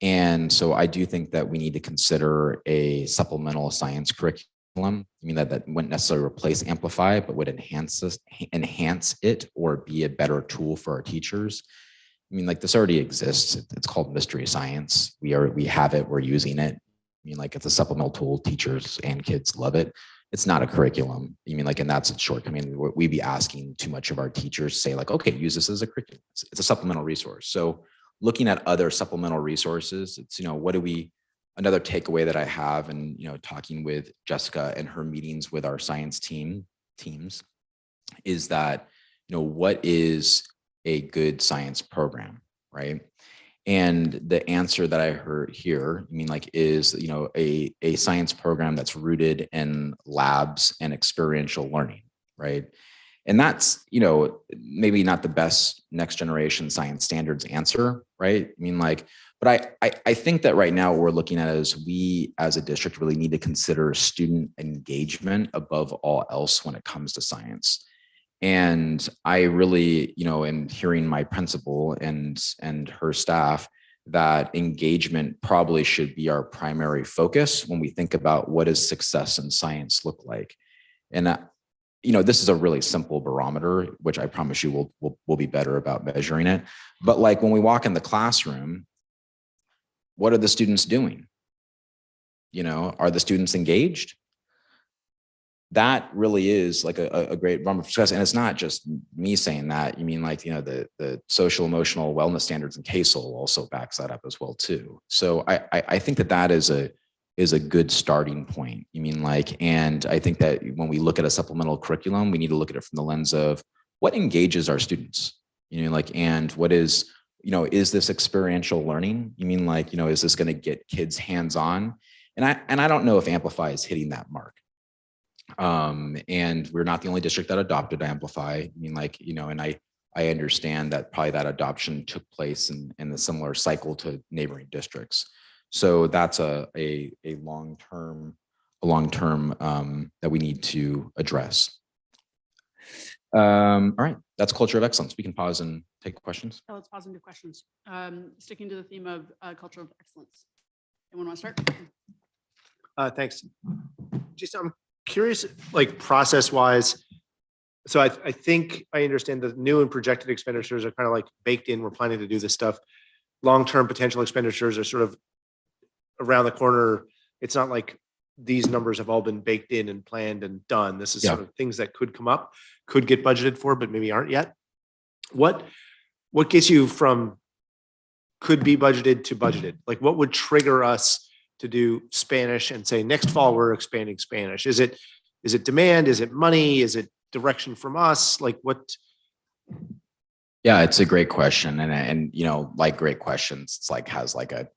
And so I do think that we need to consider a supplemental science curriculum. That wouldn't necessarily replace Amplify, but would enhance it or be a better tool for our teachers. This already exists. It's called mystery science. We have it, we're using it. It's a supplemental tool. Teachers and kids love it. It's not a curriculum. And that's a shortcoming. We'd be asking too much of our teachers, say like, okay, use this as a curriculum. It's a supplemental resource. So looking at other supplemental resources, it's, another takeaway that I have, and, talking with Jessica and her meetings with our science teams is that, what is a good science program, right? And the answer that I heard here, is, a science program that's rooted in labs and experiential learning, right? And that's, maybe not the best next generation science standards answer, right? But I think that right now what we're looking at is we as a district really need to consider student engagement above all else when it comes to science. And I really, am hearing my principal and her staff that engagement probably should be our primary focus when we think about what does success in science look like. And this is a really simple barometer, which I promise you we'll be better about measuring it. But like when we walk in the classroom, what are the students doing? Are the students engaged? That really is like a great barometer for success. And it's not just me saying that. The social emotional wellness standards in CASEL also backs that up as well too. So I think that is a good starting point. And I think that when we look at a supplemental curriculum, we need to look at it from the lens of what engages our students, and what is, is this experiential learning? Is this going to get kids hands-on? And I don't know if Amplify is hitting that mark. And we're not the only district that adopted Amplify. And I understand that probably that adoption took place in a similar cycle to neighboring districts. So that's a long-term that we need to address. All right, that's culture of excellence. We can pause and take questions. Yeah, let's pause and do questions. Sticking to the theme of culture of excellence. Anyone want to start? Thanks. Just I'm curious, like process-wise. So I think I understand the new and projected expenditures are kind of like baked in. We're planning to do this stuff. Long-term potential expenditures are sort of around the corner. It's not like these numbers have all been baked in and planned and done. This is sort of things that could come up, could get budgeted for, but maybe aren't yet. What gets you from could be budgeted to budgeted? Like what would trigger us to do Spanish and say next fall we're expanding Spanish? Is it demand? Is it money? Is it direction from us? Like what? Yeah, it's a great question. And you know, like great questions, it's like has like a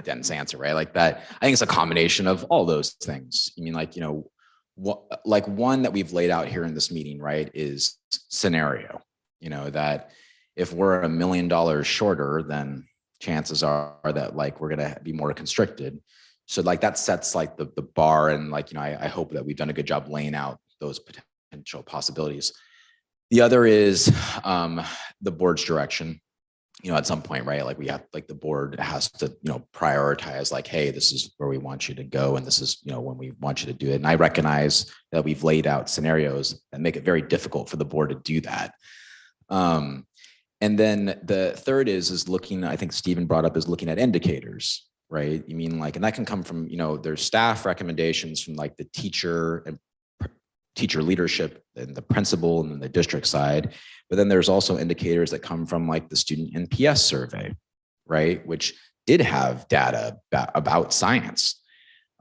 dense answer, right? Like that. I think it's a combination of all those things. I mean, like, you know, what, like one that we've laid out here in this meeting, right, is scenario, you know, that if we're $1 million shorter, then chances are that like we're going to be more constricted. So like that sets like the bar. And like, you know, I hope that we've done a good job laying out those potential possibilities. The other is the board's direction. You know, at some point, right? Like we have, like the board has to, you know, prioritize like, hey, this is where we want you to go. And this is, you know, when we want you to do it. And I recognize that we've laid out scenarios that make it very difficult for the board to do that. And then the third is looking, I think Stephen brought up, is looking at indicators, right? You mean like, and that can come from, you know, there's staff recommendations from like the teacher and teacher leadership and the principal and then the district side. But then there's also indicators that come from like the student NPS survey, right? Which did have data about science.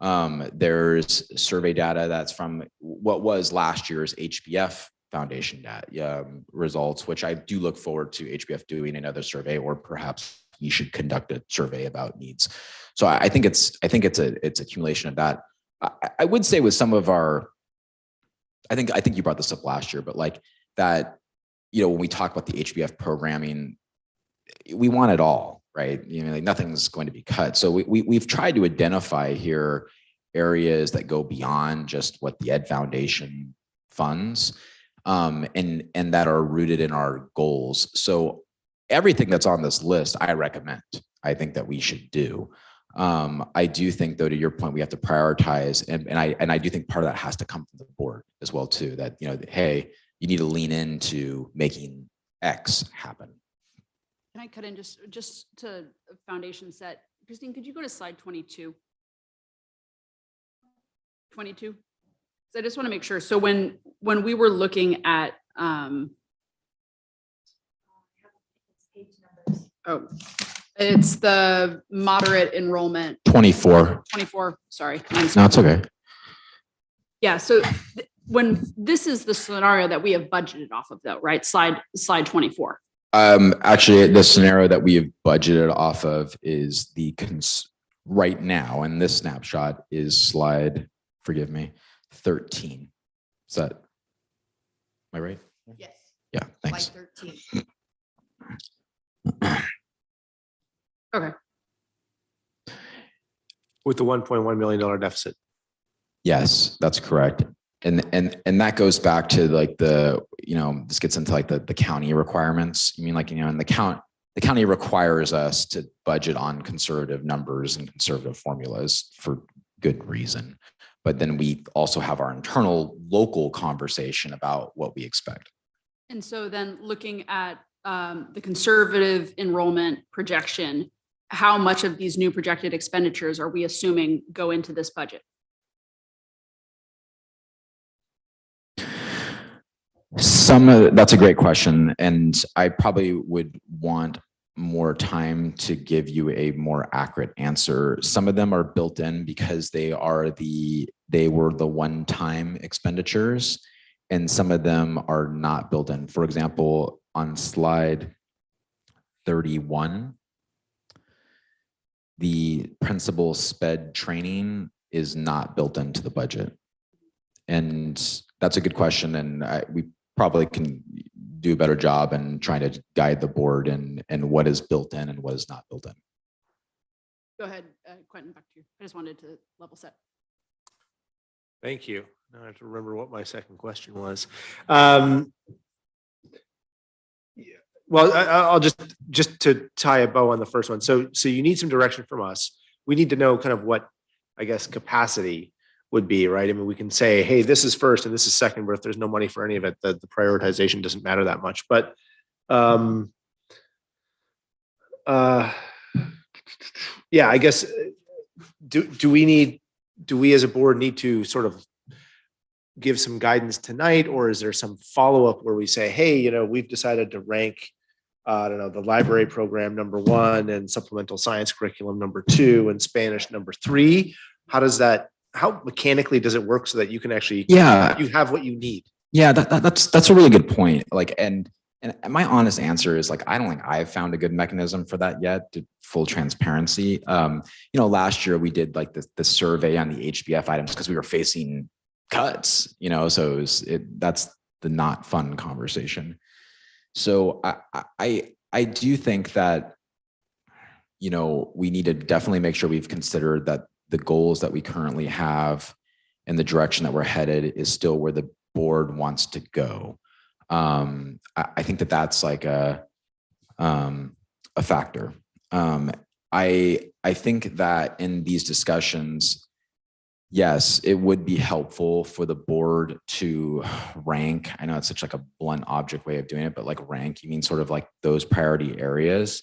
There's survey data that's from what was last year's HBF Foundation data results, which I do look forward to HBF doing another survey, or perhaps you should conduct a survey about needs. So I think it's accumulation of that. I would say with some of our, I think you brought this up last year, but like that, you know, when we talk about the HBF programming, we want it all, right? You know, like nothing's going to be cut. So we've tried to identify here areas that go beyond just what the Ed Foundation funds, and that are rooted in our goals. So everything that's on this list, I recommend. I think that we should do. I do think, though, to your point, we have to prioritize, and I do think part of that has to come from the board as well, too. That, you know, hey, you need to lean into making X happen. Can I cut in just to foundation set? Christine, could you go to slide 22? 22. So I just want to make sure. So when we were looking at it's the moderate enrollment. 24. 24. Sorry. No, it's okay. Yeah. So when this is the scenario that we have budgeted off of, though, right? Slide 24. Actually, the scenario that we have budgeted off of is right now, and this snapshot is slide, forgive me, 13. Is that, am I right? Yes. Yeah, thanks. Slide 13. Okay. With the $1.1 million deficit. Yes, that's correct. And that goes back to like the, you know, this gets into like the county requirements. You mean like, you know, and the county requires us to budget on conservative numbers and conservative formulas for good reason. But then we also have our internal local conversation about what we expect. And so then looking at the conservative enrollment projection, how much of these new projected expenditures are we assuming go into this budget? That's a great question. And I probably would want more time to give you a more accurate answer. Some of them are built in because they were the one-time expenditures, and some of them are not built in. For example, on slide 31, the principal SPED training is not built into the budget. And that's a good question. And we probably can do a better job in trying to guide the board and what is built in and what is not built in. Go ahead, Quentin, back to you. I just wanted to level set. Thank you. Now I have to remember what my second question was. Well, I'll just to tie a bow on the first one. So you need some direction from us. We need to know kind of what, I guess, capacity would be, right? I mean, we can say, hey, this is first and this is second, but if there's no money for any of it, the prioritization doesn't matter that much. But yeah, I guess, do we as a board need to sort of give some guidance tonight, or is there some follow-up where we say, hey, you know, we've decided to rank I don't know, the library program number 1 and supplemental science curriculum number 2 and Spanish number 3? How mechanically does it work so that you can actually, you have what you need? Yeah, that's a really good point. Like, and my honest answer is like, I don't think I've found a good mechanism for that yet, to full transparency. Last year we did like the survey on the HBF items because we were facing cuts, so that's the not fun conversation. So I do think that, we need to definitely make sure we've considered that the goals that we currently have and the direction that we're headed is still where the board wants to go. I think that that's like a factor. I think that in these discussions, yes, it would be helpful for the board to rank. I know it's such like a blunt object way of doing it, but like rank, you mean sort of like those priority areas.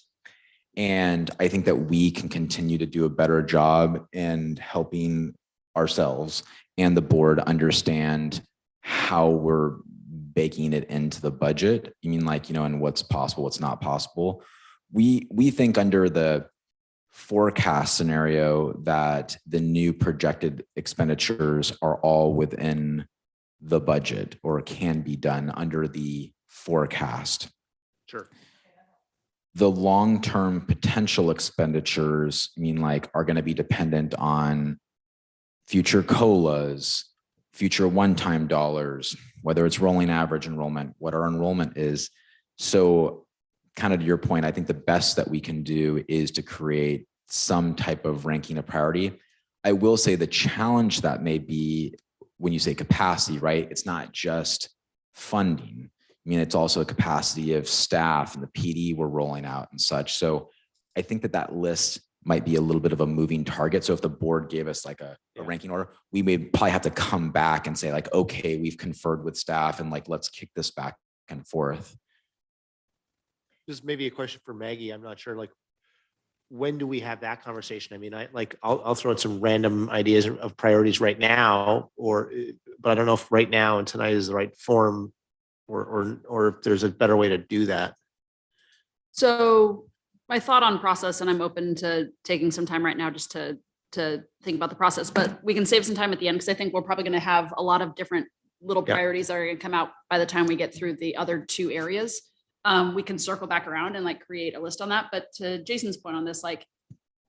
And I think that we can continue to do a better job in helping ourselves and the board understand how we're baking it into the budget. You mean like, and what's possible, what's not possible. We think under the forecast scenario that the new projected expenditures are all within the budget or can be done under the forecast. Sure. The long-term potential expenditures are going to be dependent on future COLAs, future one-time dollars, whether it's rolling average enrollment, what our enrollment is. So kind of to your point, I think the best that we can do is to create some type of ranking of priority. I will say the challenge that may be when you say capacity, right? It's not just funding. It's also a capacity of staff and the PD we're rolling out and such. So I think that list might be a little bit of a moving target. So if the board gave us like a ranking order, we may probably have to come back and say like, okay, we've conferred with staff and like, let's kick this back and forth. Just maybe a question for Maggie. I'm not sure, like, when do we have that conversation? I'll throw in some random ideas of priorities right now, but I don't know if right now and tonight is the right form or if there's a better way to do that. So my thought on process, and I'm open to taking some time right now just to think about the process, but we can save some time at the end because I think we're probably going to have a lot of different little priorities that are going to come out by the time we get through the other 2 areas. We can circle back around and like create a list on that. But to Jason's point on this, like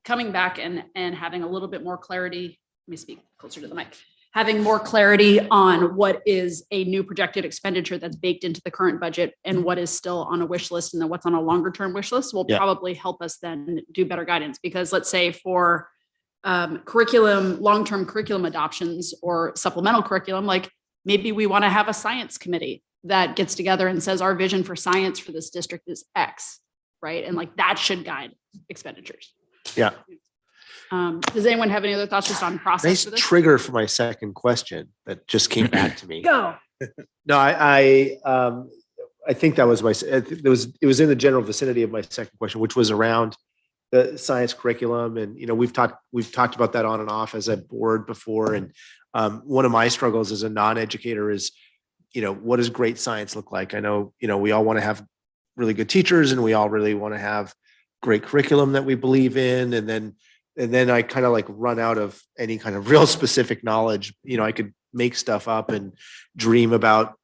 coming back and having a little bit more clarity, let me speak closer to the mic, having more clarity on what is a new projected expenditure that's baked into the current budget and what is still on a wish list and then what's on a longer term wish list will probably help us then do better guidance. Because let's say for long-term curriculum adoptions or supplemental curriculum, like maybe we want to have a science committee that gets together and says our vision for science for this district is X, right? And like that should guide expenditures. Yeah. Does anyone have any other thoughts just on process? Nice for this? trigger for my second question that just came back to me. Go. No, I think that was it was in the general vicinity of my second question, which was around the science curriculum. And, we've talked about that on and off as a board before. And one of my struggles as a non-educator is, what does great science look like? I know, we all want to have really good teachers and we all really want to have great curriculum that we believe in. And then I kind of like run out of any kind of real specific knowledge. I could make stuff up and dream about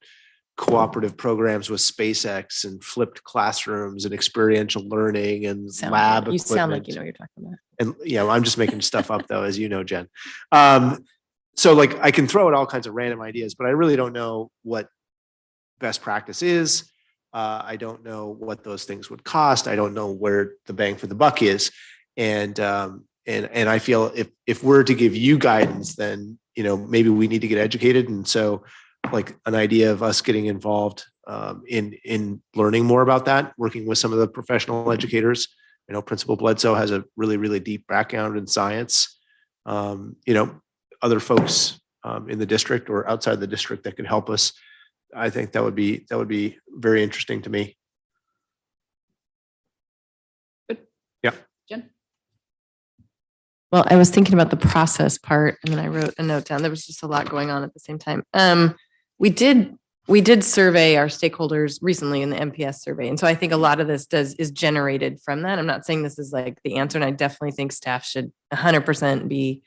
cooperative programs with SpaceX and flipped classrooms and experiential learning and lab equipment. You sound like you know what you're talking about. And I'm just making stuff up though, as you know, Jen. So like I can throw out all kinds of random ideas, but I really don't know what best practice is. I don't know what those things would cost. I don't know where the bang for the buck is. And I feel if we're to give you guidance, then, maybe we need to get educated. And so like an idea of us getting involved in learning more about that, working with some of the professional educators. Principal Bledsoe has a really, really deep background in science. Other folks in the district or outside the district that could help us. I think that would be very interesting to me. Good. Yeah. Jen? Well, I was thinking about the process part and then I wrote a note down. There was just a lot going on at the same time. We did we did survey our stakeholders recently in the MPS survey. And so I think a lot of this is generated from that. I'm not saying this is like the answer. And I definitely think staff should 100% be,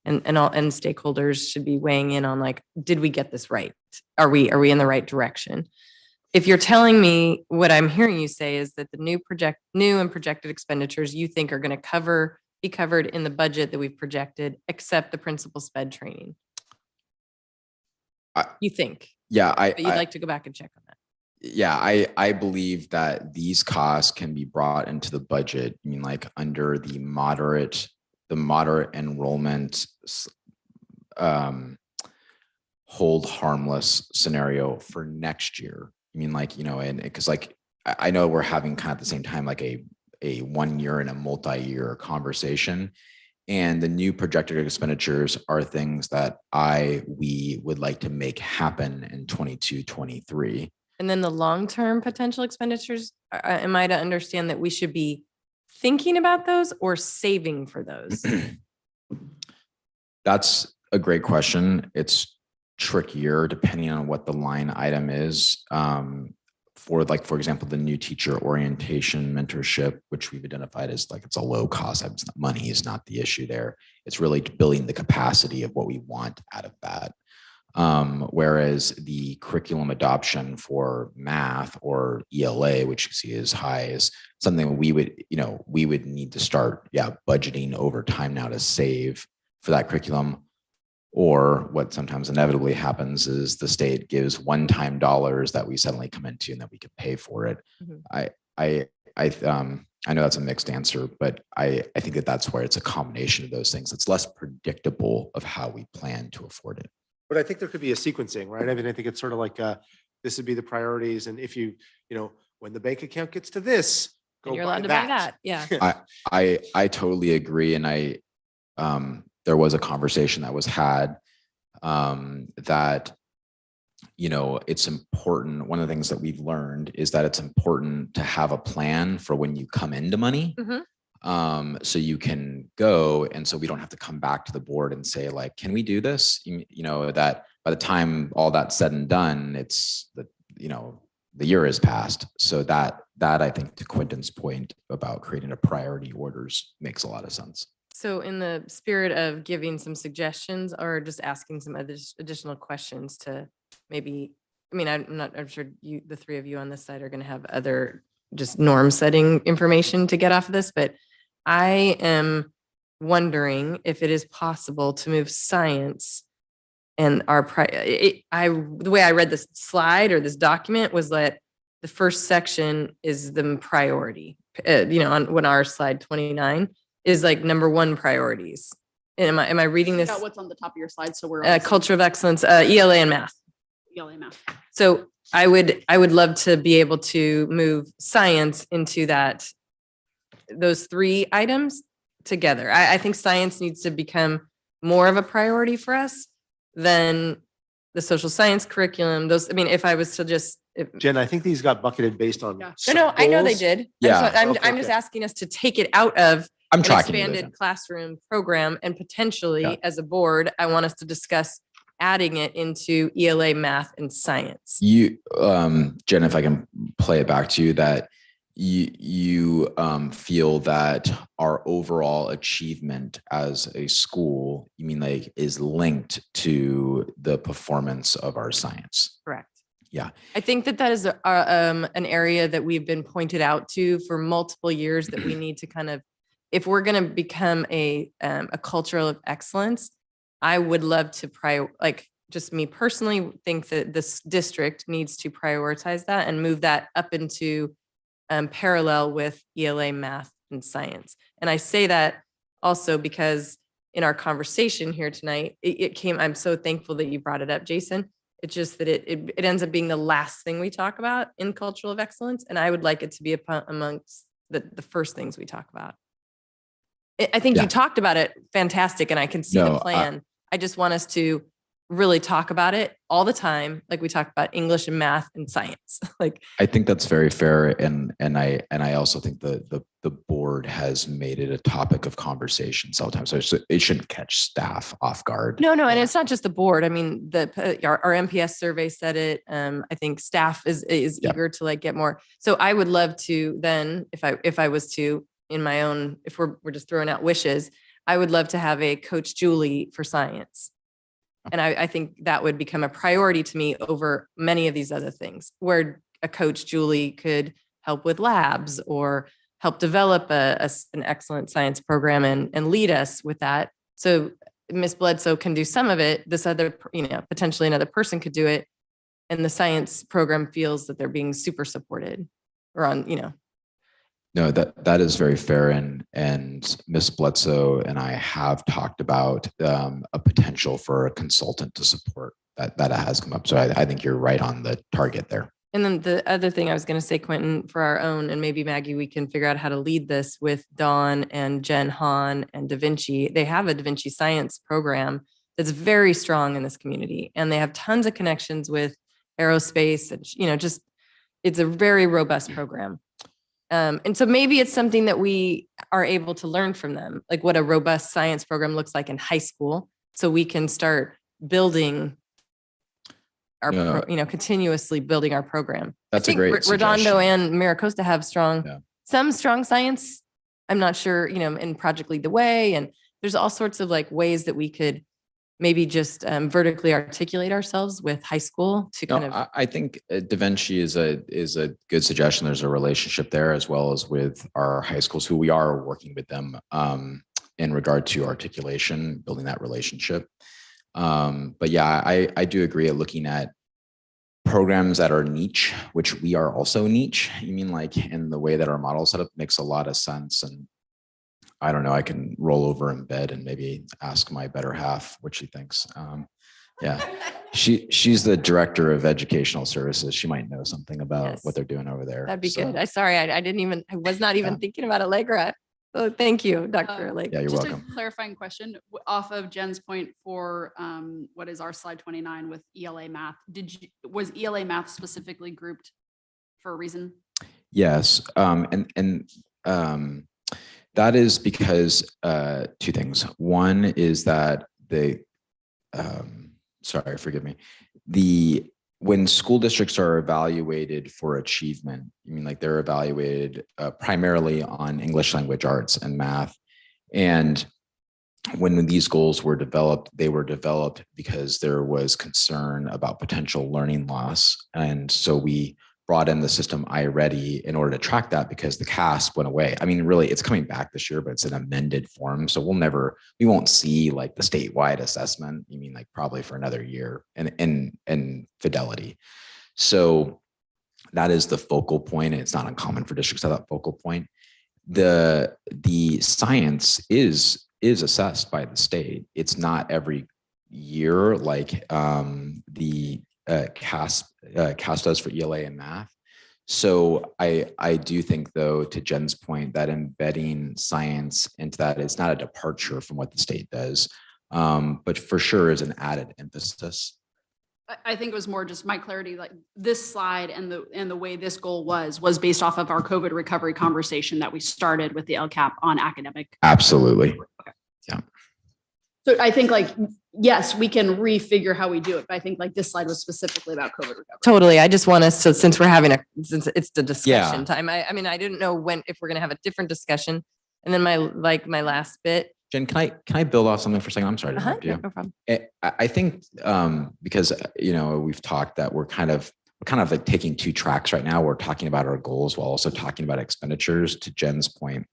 and stakeholders should be weighing in on like, did we get this right? Are we in the right direction? If you're telling me what I'm hearing you say is that the new and projected expenditures you think are going to be covered in the budget that we've projected, except the principal sped training. You think? Yeah, But you'd like to go back and check on that. Yeah, I believe that these costs can be brought into the budget. I mean, like under the moderate enrollment hold harmless scenario for next year. I mean, like, you know, and because like I know we're having kind of at the same time like a 1 year and a multi-year conversation. And the new projected expenditures are things that we would like to make happen in 22, 23. And then the long-term potential expenditures, am I to understand that we should be thinking about those or saving for those? That's a great question. It's trickier depending on what the line item is. For example, the new teacher orientation mentorship, which we've identified as like, it's a low cost. Money is not the issue there. It's really building the capacity of what we want out of that. Whereas the curriculum adoption for math or ELA, which you see as high, is something we would need to start, budgeting over time now to save for that curriculum. Or what sometimes inevitably happens is the state gives one-time dollars that we suddenly come into and that we could pay for it. Mm-hmm. I know that's a mixed answer, but I think that's where it's a combination of those things. It's less predictable of how we plan to afford it. But I think there could be a sequencing, right? I mean, I think it's sort of like this would be the priorities. And if when the bank account gets to this, go you're allowed to buy that. Yeah. I totally agree. And there was a conversation that was had that, it's important. One of the things that we've learned is that it's important to have a plan for when you come into money. Mm-hmm. So you can go. And so we don't have to come back to the board and say like, can we do this? That by the time all that's said and done, it's the year has passed. So that I think to Quentin's point about creating a priority orders makes a lot of sense. So in the spirit of giving some suggestions or just asking some additional questions to maybe, I'm sure the three of you on this side are going to have other just norm setting information to get off of this, but I am wondering if it is possible to move science and the way I read this slide or this document was that the first section is the priority, on our slide 29. Is like number one priorities. And am I reading this? What's on the top of your slide? So we're culture of excellence, ELA and math. ELA math. So I would love to be able to move science into those three items together. I think science needs to become more of a priority for us than the social science curriculum. If I was to just Jen, I think these got bucketed based on. No, I know they did. Yeah. I'm just asking us to take it out of an expanded classroom program, and potentially as a board, I want us to discuss adding it into ELA math and science. You, Jen, if I can play it back to you, that you feel that our overall achievement as a school, is linked to the performance of our science. Correct. Yeah. I think that is an area that we've been pointed out to for multiple years that we need to kind of, if we're going to become a culture of excellence, I would love to just me personally think that this district needs to prioritize that and move that up into parallel with ELA math and science. And I say that also because in our conversation here tonight, it came, I'm so thankful that you brought it up, Jason. It's just that it ends up being the last thing we talk about in cultural of excellence. And I would like it to be amongst the first things we talk about. I think you talked about it fantastic, and I can see the plan. I just want us to really talk about it all the time. Like we talk about English and math and science. Like, I think that's very fair. And I also think the board has made it a topic of conversation sometimes. So it shouldn't catch staff off guard. no, and it's not just the board. I mean, our MPS survey said it. I think staff is eager to like get more. So I would love to then, if I was to, in my own, if we're just throwing out wishes, I would love to have a Coach Julie for science. And I think that would become a priority to me over many of these other things, where a Coach Julie could help with labs or help develop an excellent science program and lead us with that. So Miss Bledsoe can do some of it. This other, potentially another person could do it. And the science program feels that they're being super supported or on, No, that is very fair. And Miss Bledsoe and I have talked about a potential for a consultant to support that has come up. So I think you're right on the target there. And then the other thing I was going to say, Quentin, for our own, and maybe Maggie, we can figure out how to lead this with Dawn and Jen Hahn and Da Vinci. They have a Da Vinci science program that's very strong in this community. And they have tons of connections with aerospace and, just, it's a very robust program. And so maybe it's something that we are able to learn from them, like what a robust science program looks like in high school. So we can start building our, continuously building our program. That's a great suggestion. Redondo and Maricosta have some strong science. I'm not sure, in Project Lead the Way. And there's all sorts of like ways that we could maybe just vertically articulate ourselves with high school to kind of. I think Da Vinci is a good suggestion. There's a relationship there as well as with our high schools who we are working with them in regard to articulation, building that relationship. But yeah, I do agree at looking at programs that are niche, which we are also niche. You mean like in the way that our model set up makes a lot of sense. And I don't know, I can roll over in bed and maybe ask my better half what she thinks. Yeah, she's the director of educational services. She might know something about what they're doing over there. That'd be good. I was not even thinking about Allegra. Oh, thank you, Dr. Allegra. Yeah, you're just welcome. A clarifying question off of Jen's point for what is our slide 29 with ELA math. Was ELA math specifically grouped for a reason? Yes, that is because two things. One is that forgive me. When school districts are evaluated for achievement, you mean like they're evaluated primarily on English language arts and math. And when these goals were developed, they were developed because there was concern about potential learning loss. And so we brought in the system iReady in order to track that because the CASP went away. I mean, really, it's coming back this year, but it's an amended form. So we won't see like the statewide assessment. You mean like probably for another year and fidelity. So that is the focal point. It's not uncommon for districts to have that focal point. The science is assessed by the state. It's not every year like the CASP does for ELA and math. So I do think, though, to Jen's point, that embedding science into that is not a departure from what the state does, but for sure is an added emphasis. I think it was more just my clarity, like this slide and the way this goal was based off of our COVID recovery conversation that we started with the LCAP on academic. Absolutely. Okay. Yeah. So I think like, yes, we can refigure how we do it, but I think like this slide was specifically about COVID recovery. Totally. I just want us to, since it's the discussion time. I mean, I didn't know if we're going to have a different discussion. And then my last bit. Jen, can I build off something for a second? I'm sorry to interrupt you. No problem. I think because we've talked that we're kind of like taking two tracks right now. We're talking about our goals while also talking about expenditures. To Jen's point,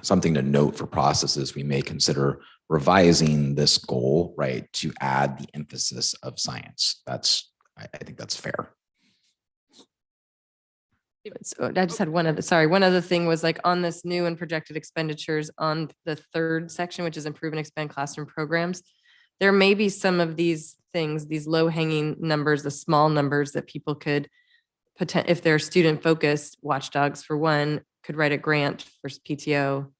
something to note for processes, we may consider revising this goal, right, to add the emphasis of science. I think that's fair. So I just had one other thing was like on this new and projected expenditures on the third section, which is improve and expand classroom programs. There may be some of these things, these low hanging numbers, the small numbers that people could if they're student focused, Watchdogs for one could write a grant for PTO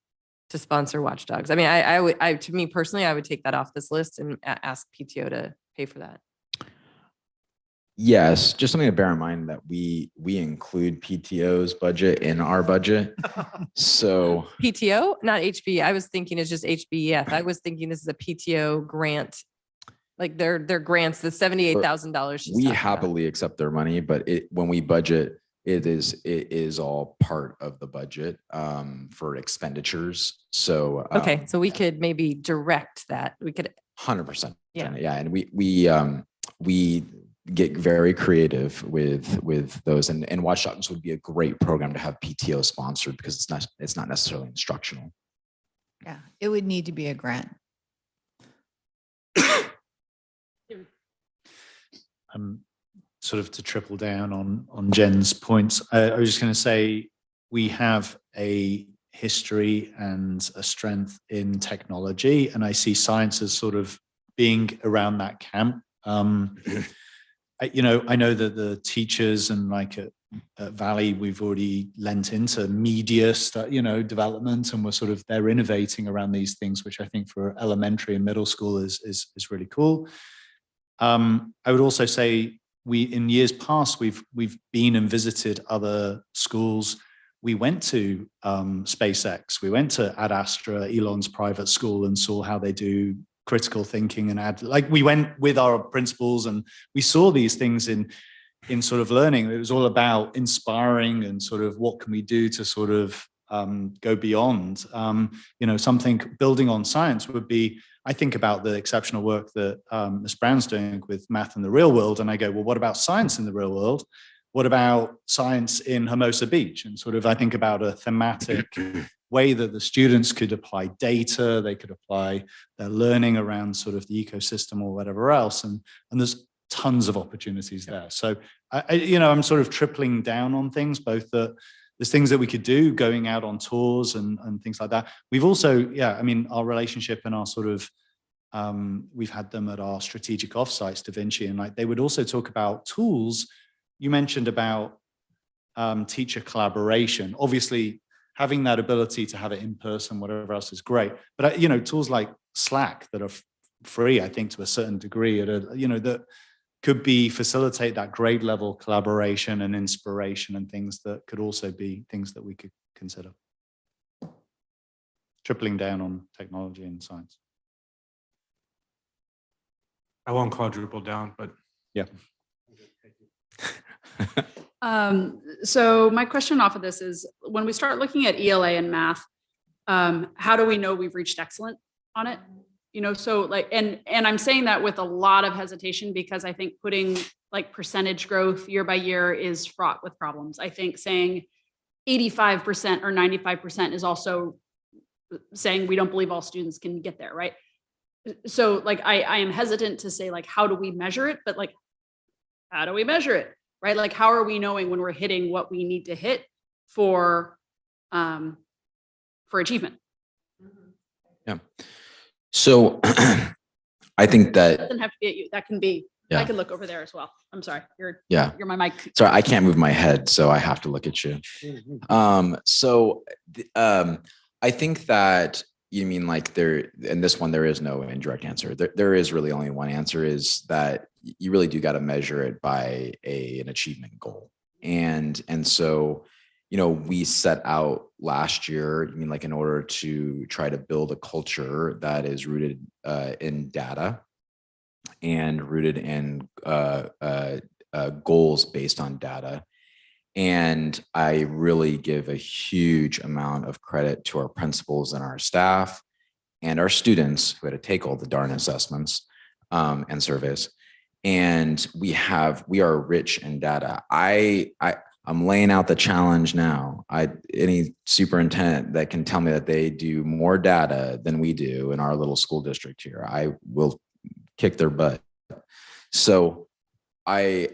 to sponsor Watchdogs. I mean, to me personally, I would take that off this list and ask PTO pay for that? Yes, just something to bear in mind that we include PTO's budget in our budget. So PTO, not HB. I was thinking it's just HBEF. I was thinking this is a PTO grant, like their grants, the $78,000. we happily accept their money, but when we budget, it is all part of the budget for expenditures. So Okay, so we could maybe direct that. We could 100%. Yeah. Yeah, and we get very creative with those, and Watch Dogs would be a great program to have PTO sponsored because it's not necessarily instructional. Yeah, it would need to be a grant. Sort of to triple down on Jen's points, I was just going to say we have a history and a strength in technology, and I see science as sort of being around that camp. I know that the teachers and like at Valley, we've already lent into media development, and they're innovating around these things, which I think for elementary and middle school is really cool. I would also say in years past, we've been and visited other schools. We went to SpaceX, we went to Ad Astra, Elon's private school, and saw how they do critical thinking and we went with our principals and we saw these things in sort of learning. It was all about inspiring and sort of what can we do to sort of go beyond. Something building on science would be, I think about the exceptional work that Ms. Brown's doing with math in the real world, and I go, well, what about science in the real world? What about science in Hermosa Beach? And sort of I think about a thematic way that the students could apply data, they could apply their learning around sort of the ecosystem or whatever else. And there's tons of opportunities there. So, I'm sort of tripling down on things, both there's things that we could do going out on tours and things like that. We've also, our relationship and our sort of, we've had them at our strategic offsites, Da Vinci, and they would also talk about tools. You mentioned about teacher collaboration. Obviously, having that ability to have it in person, whatever else is great. But tools like Slack that are free, I think, to a certain degree, that could facilitate that grade level collaboration and inspiration and things that could also be things that we could consider. Tripling down on technology and science. I won't quadruple down, but yeah. So my question off of this is, when we start looking at ELA and math, how do we know we've reached excellent on it? So and I'm saying that with a lot of hesitation, because I think putting like percentage growth year by year is fraught with problems. I think saying 85% or 95% is also saying we don't believe all students can get there, right? So I am hesitant to say how do we measure it, but how do we measure it? Right? How are we knowing when we're hitting what we need to hit for achievement? Yeah. So I think that doesn't have to be at you. That can be. Yeah. I can look over there as well. I'm sorry. You're my mic. Sorry, I can't move my head, so I have to look at you. I think that you mean in this one, there is no indirect answer. There is really only one answer, is that you really do got to measure it by an achievement goal. And so, we set out last year, in order to try to build a culture that is rooted in data and rooted in goals based on data. And I really give a huge amount of credit to our principals and our staff and our students who had to take all the darn assessments and surveys. And we are rich in data. I'm laying out the challenge now. Any superintendent that can tell me that they do more data than we do in our little school district here, I will kick their butt. So I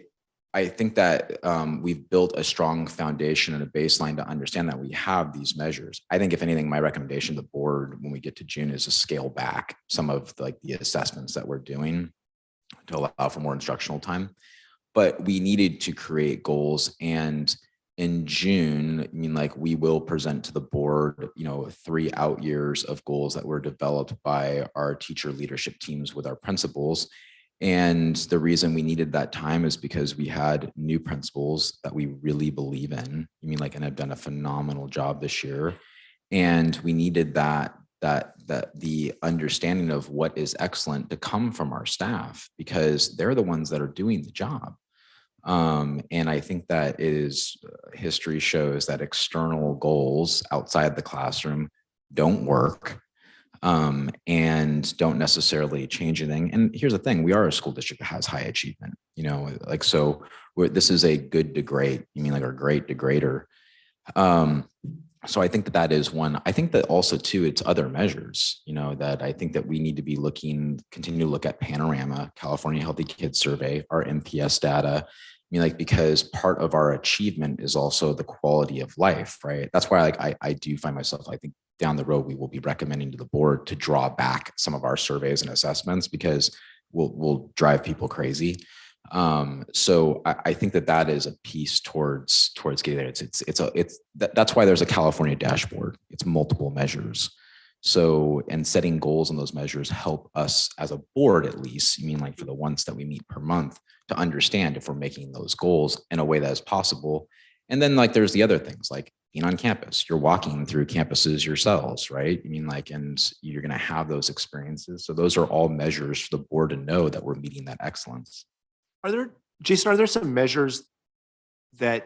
think that we've built a strong foundation and a baseline to understand that we have these measures. I think if anything, my recommendation to the board when we get to June is to scale back some of the assessments that we're doing to allow for more instructional time. But we needed to create goals, and in June, we will present to the board, 3 out years of goals that were developed by our teacher leadership teams with our principals. And the reason we needed that time is because we had new principals that we really believe in. I mean, like, and have done a phenomenal job this year. And we needed that the understanding of what is excellent to come from our staff, because they're the ones that are doing the job. And I think that history shows that external goals outside the classroom don't work, and don't necessarily change anything. And here's the thing: we are a school district that has high achievement. You know, like, so this is a good to great. You mean like our great to greater. So I think that is one. I think that also too, it's other measures, you know, that I think that we need to be continue to look at Panorama, California Healthy Kids Survey, our MPS data. I mean, like, because part of our achievement is also the quality of life, right? That's why, like, I do find myself, I think down the road, we will be recommending to the board to draw back some of our surveys and assessments, because we'll drive people crazy. So I think that is a piece towards getting there. That's why there's a California dashboard. It's multiple measures. So, and setting goals on those measures help us as a board, at least, you mean like for the ones that we meet per month, to understand if we're making those goals in a way that is possible. And then, like, there's the other things, like being on campus. You're walking through campuses yourselves, right? I mean, like, and you're going to have those experiences. So those are all measures for the board to know that we're meeting that excellence. Jason, are there some measures that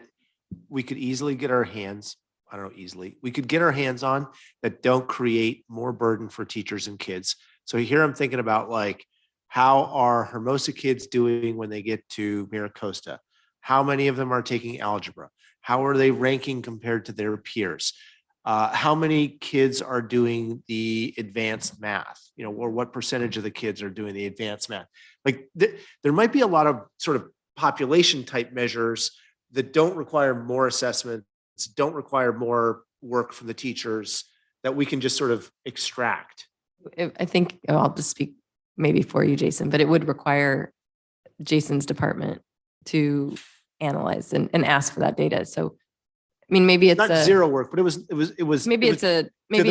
we could easily get our hands, I don't know, we could get our hands on that don't create more burden for teachers and kids? So here I'm thinking about, like, how are Hermosa kids doing when they get to Miracosta? How many of them are taking algebra? How are they ranking compared to their peers? How many kids are doing the advanced math, you know, or what percentage of the kids are doing the advanced math? Like, there might be a lot of sort of population type measures that don't require more assessments, don't require more work from the teachers, that we can just sort of extract. I think I'll just speak maybe for you, Jason, but it would require Jason's department to analyze and ask for that data. So, I mean, maybe it's not zero work, but it was maybe it's the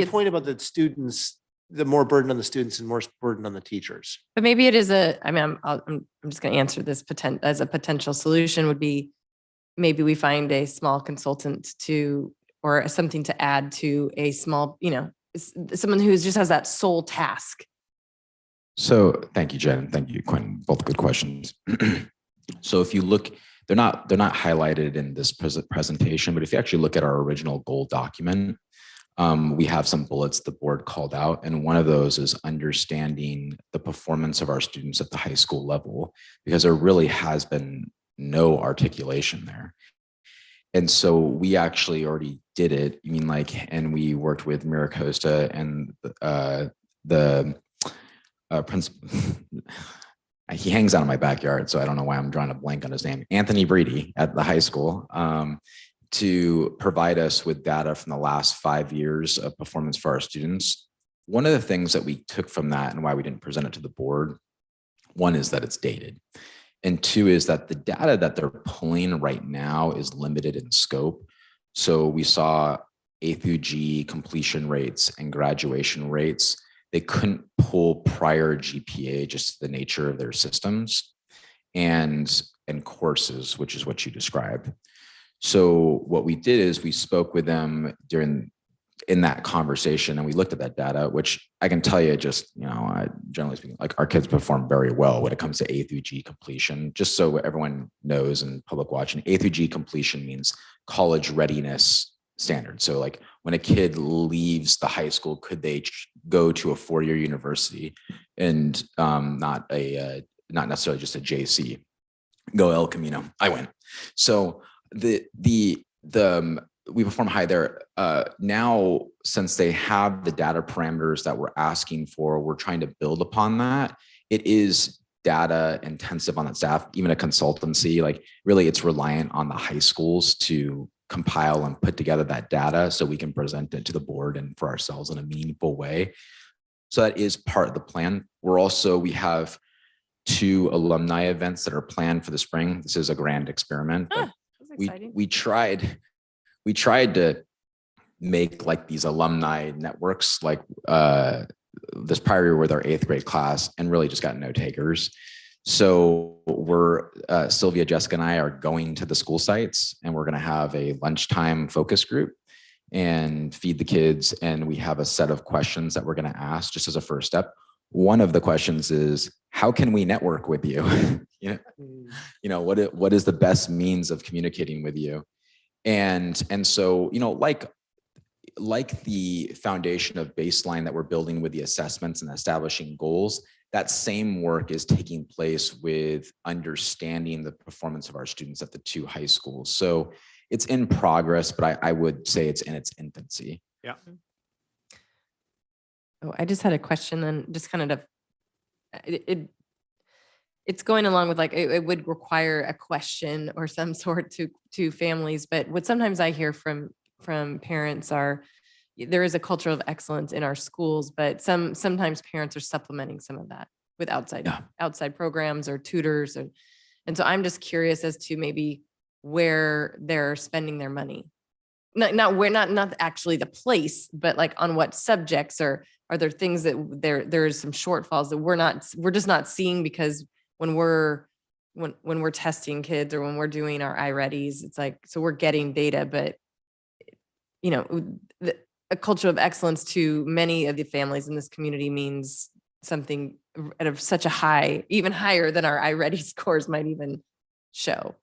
point about the students, the more burden on the students and more burden on the teachers. But maybe it is I'm just going to answer this as a potential solution would be, maybe we find a small consultant or something to add to a small, you know, someone who just has that sole task. So thank you, Jen. Thank you, Quinn. Both good questions. So if you look, they're not highlighted in this presentation, but if you actually look at our original goal document, we have some bullets the board called out. And one of those is understanding the performance of our students at the high school level, because there really has been no articulation there. And so we actually already did it. You mean, like, and we worked with Miracosta and the principal. He hangs out in my backyard, so I don't know why I'm drawing a blank on his name. Anthony Breedy at the high school, to provide us with data from the last 5 years of performance for our students. One of the things that we took from that and why we didn't present it to the board, one is that it's dated. And two is that the data that they're pulling right now is limited in scope. So we saw A through G completion rates and graduation rates. They couldn't pull prior GPA, just the nature of their systems and courses, which is what you described. So what we did is we spoke with them in that conversation, and we looked at that data, which I can tell you, just, you know, generally speaking, like, our kids perform very well when it comes to A through G completion. Just so everyone knows in public watching, A through G completion means college readiness standard. So, like, when a kid leaves the high school, could they go to a 4-year university and not necessarily just a JC? Go El Camino. I win. So we perform high there. Now, since they have the data parameters that we're asking for, we're trying to build upon that. It is data intensive on that staff, even a consultancy. Like, really, it's reliant on the high schools to compile and put together that data so we can present it to the board and for ourselves in a meaningful way. So that is part of the plan. We have 2 alumni events that are planned for the spring. This is a grand experiment. We tried to make, like, these alumni networks, like this prior year with our 8th grade class, and really just got no takers. So we're Sylvia, Jessica, and I are going to the school sites, and we're going to have a lunchtime focus group and feed the kids. And we have a set of questions that we're going to ask just as a first step. One of the questions is, how can we network with you? What is the best means of communicating with you? And so, like the foundation of baseline that we're building with the assessments and establishing goals, that same work is taking place with understanding the performance of our students at the 2 high schools. So it's in progress, but I would say it's in its infancy. Yeah. Oh, I just had a question then, just kind of it's going along with like, it would require a question or some sort to families, but what sometimes I hear from parents are, there is a culture of excellence in our schools, but sometimes parents are supplementing some of that with outside programs or tutors. And so I'm just curious as to maybe where they're spending their money. Not actually the place, but like on what subjects, or are there things that there's some shortfalls that we're just not seeing, because when we're testing kids or when we're doing our iReadies, it's like, so we're getting data, but a culture of excellence to many of the families in this community means something at such a high, even higher than our iReady scores might even show.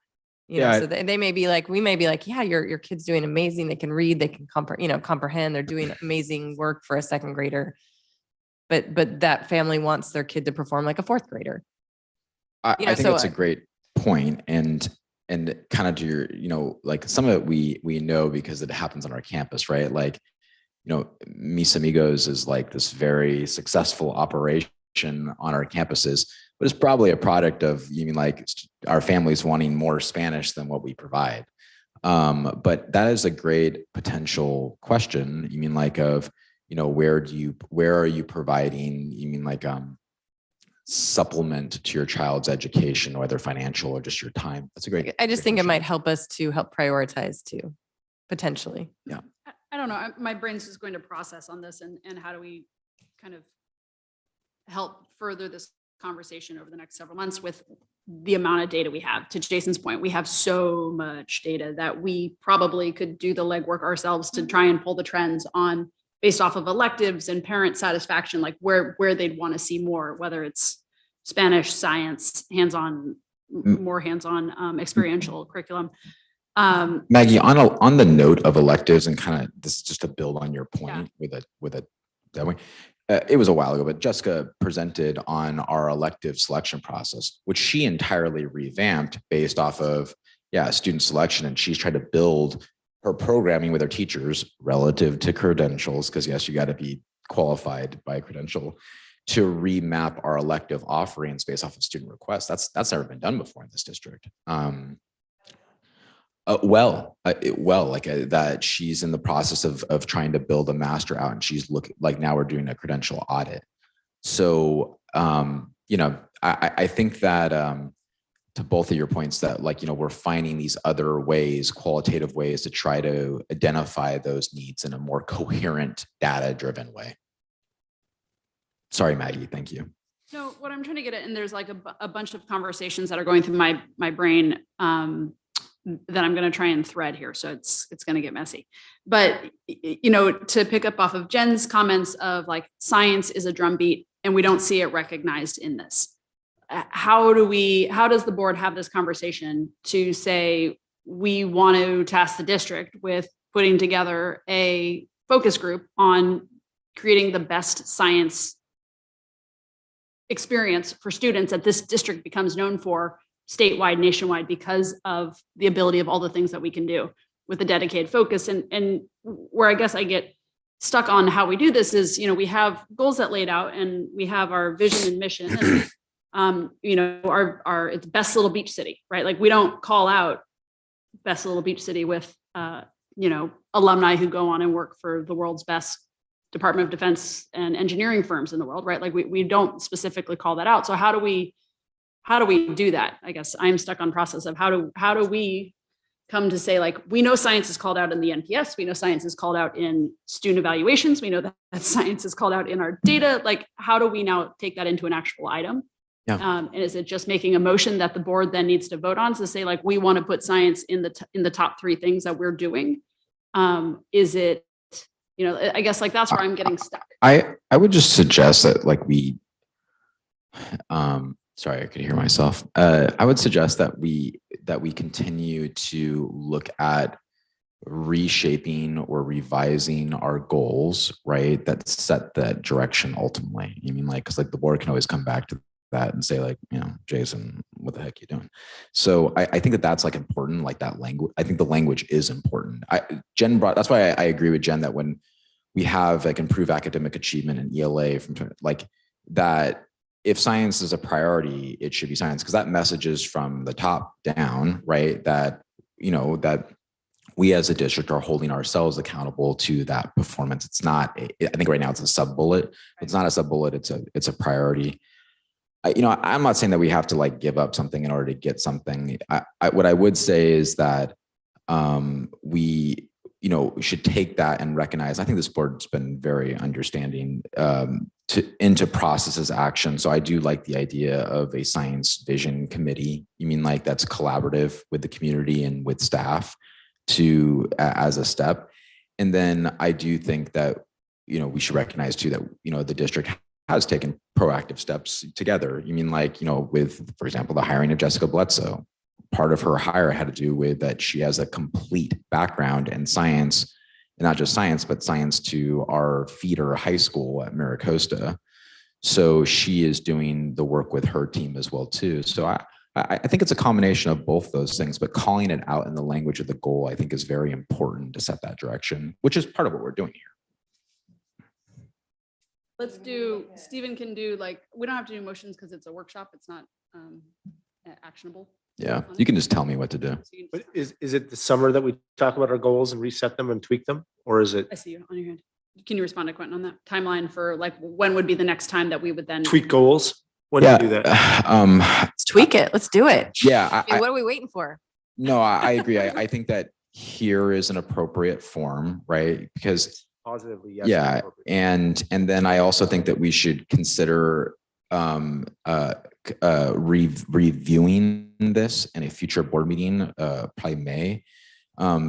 So they may be like, we may be like, yeah, your kid's doing amazing. They can read, they can comprehend. They're doing amazing work for a second grader. But that family wants their kid to perform like a fourth grader. I think that's a great point. And kind of to your, like some of it we know because it happens on our campus, right? Like, Mis Amigos is like this very successful operation on our campuses, but it's probably a product of, like our families wanting more Spanish than what we provide. But that is a great potential question. You mean like of, where are you providing, you mean like, supplement to your child's education, whether financial or just your time? That's a great. I just think it might help us to help prioritize too, potentially. Yeah. I don't know. My brain's just going to process on this and how do we kind of help further this conversation over the next several months with the amount of data we have. To Jason's point, we have so much data that we probably could do the legwork ourselves to try and pull the trends on based off of electives and parent satisfaction, like where they'd want to see more, whether it's Spanish, science, more hands-on experiential curriculum. Maggie, on the note of electives, and kind of this is just to build on your point with a that way. It was a while ago, but Jessica presented on our elective selection process, which she entirely revamped based off of student selection, and she's tried to build her programming with her teachers relative to credentials, because yes, you got to be qualified by a credential, to remap our elective offerings based off of student requests. That's never been done before in this district. That she's in the process of trying to build a master out, and she's now we're doing a credential audit. So, I think that to both of your points that we're finding these other ways, qualitative ways to try to identify those needs in a more coherent, data-driven way. Sorry, Maggie, thank you. No, what I'm trying to get at, and there's like a bunch of conversations that are going through my brain that I'm going to try and thread here. So it's going to get messy, but to pick up off of Jen's comments of like, science is a drumbeat and we don't see it recognized in this. How does the board have this conversation to say, we want to task the district with putting together a focus group on creating the best science experience for students that this district becomes known for statewide, nationwide, because of the ability of all the things that we can do with a dedicated focus. And where I guess I get stuck on how we do this is, we have goals that laid out and we have our vision and mission and, our it's best little beach city, right? Like we don't call out best little beach city with, alumni who go on and work for the world's best Department of Defense and engineering firms in the world, right? Like we don't specifically call that out. So how do we do that? I guess I'm stuck on process of how do we come to say, like, we know science is called out in the NPS, we know science is called out in student evaluations, we know that science is called out in our data. Like, how do we now take that into an actual item Yeah. And is it just making a motion that the board then needs to vote on to say, like, we want to put science in the top 3 things that we're doing? Is it, I guess like that's where I'm getting stuck. I would just suggest that like we, sorry, I could hear myself. I would suggest that we continue to look at reshaping or revising our goals, right? That set that direction ultimately. I mean, like, because like the board can always come back to that and say like, Jason, what the heck are you doing? So I think that that's like important, like that language. I think the language is important. Jen brought, that's why I agree with Jen that when we have like improved academic achievement and ELA from like that, if science is a priority, it should be science, because that message is from the top down, right? That, that we as a district are holding ourselves accountable to that performance. It's not, I think right now it's a sub bullet. It's not a sub bullet. It's a priority. I'm not saying that we have to like give up something in order to get something. What I would say is that we, should take that and recognize. I think this board's been very understanding into processes action. So I do like the idea of a science vision committee. You mean like that's collaborative with the community and with staff as a step. And then I do think that, we should recognize too that, the district has taken proactive steps together. You mean like, with, for example, the hiring of Jessica Bledsoe. Part of her hire had to do with that she has a complete background in science, and not just science, but science to our feeder high school at Maricosta. So she is doing the work with her team as well too. So I think it's a combination of both those things, but calling it out in the language of the goal, I think is very important to set that direction, which is part of what we're doing here. Let's do, Stephen can do like, we don't have to do motions because it's a workshop. It's not actionable. Yeah, you can just tell me what to do. But is it the summer that we talk about our goals and reset them and tweak them? Or is it? I see you on your hand. Can you respond to Quentin on that timeline for like, when would be the next time that we would then Tweak goals? When do you do that? Let's tweak it. Let's do it. Yeah. What are we waiting for? No, I agree. I think that here is an appropriate form, right? Because Positively, yes. yeah, and then I also think that we should consider reviewing this in a future board meeting, probably May,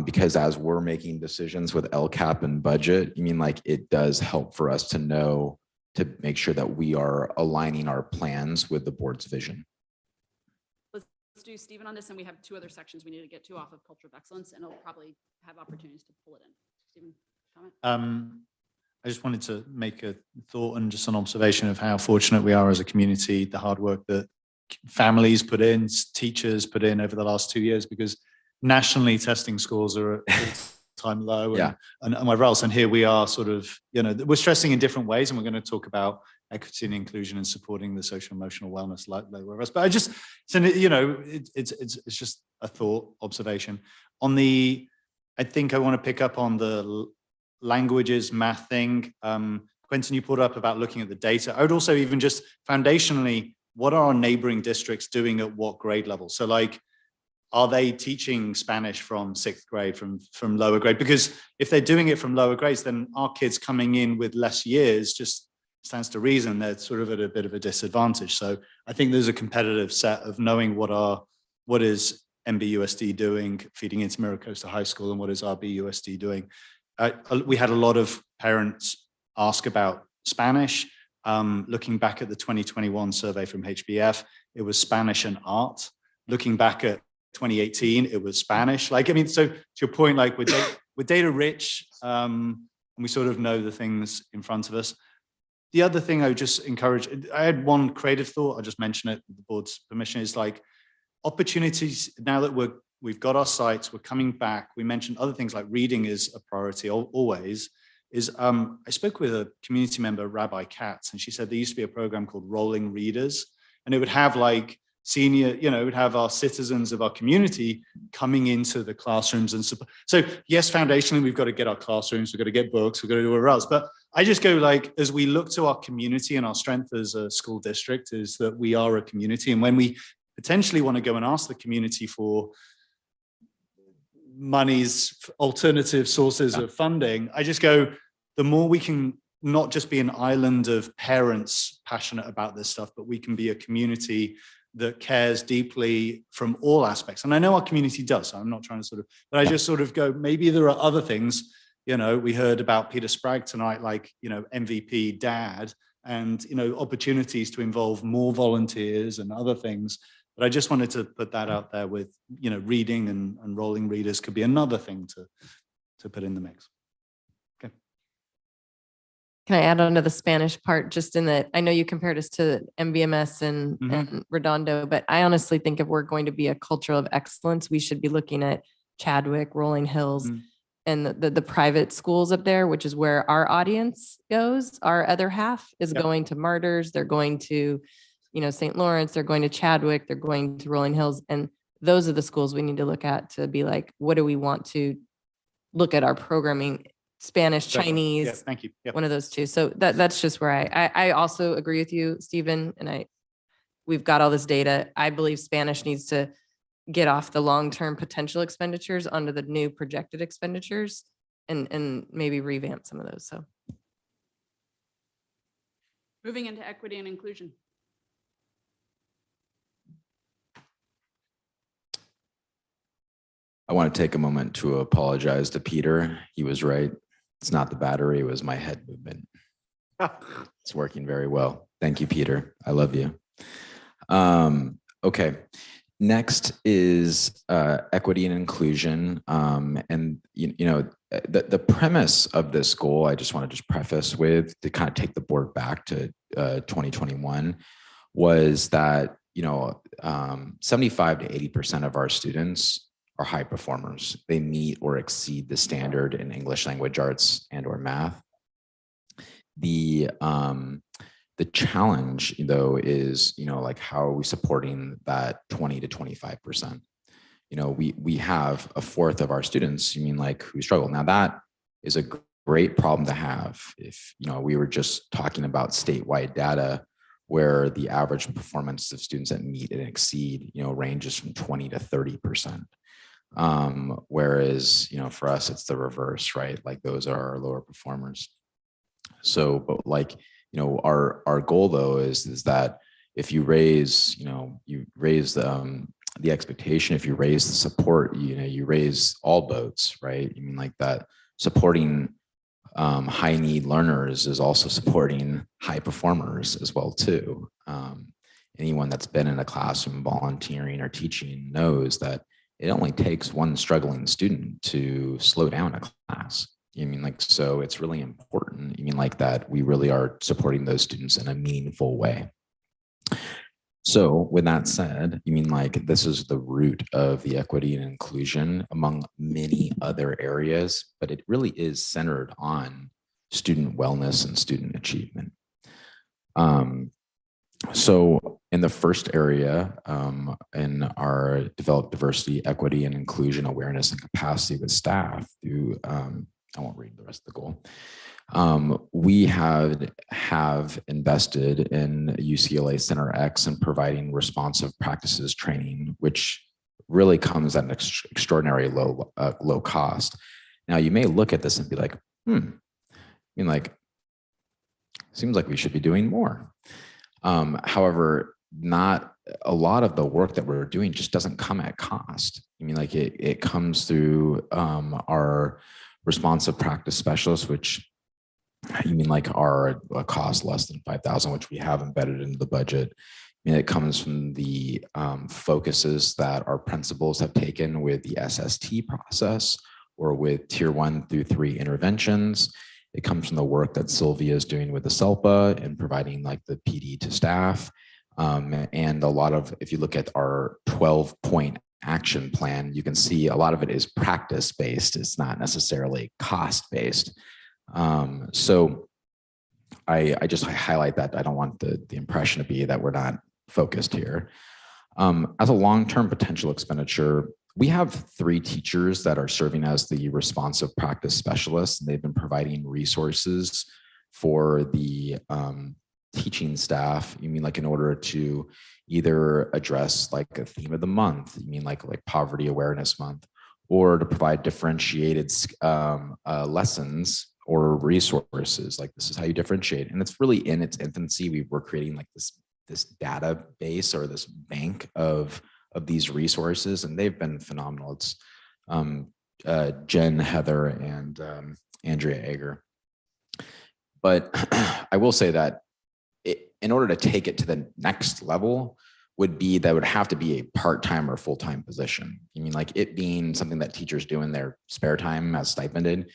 because as we're making decisions with LCAP and budget, like it does help for us to know, to make sure that we are aligning our plans with the board's vision. Let's do Stephen on this, and we have 2 other sections we need to get to off of culture of excellence, and I'll probably have opportunities to pull it in. Stephen, comment? I just wanted to make a thought and just an observation of how fortunate we are as a community, the hard work that families put in, teachers put in over the last 2 years, because nationally testing scores are at all-time low and whatever else. And here we are sort of, we're stressing in different ways, and we're going to talk about equity and inclusion and supporting the social emotional wellness like wherever else. But I just, it's just a thought, observation. I think I want to pick up on the languages, math thing. Quentin, you brought up about looking at the data. I would also even just foundationally, what are our neighboring districts doing at what grade level? So like, are they teaching Spanish from 6th grade, from lower grade? Because if they're doing it from lower grades, then our kids coming in with less years just stands to reason they're sort of at a bit of a disadvantage. So I think there's a competitive set of knowing what is MBUSD doing, feeding into Maricosta High School, and what is RBUSD doing. We had a lot of parents ask about Spanish. Looking back at the 2021 survey from HBF, it was Spanish and art. Looking back at 2018, it was Spanish. So to your point, like we're data rich, and we sort of know the things in front of us. The other thing I would just encourage, I had one creative thought, I'll just mention it with the board's permission, is like opportunities now that we've got our sites, we're coming back. We mentioned other things like reading is a priority always. I spoke with a community member, Rabbi Katz, and she said there used to be a program called Rolling Readers, and it would have like senior, it would have our citizens of our community coming into the classrooms and support. So yes, foundationally, we've got to get our classrooms, we've got to get books, we've got to do whatever else. But I just go like, as we look to our community, and our strength as a school district is that we are a community. And when we potentially want to go and ask the community for money's alternative sources of funding, I just go, the more we can not just be an island of parents passionate about this stuff, but we can be a community that cares deeply from all aspects. And I know our community does, so I'm not trying to sort of, but I just sort of go, maybe there are other things, you know, we heard about Peter Spragg tonight, like, you know, MVP dad, and, you know, opportunities to involve more volunteers and other things. But I just wanted to put that out there with, you know, reading and rolling readers could be another thing to put in the mix. Okay. Can I add on to the Spanish part, just in that I know you compared us to MBMS and Redondo, but I honestly think if we're going to be a culture of excellence, we should be looking at Chadwick, Rolling Hills, and the private schools up there, which is where our audience goes. Our other half is going to Martyrs. They're going to, you know, St. Lawrence, they're going to Chadwick, they're going to Rolling Hills. And those are the schools we need to look at to be like, what do we want to look at our programming? Spanish, Chinese, thank you. One of those two. So that's just where I also agree with you, Stephen. And we've got all this data. I believe Spanish needs to get off the long-term potential expenditures onto the new projected expenditures and maybe revamp some of those. So Moving into equity and inclusion. I want to take a moment to apologize to Peter. He was right. It's not the battery, it was my head movement. It's working very well. Thank you, Peter. I love you. Okay. Next is equity and inclusion. And you know, the premise of this goal, I just want to just preface with, to kind of take the board back to 2021, was that, you know, 75 to 80% of our students are high performers. They meet or exceed the standard in English language arts and or math. The challenge, though, is, you know, like, how are we supporting that 20 to 25%? You know, we have a fourth of our students, you mean, like, who struggle. Now, that is a great problem to have. If, you know, we were just talking about statewide data where the average performance of students that meet and exceed, you know, ranges from 20 to 30%. Whereas, you know, for us, it's the reverse, right? Like, those are our lower performers. So, but like, you know, our goal, though, is that if you raise, you know, you raise the expectation, if you raise the support, you know, you raise all boats, right? You mean, like, that supporting high need learners is also supporting high performers as well, too. Anyone that's been in a classroom volunteering or teaching knows that it only takes one struggling student to slow down a class. You mean, like, so it's really important. You mean, like, that we really are supporting those students in a meaningful way. So with that said, you mean, like, this is the root of the equity and inclusion among many other areas, but it really is centered on student wellness and student achievement. So in the first area, in our develop diversity, equity, and inclusion awareness and capacity with staff through, I won't read the rest of the goal. We have invested in UCLA Center X and providing responsive practices training, which really comes at an extraordinary low cost. Now, you may look at this and be like, I mean, like, seems like we should be doing more. However, not a lot of the work that we're doing just doesn't come at cost. I mean, like, it comes through our responsive practice specialists, which, you mean, like, are a cost less than $5,000, which we have embedded into the budget. I mean, it comes from the focuses that our principals have taken with the SST process or with tier 1 through 3 interventions. It comes from the work that Sylvia is doing with the SELPA and providing, like, the PD to staff. And a lot of, if you look at our 12-point action plan, you can see a lot of it is practice-based. It's not necessarily cost-based. So I just highlight that. I don't want the impression to be that we're not focused here. As a long-term potential expenditure, we have 3 teachers that are serving as the responsive practice specialists, and they've been providing resources for the teaching staff. You mean, like, in order to either address, like, a theme of the month, you mean, like Poverty Awareness Month, or to provide differentiated lessons or resources. Like, this is how you differentiate. And it's really in its infancy. We were creating like this database or this bank of these resources, and they've been phenomenal. It's Jen, Heather, and Andrea Ager. But I will say that in order to take it to the next level would have to be a part-time or full-time position. I mean, like, it being something that teachers do in their spare time as stipended,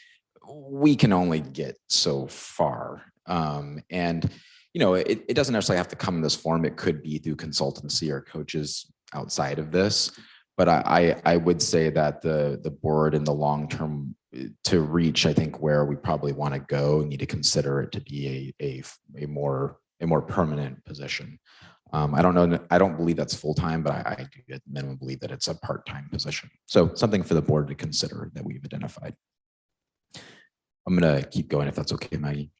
we can only get so far. And, you know, it doesn't necessarily have to come in this form. It could be through consultancy or coaches outside of this. But I would say that the board in the long term, to reach, I think, where we probably want to go, need to consider it to be a more permanent position. I don't know. I don't believe that's full time, but I do at minimum believe that it's a part time position. So something for the board to consider that we've identified. I'm gonna keep going if that's okay, Maggie.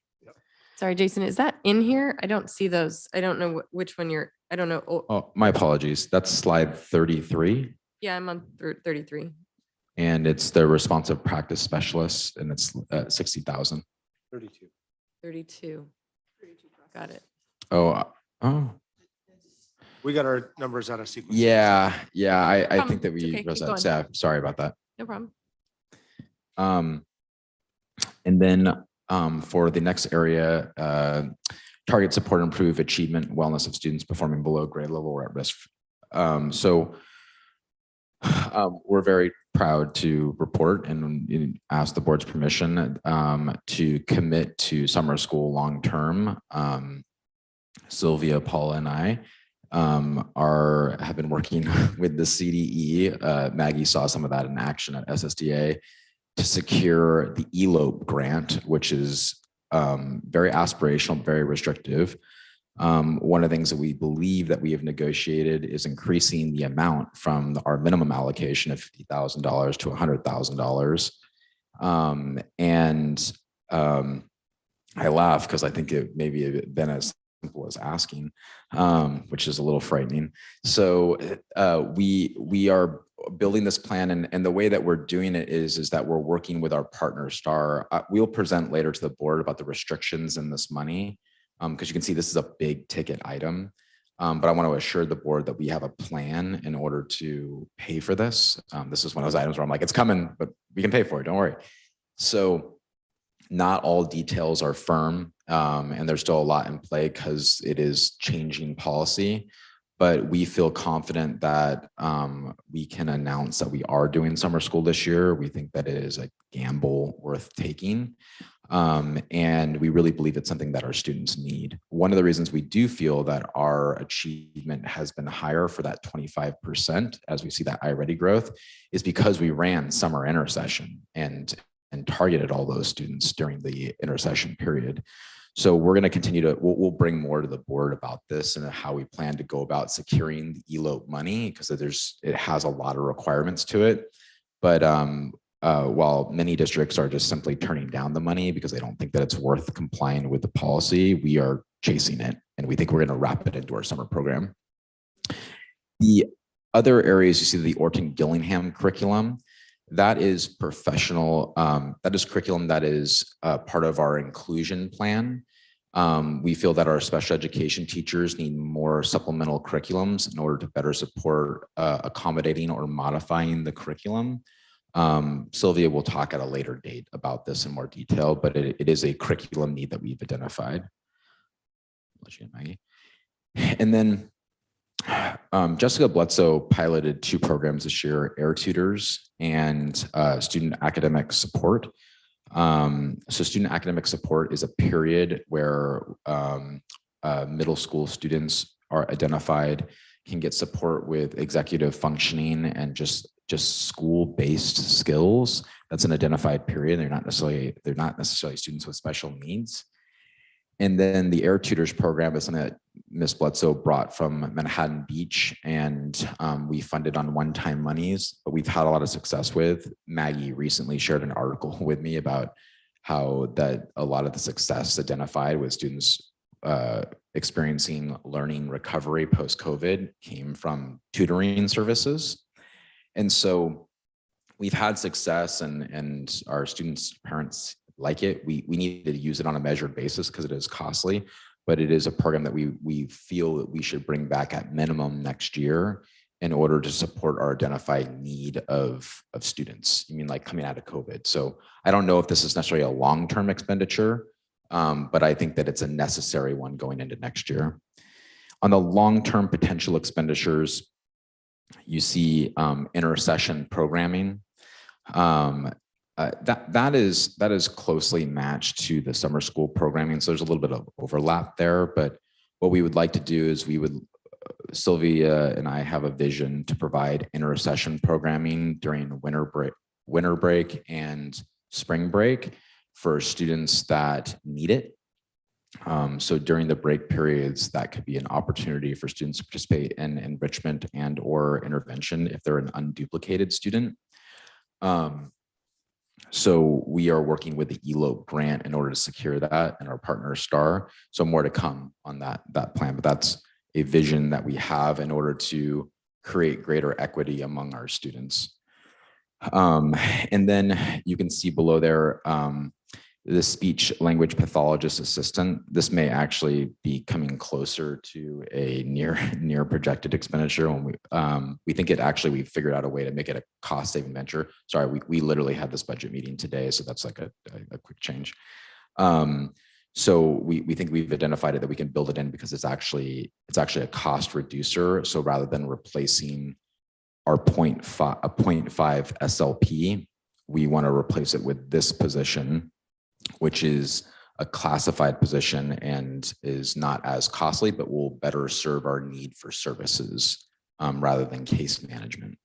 Sorry, Jason, is that in here? I don't see those. I don't know which one you're, I don't know. Oh, my apologies. That's slide 33. Yeah, I'm on 33. And it's the responsive practice specialist, and it's 60,000. 32. Got it. Oh. We got our numbers out of sequence. Yeah. I think that It's we okay, wrote keep that. Yeah, sorry about that. No problem. And then for the next area, target support, improve achievement, wellness of students performing below grade level or at risk. We're very proud to report and ask the board's permission to commit to summer school long term. Sylvia, Paula, and I have been working with the CDE. Maggie saw some of that in action at SSDA to secure the ELOPE grant, which is very aspirational, very restrictive. One of the things that we believe that we have negotiated is increasing the amount from our minimum allocation of $50,000 to $100,000. I laugh because I think it maybe have been as simple as asking, which is a little frightening. So we are building this plan, and the way that we're doing it is that we're working with our partner STAR. We'll present later to the board about the restrictions in this money, because you can see this is a big ticket item. But I want to assure the board that we have a plan in order to pay for this. This is one of those items where I'm like, it's coming, but we can pay for it, don't worry. So not all details are firm, and there's still a lot in play because it is changing policy. But we feel confident that we can announce that we are doing summer school this year. We think that it is a gamble worth taking. And we really believe it's something that our students need. One of the reasons we do feel that our achievement has been higher for that 25%, as we see that iReady growth, is because we ran summer intercession and targeted all those students during the intercession period. So we're going to continue to, we'll bring more to the board about this and how we plan to go about securing the ELOPE money, because it has a lot of requirements to it. But while many districts are just simply turning down the money because they don't think that it's worth complying with the policy, we are chasing it, and we think we're going to wrap it into our summer program. The other areas, you see the Orton Gillingham curriculum. That is professional. That is curriculum that is part of our inclusion plan. We feel that our special education teachers need more supplemental curriculums in order to better support accommodating or modifying the curriculum. Sylvia will talk at a later date about this in more detail, but it is a curriculum need that we've identified. And then Jessica Bledsoe piloted 2 programs this year, Air Tutors and Student Academic Support. So student academic support is a period where middle school students are identified, can get support with executive functioning and just school-based skills. That's an identified period. They're not necessarily students with special needs. And then the Air Tutors program is something that Ms. Bledsoe brought from Manhattan Beach, and we funded on one-time monies, but we've had a lot of success with. Maggie recently shared an article with me about how that a lot of the success identified with students experiencing learning recovery post-COVID came from tutoring services. And so we've had success, and our students' parents like it. We need to use it on a measured basis because it is costly, but it is a program that we feel that we should bring back at minimum next year in order to support our identified need of students. You mean like coming out of COVID? So I don't know if this is necessarily a long-term expenditure, but I think that it's a necessary one going into next year. On the long-term potential expenditures, you see inter-session programming. That is closely matched to the summer school programming. So there's a little bit of overlap there, but what we would like to do is Sylvia and I have a vision to provide inter-session programming during winter break and spring break for students that need it. So during the break periods, that could be an opportunity for students to participate in enrichment and or intervention if they're an unduplicated student. So we are working with the ELOPE grant in order to secure that, and our partner STAR. So more to come on that plan, but that's a vision that we have in order to create greater equity among our students. And then you can see below there, the speech language pathologist assistant. This may actually be coming closer to a near projected expenditure when we think it actually, we figured out a way to make it a cost saving venture. Sorry, we literally had this budget meeting today, so that's like a quick change. So we think we've identified it that we can build it in because it's actually a cost reducer. So rather than replacing our 0.5 SLP, we want to replace it with this position, which is a classified position and is not as costly, but will better serve our need for services rather than case management.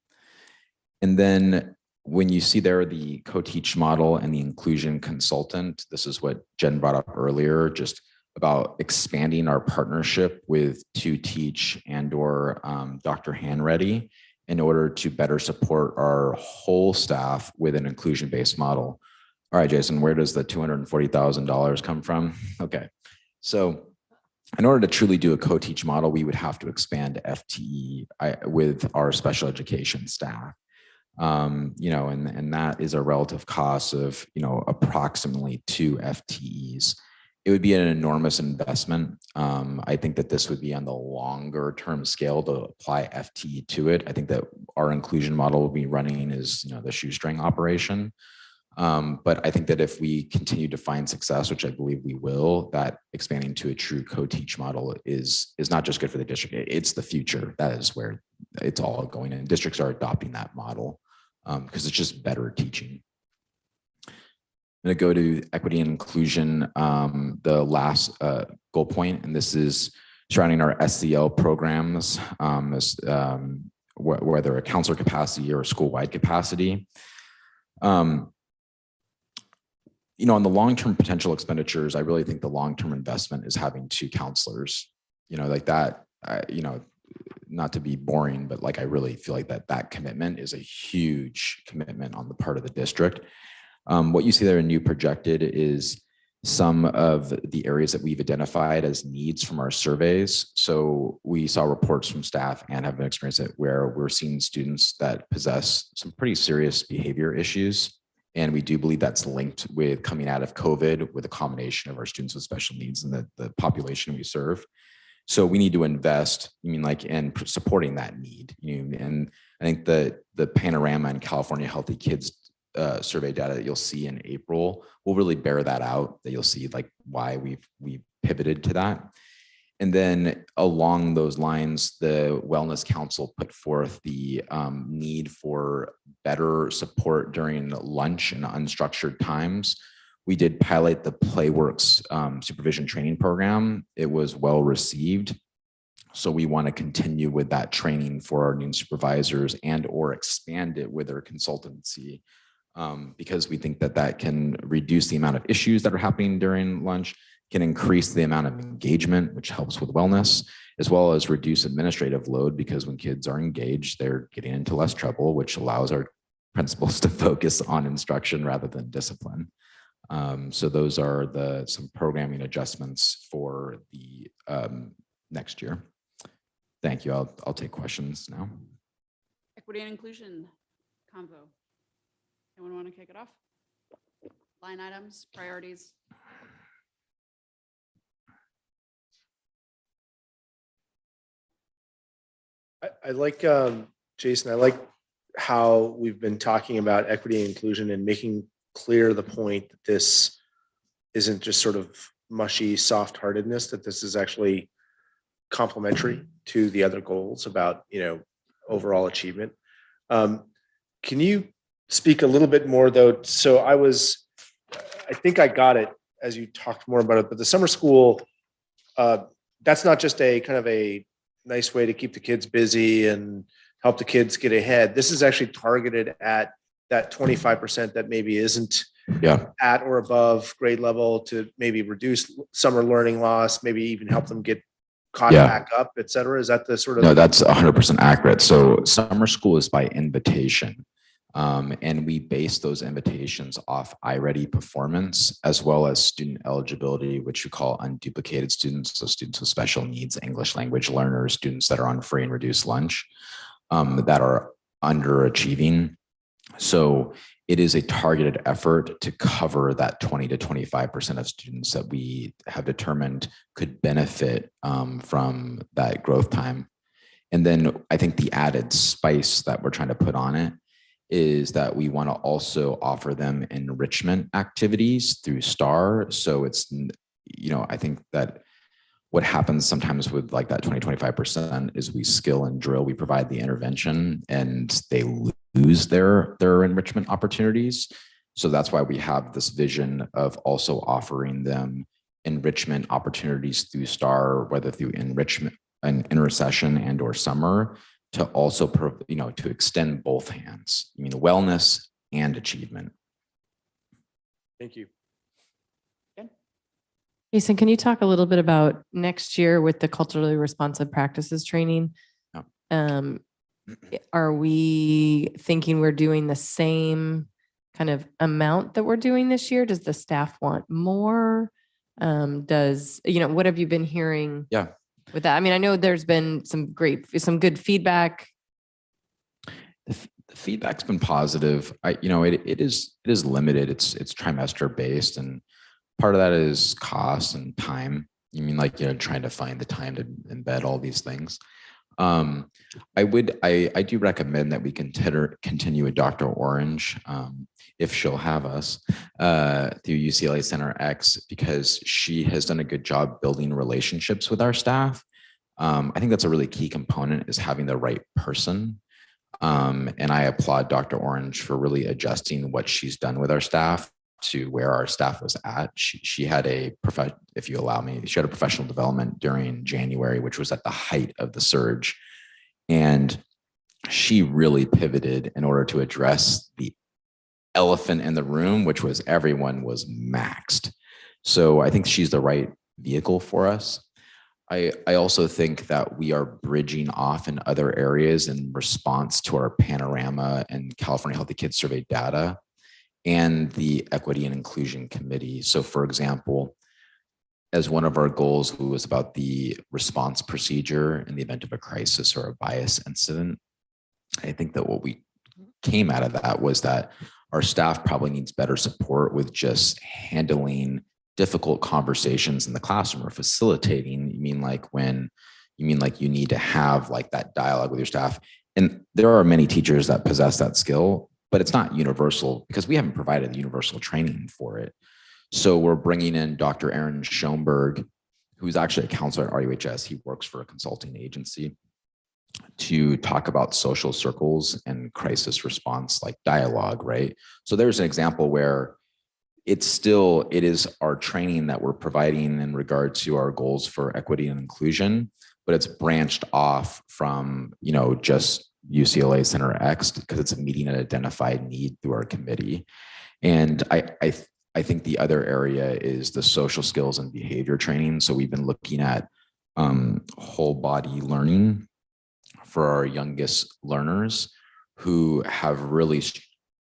And then when you see there the co-teach model and the inclusion consultant, this is what Jen brought up earlier, just about expanding our partnership with To Teach and or Dr. Hanready in order to better support our whole staff with an inclusion-based model. All right, Jason, where does the $240,000 come from? Okay, so in order to truly do a co-teach model, we would have to expand FTE with our special education staff. And that is a relative cost of, approximately 2 FTEs. It would be an enormous investment. I think that this would be on the longer term scale to apply FTE to it. I think that our inclusion model will be running is, the shoestring operation. But I think that if we continue to find success, which I believe we will, that expanding to a true co-teach model is not just good for the district, it's the future. That is where it's all going, and districts are adopting that model because it's just better teaching. I'm going to go to equity and inclusion, the last goal point, and this is surrounding our SEL programs, whether a counselor capacity or school-wide capacity. On the long-term potential expenditures, I really think the long-term investment is having 2 counselors, like that, not to be boring, but like, I really feel like that commitment is a huge commitment on the part of the district. What you see there in new projected is some of the areas that we've identified as needs from our surveys. So we saw reports from staff and have experienced it where we're seeing students that possess some pretty serious behavior issues. And we do believe that's linked with coming out of COVID with a combination of our students with special needs and the population we serve. So we need to invest, in supporting that need. And I think the Panorama and California Healthy Kids survey data that you'll see in April will really bear that out, that you'll see like why we've pivoted to that. And then along those lines, the Wellness Council put forth the need for better support during lunch and unstructured times. We did pilot the PlayWorks supervision training program. It was well received. So we want to continue with that training for our new supervisors and or expand it with our consultancy because we think that can reduce the amount of issues that are happening during lunch, can increase the amount of engagement, which helps with wellness, as well as reduce administrative load because when kids are engaged, they're getting into less trouble, which allows our principals to focus on instruction rather than discipline. So those are some programming adjustments for the next year. Thank you. I'll take questions now. Equity and inclusion convo. Anyone want to kick it off? line items, priorities? I like, Jason, I like how we've been talking about equity and inclusion and making clear the point that this isn't just sort of mushy soft-heartedness, that this is actually complementary to the other goals about, overall achievement. Can you speak a little bit more though? So I think I got it as you talked more about it, but the summer school, that's not just a kind of a nice way to keep the kids busy and help the kids get ahead. This is actually targeted at that 25% that maybe isn't at or above grade level, to maybe reduce summer learning loss, maybe even help them get caught back up, et cetera. Is that the sort of? No, that's 100% accurate. So summer school is by invitation. And we base those invitations off iReady performance, as well as student eligibility, which you call unduplicated students. So students with special needs, English language learners, students that are on free and reduced lunch, that are underachieving. So it is a targeted effort to cover that 20 to 25% of students that we have determined could benefit from that growth time. And then I think the added spice that we're trying to put on it is that we want to also offer them enrichment activities through STAR. So it's, I think that what happens sometimes with like that 20-25% is we skill and drill, we provide the intervention and they lose their enrichment opportunities. So that's why we have this vision of also offering them enrichment opportunities through STAR, whether through enrichment and intercession and or summer, to also, to extend both hands, wellness and achievement. Thank you. Jason, can you talk a little bit about next year with the culturally responsive practices training? Are we thinking we're doing the same kind of amount that we're doing this year? Does the staff want more? What have you been hearing? With that? I mean, I know there's been some good feedback. The feedback's been positive. It is limited. It's trimester based, and part of that is cost and time. Trying to find the time to embed all these things. I do recommend that we continue with Dr. Orange, if she'll have us, through UCLA Center X, because she has done a good job building relationships with our staff. I think that's a really key component, is having the right person. And I applaud Dr. Orange for really adjusting what she's done with our staff to where our staff was at. She had if you allow me, she had a professional development during January, which was at the height of the surge. And she really pivoted in order to address the elephant in the room, which was everyone was maxed. So I think she's the right vehicle for us. I also think that we are bridging off in other areas in response to our Panorama and California Healthy Kids Survey data and the Equity and Inclusion Committee. So for example, as one of our goals was about the response procedure in the event of a crisis or a bias incident, I think that what we came out of that was that our staff probably needs better support with just handling difficult conversations in the classroom or facilitating. You mean like you need to have like that dialogue with your staff. And there are many teachers that possess that skill, but it's not universal because we haven't provided the universal training for it. So we're bringing in Dr. Aaron Schoenberg, who's actually a counselor at RUHS. He works for a consulting agency, to talk about social circles and crisis response, like dialogue, right? So there's an example where it is our training that we're providing in regard to our goals for equity and inclusion, but it's branched off from, just UCLA Center X, because it's meeting an identified need through our committee. And I think the other area is the social skills and behavior training. So we've been looking at whole body learning for our youngest learners who have really,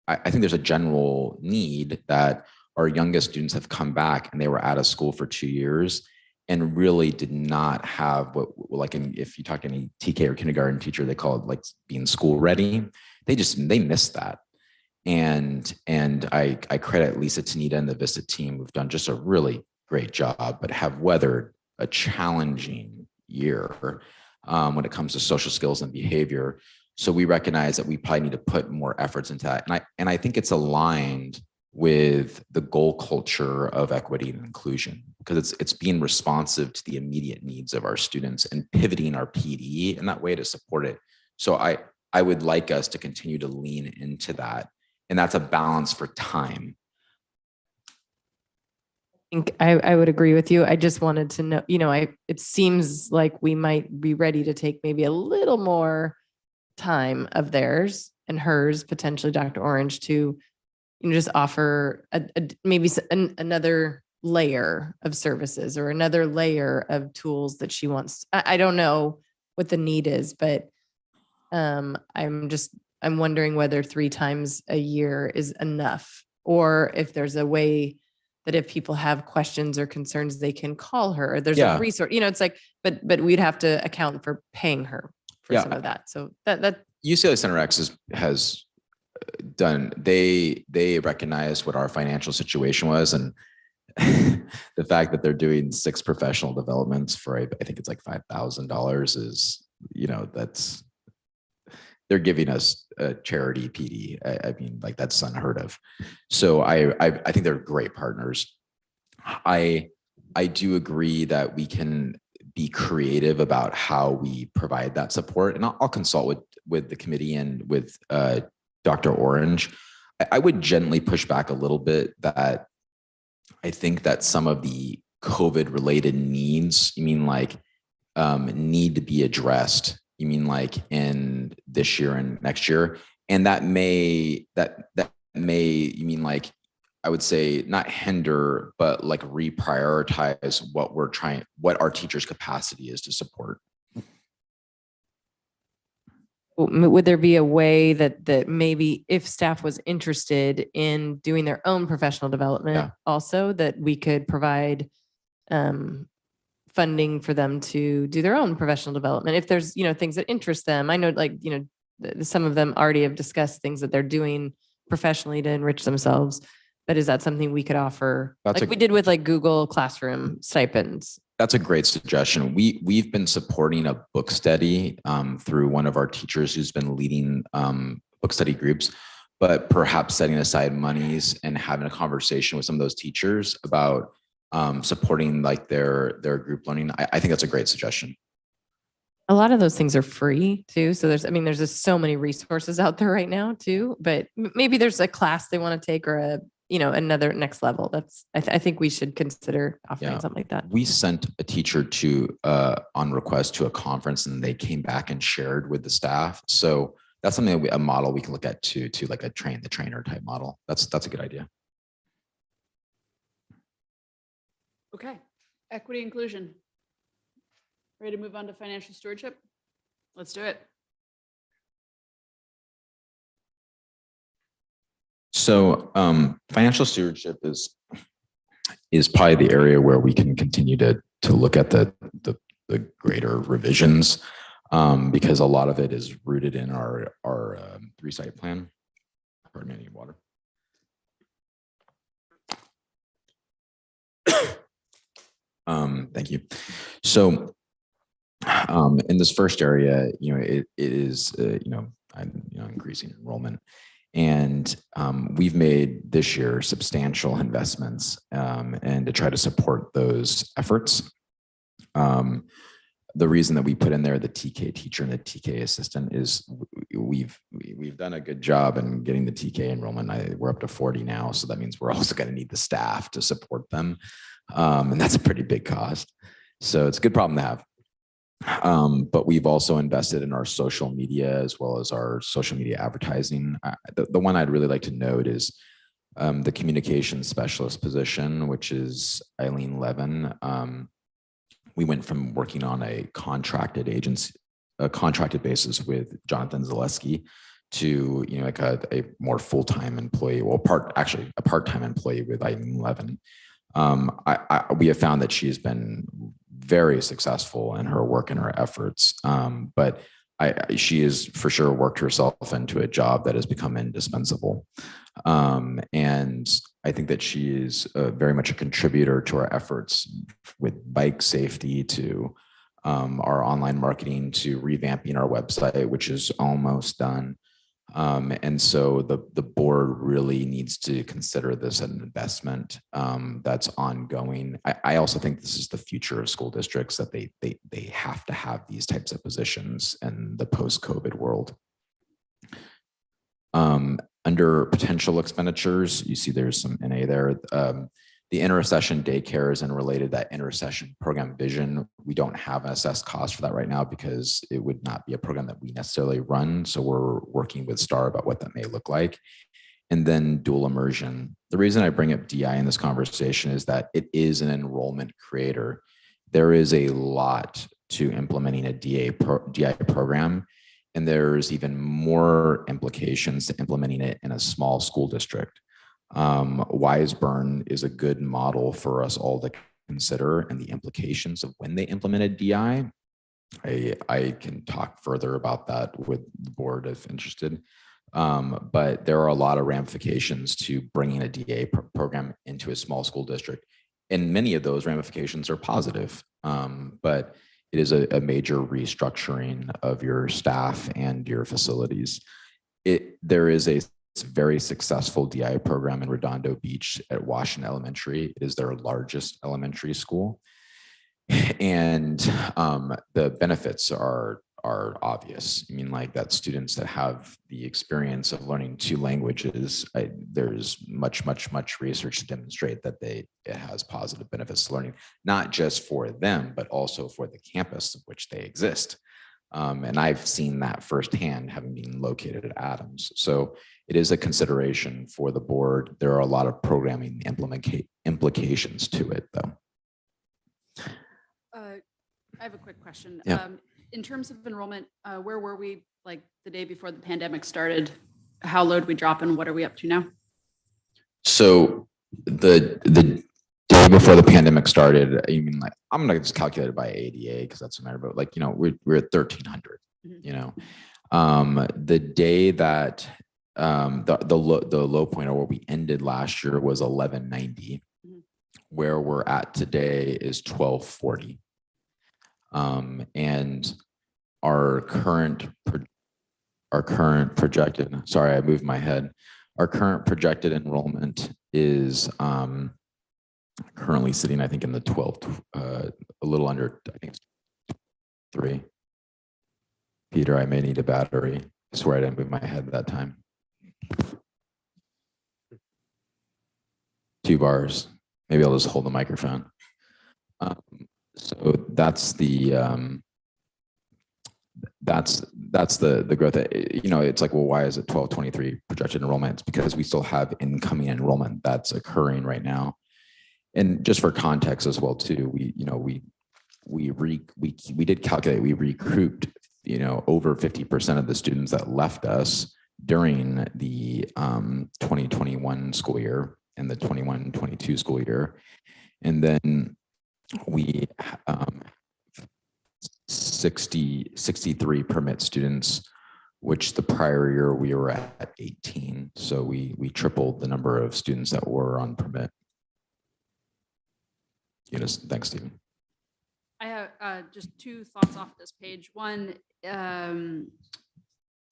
I think there's a general need that our youngest students have come back and they were out of school for 2 years and really did not have if you talk to any TK or kindergarten teacher, they call it like being school ready. They missed that. And I credit Lisa Tanita and the Vista team. We've done just a really great job, but have weathered a challenging year when it comes to social skills and behavior. So we recognize that we probably need to put more efforts into that. And I think it's aligned with the goal culture of equity and inclusion, because it's being responsive to the immediate needs of our students and pivoting our PD in that way to support it. So I would like us to continue to lean into that. And that's a balance for time. I think I would agree with you. I just wanted to know, it seems like we might be ready to take maybe a little more time of theirs and hers, potentially Dr. Orange, to just offer maybe another layer of services or another layer of tools that she wants. I don't know what the need is, but I'm wondering whether 3 times a year is enough, or if there's a way that if people have questions or concerns, they can call her. Or there's a resource, it's like, but we'd have to account for paying her for some of that. So that UCLA Center X has done, they recognized what our financial situation was, and the fact that they're doing 6 professional developments for, I think it's like $5,000 is, that's, they're giving us a charity PD. I mean, like, that's unheard of. So I think they're great partners. I do agree that we can be creative about how we provide that support, and I'll consult with the committee and with Dr. Orange. I would gently push back a little bit that I think that some of the COVID related needs, you mean like need to be addressed, you mean like in this year and next year, and that may, you mean like, I would say not hinder, but like reprioritize what our teachers' capacity is to support. Would there be a way that maybe if staff was interested in doing their own professional development also, that we could provide funding for them to do their own professional development? If there's, things that interest them. I know, like, some of them already have discussed things that they're doing professionally to enrich themselves. But is that something we could offer, like we did with like Google Classroom stipends? That's a great suggestion. We've been supporting a book study through one of our teachers who's been leading book study groups, but perhaps setting aside monies and having a conversation with some of those teachers about supporting like their group learning. I think that's a great suggestion. A lot of those things are free too. So there's just so many resources out there right now too, but maybe there's a class they want to take or another next level. That's, I think we should consider offering something like that. We sent a teacher on request to a conference, and they came back and shared with the staff. So that's something a model we can look at to like a train the trainer type model. That's a good idea. Okay. Equity inclusion. Ready to move on to financial stewardship? Let's do it. So financial stewardship is probably the area where we can continue to look at the greater revisions, because a lot of it is rooted in our 3-site plan. Pardon me, I need water. Thank you. So in this first area, it is increasing enrollment. And we've made this year substantial investments and to try to support those efforts. The reason that we put in there the TK teacher and the TK assistant is we've done a good job in getting the TK enrollment. We're up to 40 now, so that means we're also going to need the staff to support them, and that's a pretty big cost. So it's a good problem to have. But we've also invested in our social media as well as our social media advertising. The one I'd really like to note is the communications specialist position, which is Eileen Levin. We went from working on a contracted basis with Jonathan Zaleski to like a more full-time employee, well, a part-time employee with Eileen Levin. We have found that she's been very successful in her work and her efforts. But she has for sure worked herself into a job that has become indispensable. And I think that she is very much a contributor to our efforts with bike safety, to our online marketing, to revamping our website, which is almost done. And so the board really needs to consider this an investment that's ongoing. I also think this is the future of school districts, that they have to have these types of positions in the post-COVID world. Under potential expenditures, you see there's some NA there. The intersession daycares and related that intersession program vision, we don't have an assessed cost for that right now because it would not be a program that we necessarily run. So we're working with STAR about what that may look like. And then dual immersion. The reason I bring up DI in this conversation is that it is an enrollment creator. There is a lot to implementing a DI program, and there's even more implications to implementing it in a small school district. Wiseburn is a good model for us all to consider, and the implications of when they implemented DI. I can talk further about that with the board if interested. But there are a lot of ramifications to bringing a DA program into a small school district. And many of those ramifications are positive, but it is a major restructuring of your staff and your facilities. There is a very successful DI program in Redondo Beach at Washington Elementary. It is their largest elementary school. And the benefits are obvious. I mean, like that students that have the experience of learning 2 languages, there's much research to demonstrate that it has positive benefits to learning, not just for them, but also for the campus of which they exist. And I've seen that firsthand, having been located at Adams. So it is a consideration for the board. There are a lot of programming implications to it, though. I have a quick question. Yeah. In terms of enrollment, where were we like the day before the pandemic started? How low did we drop and what are we up to now? So the day before the pandemic started, I mean, like, I'm gonna just calculate it by ADA because that's a matter, but like, you know, we're at 1,300, you know. The day that the low point, or where we ended last year, was 1,190. Where we're at today is 1,240. And our current projected, sorry, I moved my head. Our current projected enrollment is currently sitting, I think, in the 12, a little under, I think it's 3. Peter, I may need a battery. I swear I didn't move my head that time. 2 bars. Maybe I'll just hold the microphone. So that's the growth. You know, it's like, well, why is it 1,223 projected enrollment? It's because we still have incoming enrollment that's occurring right now. And just for context as well, too, we did calculate, we recouped, you know, over 50% of the students that left us during the 2021 school year and the 21-22 school year. And then we 63 permit students, which the prior year we were at 18. So we tripled the number of students that were on permit. Yes, thanks, Stephen. I have just 2 thoughts off this page. One,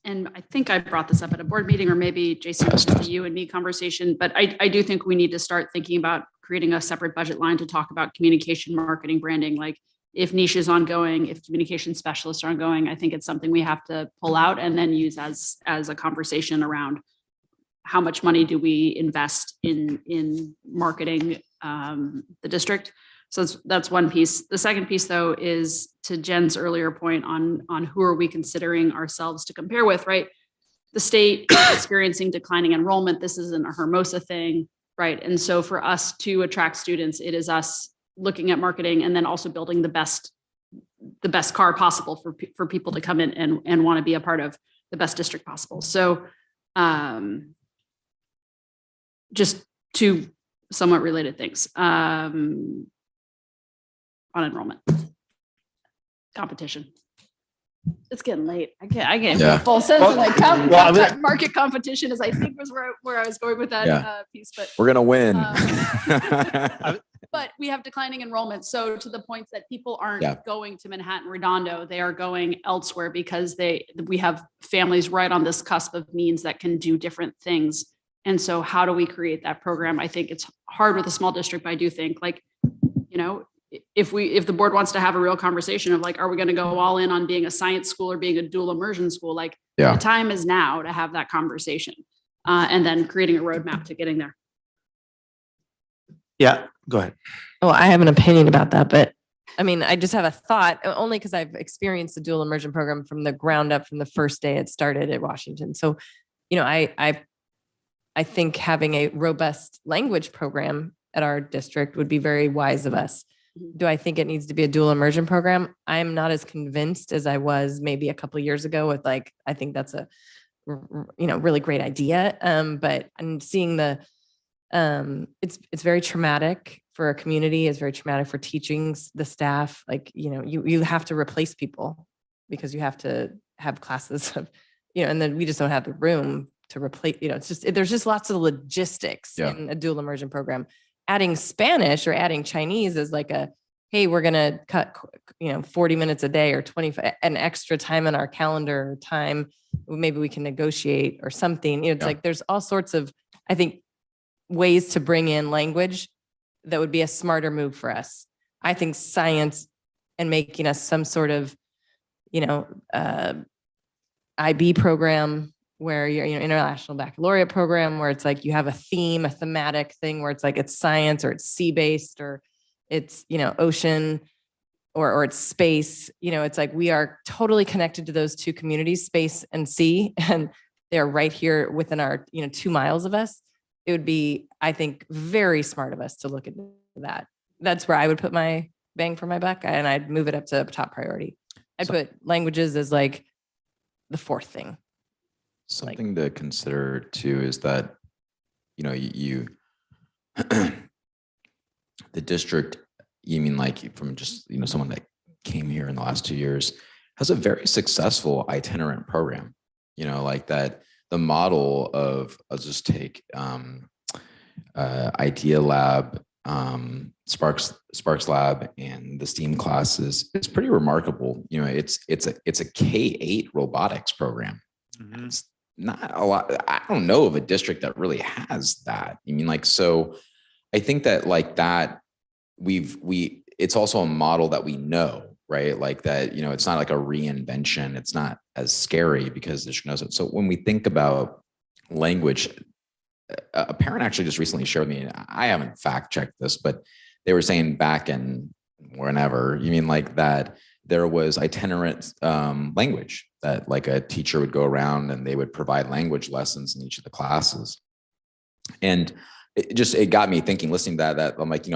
and I think I brought this up at a board meeting, or maybe Jason, it was just a you and me conversation, but I do think we need to start thinking about creating a separate budget line to talk about communication, marketing, branding. Like if niche is ongoing, if communication specialists are ongoing, I think it's something we have to pull out and then use as a conversation around how much money do we invest in marketing the district. So that's one piece. The second piece, though, is to Jen's earlier point on who are we considering ourselves to compare with, right? The state is experiencing declining enrollment. This isn't a Hermosa thing, right? And so for us to attract students, it is us looking at marketing and then also building the best car possible for people to come in and want to be a part of the best district possible. So just 2 somewhat related things. On enrollment competition. It's getting late. I can't Yeah. make full sense of like Well, market competition is I think was where I was going with that Yeah. piece, but We're gonna win. but we have declining enrollment. So to the point that people aren't Yeah. going to Manhattan Redondo, they are going elsewhere because we have families right on this cusp of means that can do different things. And so how do we create that program? I think it's hard with a small district, but I do think like, you know, if the board wants to have a real conversation of like, are we going to go all in on being a science school or being a dual immersion school? Like Yeah. the time is now to have that conversation and then creating a roadmap to getting there. Yeah, go ahead. Well, I have an opinion about that, but I mean, I just have a thought only because I've experienced the dual immersion program from the ground up from the first day it started at Washington. So, you know, I think having a robust language program at our district would be very wise of us. Do I think it needs to be a dual immersion program? I'm not as convinced as I was maybe a couple of years ago with like, I think that's a, you know, really great idea. But I'm seeing it's very traumatic for a community. It's very traumatic for teaching the staff. Like, you know, you have to replace people because you have to have classes of, you know, and then we just don't have the room to replace, you know, it's just, there's just lots of logistics in a dual immersion program. Adding Spanish or adding Chinese is like hey, we're going to cut, 40 minutes a day or 25, an extra time in our calendar time. Maybe we can negotiate or something. It's like, there's all sorts of, I think, ways to bring in language that would be a smarter move for us. I think science and making us some sort of, IB program where you're, international baccalaureate program, where it's like you have a theme, a thematic thing where it's like it's science or it's sea-based or it's, ocean or it's space. It's like we are totally connected to those two communities, space and sea, and they're right here within our, 2 miles of us. It would be, I think, very smart of us to look at that. That's where I would put my bang for my buck, and I'd move it up to top priority. I'd put languages as like the fourth thing. Something to consider too is that, you the district, you mean like from just, someone that came here in the last 2 years, has a very successful itinerant program, like that. The model of, I'll just take Idea Lab, Sparks Lab, and the STEAM classes. It's pretty remarkable. It's a K-8 robotics program. Mm-hmm. It's not a lot. I don't know of a district that really has that. So I think that like that it's also a model that we know, right? Like that, it's not like a reinvention. It's not as scary because the district knows it. So when we think about language, a parent actually just recently shared with me, I haven't fact checked this, but they were saying back in whenever, like that there was itinerant language that like a teacher would go around and they would provide language lessons in each of the classes. And it got me thinking, listening to that I'm like,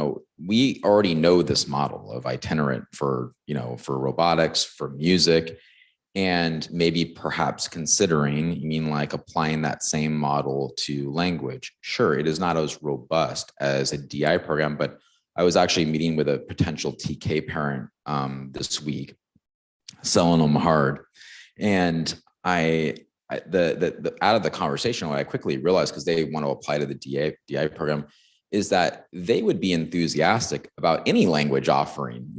we already know this model of itinerant for robotics, for music, and maybe perhaps considering, like applying that same model to language. Sure, it is not as robust as a DI program, but I was actually meeting with a potential TK parent this week, selling them hard. And the out of the conversation, what I quickly realized, because they want to apply to the DI program, is that they would be enthusiastic about any language offering.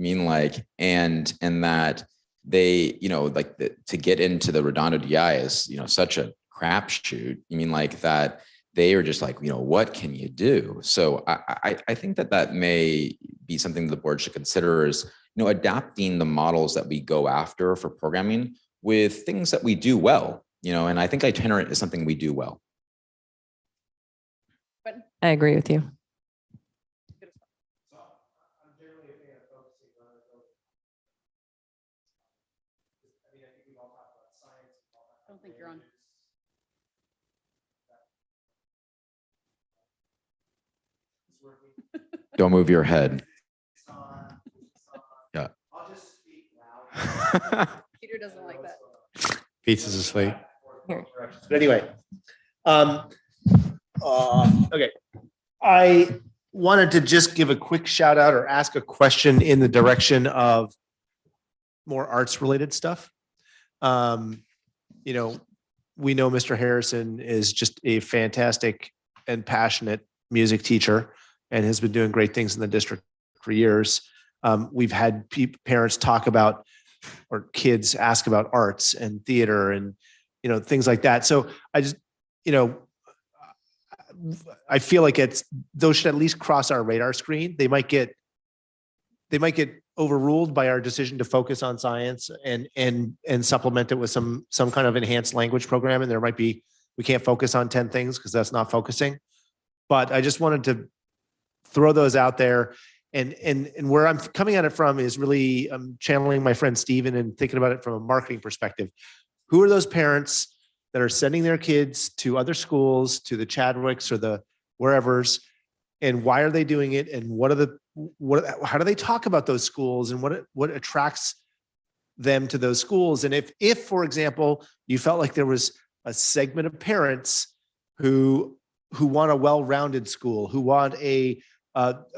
And that they, to get into the Redondo DI is, such a crapshoot. Like that they are just like, what can you do? So I think that may be something the board should consider is, adapting the models that we go after for programming with things that we do well, and I think itinerant is something we do well. I agree with you. I don't think you're on. Don't move your head. Yeah. Peter doesn't like that. Peter's asleep. But anyway, okay. I wanted to just give a quick shout out or ask a question in the direction of more arts related stuff. You know, we know Mr. Harrison is just a fantastic and passionate music teacher and has been doing great things in the district for years. We've had parents talk about, or kids ask about arts and theater and, you know, things like that. So I just, you know, I feel like those should at least cross our radar screen. They might get overruled by our decision to focus on science and supplement it with some kind of enhanced language program. And there might be, we can't focus on 10 things because that's not focusing. But I just wanted to throw those out there. And where I'm coming at it from is really channeling my friend Steven and thinking about it from a marketing perspective. Who are those parents that are sending their kids to other schools, to the Chadwicks or the wherevers, and why are they doing it? And how do they talk about those schools and what attracts them to those schools? And if, for example, you felt like there was a segment of parents who want a well-rounded school, who want a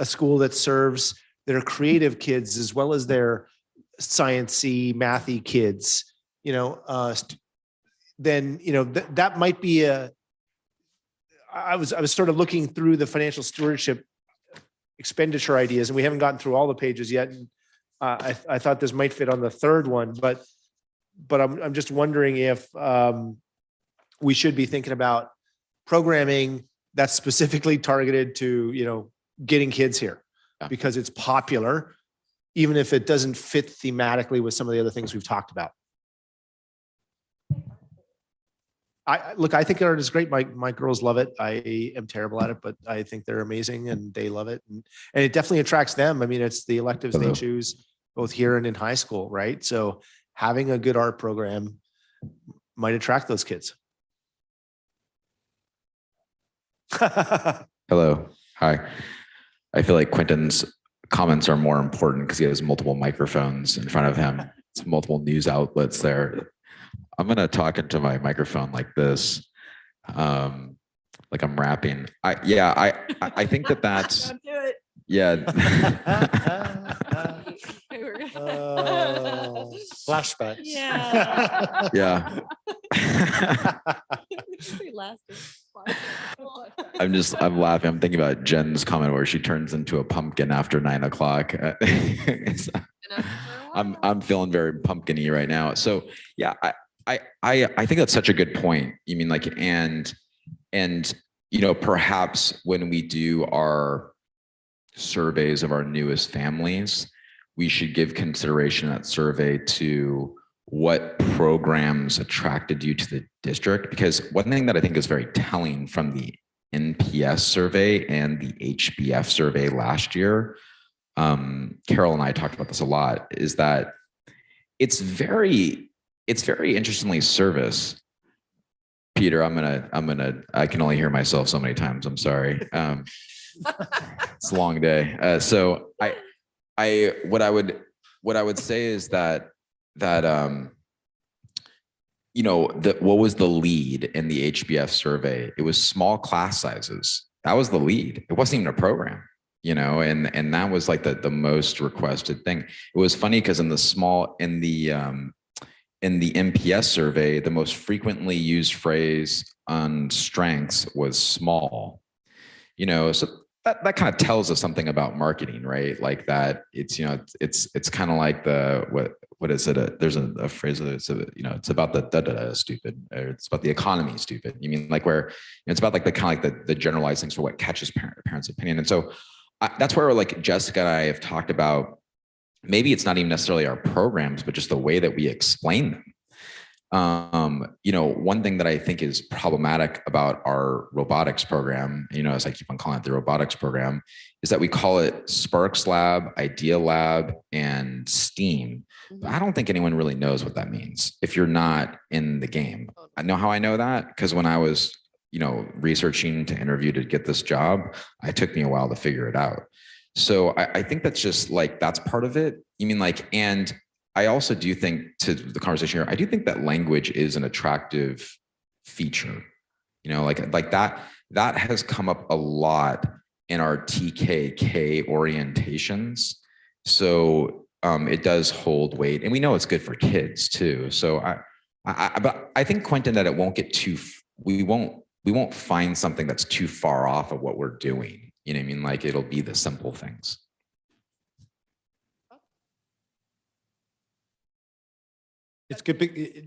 school that serves their creative kids as well as their sciencey, mathy kids, you know, then, you know, that might be I was sort of looking through the financial stewardship expenditure ideas, and we haven't gotten through all the pages yet. And I thought this might fit on the third one, but I'm just wondering if we should be thinking about programming that's specifically targeted to, you know, getting kids here because it's popular, even if it doesn't fit thematically with some of the other things we've talked about. I think art is great. My girls love it. I am terrible at it, but I think they're amazing and they love it. And it definitely attracts them. I mean, it's the electives they choose both here and in high school, right? So having a good art program might attract those kids. Hello. Hi. I feel like Quentin's comments are more important because he has multiple microphones in front of him. It's multiple news outlets there. I'm going to talk into my microphone like this, like I'm rapping. I think that's, Don't do it. yeah. Flashbacks. Yeah. Yeah. I'm laughing. I'm thinking about Jen's comment where she turns into a pumpkin after 9 o'clock. I'm feeling very pumpkin-y right now. So yeah, I think that's such a good point. You mean like, and you know, perhaps when we do our surveys of our newest families, we should give consideration in that survey to what programs attracted you to the district. Because one thing that I think is very telling from the NPS survey and the HBF survey last year, Carol and I talked about this a lot, is that it's very interestingly service. Peter, I can only hear myself so many times. I'm sorry. It's a long day. So what I would say is that you know, what was the lead in the HBF survey? It was small class sizes. That was the lead. It wasn't even a program, you know, and that was like the most requested thing. It was funny because in the NPS survey, the most frequently used phrase on strengths was small, you know, so that kind of tells us something about marketing, right? Like that it's, you know, it's kind of like what is it? There's a phrase that it's, you know, it's about the stupid, or it's about the economy stupid. You mean like where it's about like the kind of like the generalized things for what catches parents' opinion. And so that's where like Jessica and I have talked about, maybe it's not even necessarily our programs, but just the way that we explain them. You know, one thing that I think is problematic about our robotics program, you know, as I keep on calling it the robotics program, is that we call it Sparks Lab, Idea Lab, and STEAM. But I don't think anyone really knows what that means if you're not in the game. I know how I know that because when I was, you know, researching to interview to get this job, it took me a while to figure it out. So I think that's just like, that's part of it. You mean like, and I also do think, to the conversation here, I do think that language is an attractive feature, you know, like that has come up a lot in our TKK orientations. So it does hold weight, and we know it's good for kids too. So but I think, Quentin, that it won't get too, we won't find something that's too far off of what we're doing. You know what I mean? Like, it'll be the simple things. It's good.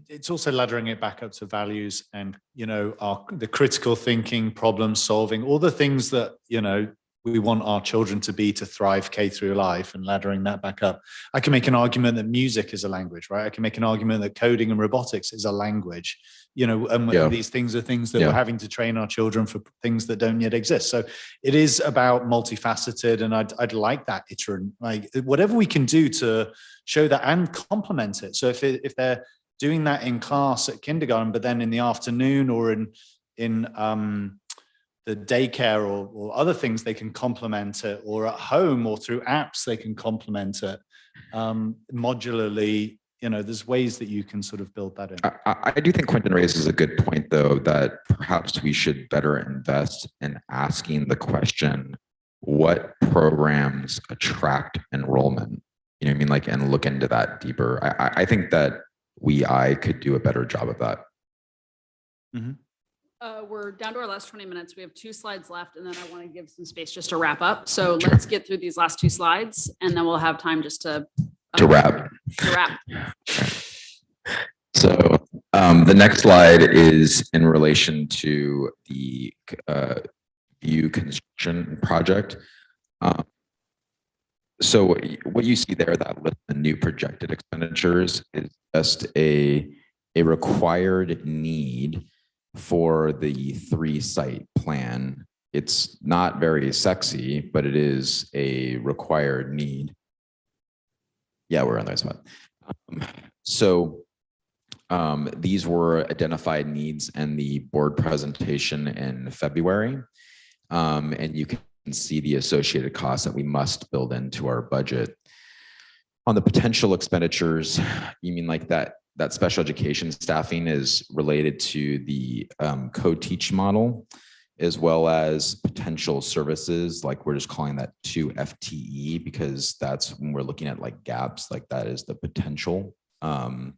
It's also laddering it back up to values and, you know, the critical thinking, problem solving, all the things that, you know, we want our children to be to thrive K through life, and laddering that back up. I can make an argument that music is a language, right? I can make an argument that coding and robotics is a language, you know, and these things are things that we're having to train our children for things that don't yet exist. So it is about multifaceted, and I'd like that iterant, like whatever we can do to show that and complement it. So if they're doing that in class at kindergarten, but then in the afternoon or in the daycare or other things, they can complement it, or at home or through apps, they can complement it modularly. You know, there's ways that you can sort of build that in. I do think Quentin raises a good point, though, that perhaps we should better invest in asking the question, what programs attract enrollment? You know what I mean? Like, and look into that deeper. I think that I could do a better job of that. Mm-hmm. We're down to our last 20 minutes. We have 2 slides left, and then I want to give some space just to wrap up. So let's get through these last 2 slides, and then we'll have time just to wrap. So the next slide is in relation to the view construction project. So what you see there, that list of new projected expenditures, is just a required need for the 3-site plan. It's not very sexy, but it is a required need. Yeah, we're on that spot. So these were identified needs in the board presentation in February. And you can see the associated costs that we must build into our budget. On the potential expenditures, you mean like that special education staffing is related to the co-teach model, as well as potential services, like we're just calling that 2 FTE, because that's when we're looking at like gaps, like that is the potential. And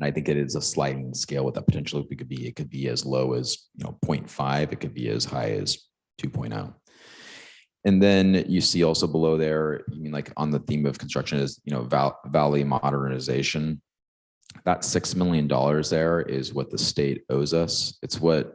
I think it is a sliding scale with that potential. It could be as low as 0.5, it could be as high as 2.0. And then you see also below there, you mean like on the theme of construction is, Valley modernization. That $6 million there is what the state owes us. It's what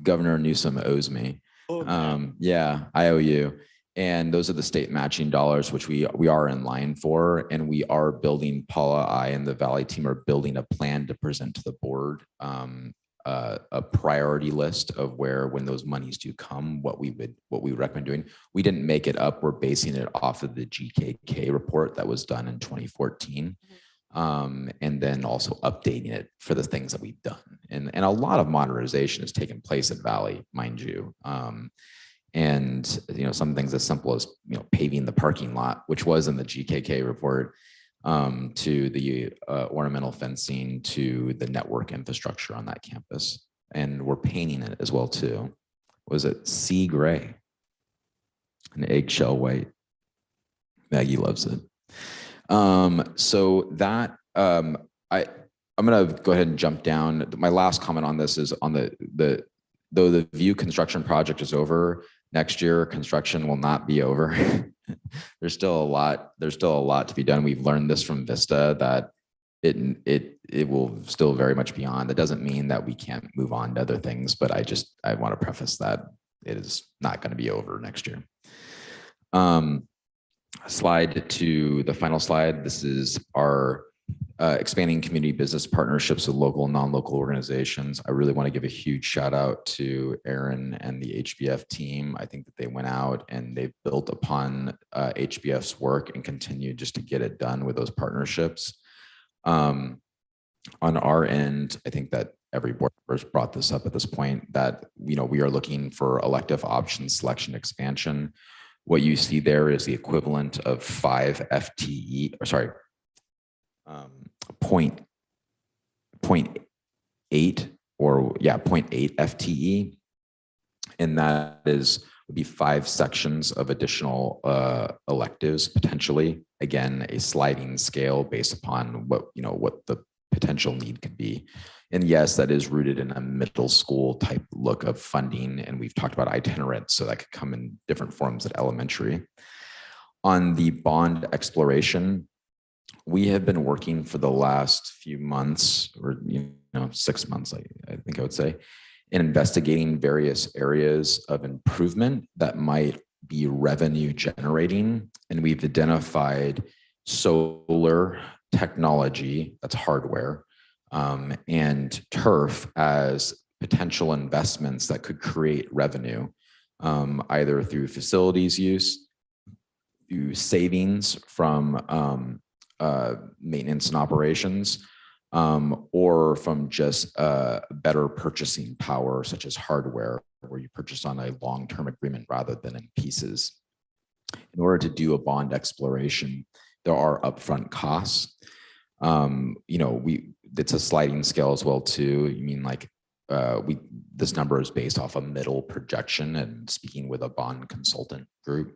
Governor Newsom owes me. Yeah, I owe you. And those are the state matching dollars, which we are in line for. And we are building, Paula, I and the Valley team are building a plan to present to the board, a priority list of when those monies do come, what we would recommend doing. We didn't make it up. We're basing it off of the GKK report that was done in 2014. And then also updating it for the things that we've done. And a lot of modernization has taken place at Valley, mind you. And some things as simple as paving the parking lot, which was in the GKK report, to the ornamental fencing, to the network infrastructure on that campus. And we're painting it as well too. Was it sea gray? An eggshell white. Maggie loves it. So that I'm going to go ahead and jump down. My last comment on this is on though the view construction project is over, next year construction will not be over. There's still a lot to be done. We've learned this from Vista, that it will still very much be on. That doesn't mean that we can't move on to other things, but I want to preface that it is not going to be over next year. Slide to the final slide. This is our expanding community business partnerships with local and non-local organizations. I really want to give a huge shout out to Aaron and the HBF team. I think that they went out and they've built upon HBF's work and continue just to get it done with those partnerships. On our end, I think that every board member has brought this up at this point, that we are looking for elective option selection expansion. What you see there is the equivalent of 5 FTE, or sorry, 0.8 FTE. And that is would be 5 sections of additional electives, potentially. Again, a sliding scale based upon what the potential need could be. And yes, that is rooted in a middle school type look of funding. And we've talked about itinerant, so that could come in different forms at elementary. On the bond exploration, we have been working for the last few months, or 6 months, I think I would say, in investigating various areas of improvement that might be revenue generating. And we've identified solar technology, that's hardware, and turf as potential investments that could create revenue, either through facilities use, through savings from maintenance and operations, or from just better purchasing power, such as hardware, where you purchase on a long-term agreement rather than in pieces. In order to do a bond exploration, there are upfront costs. It's a sliding scale as well too. You mean like this number is based off a middle projection, and speaking with a bond consultant group,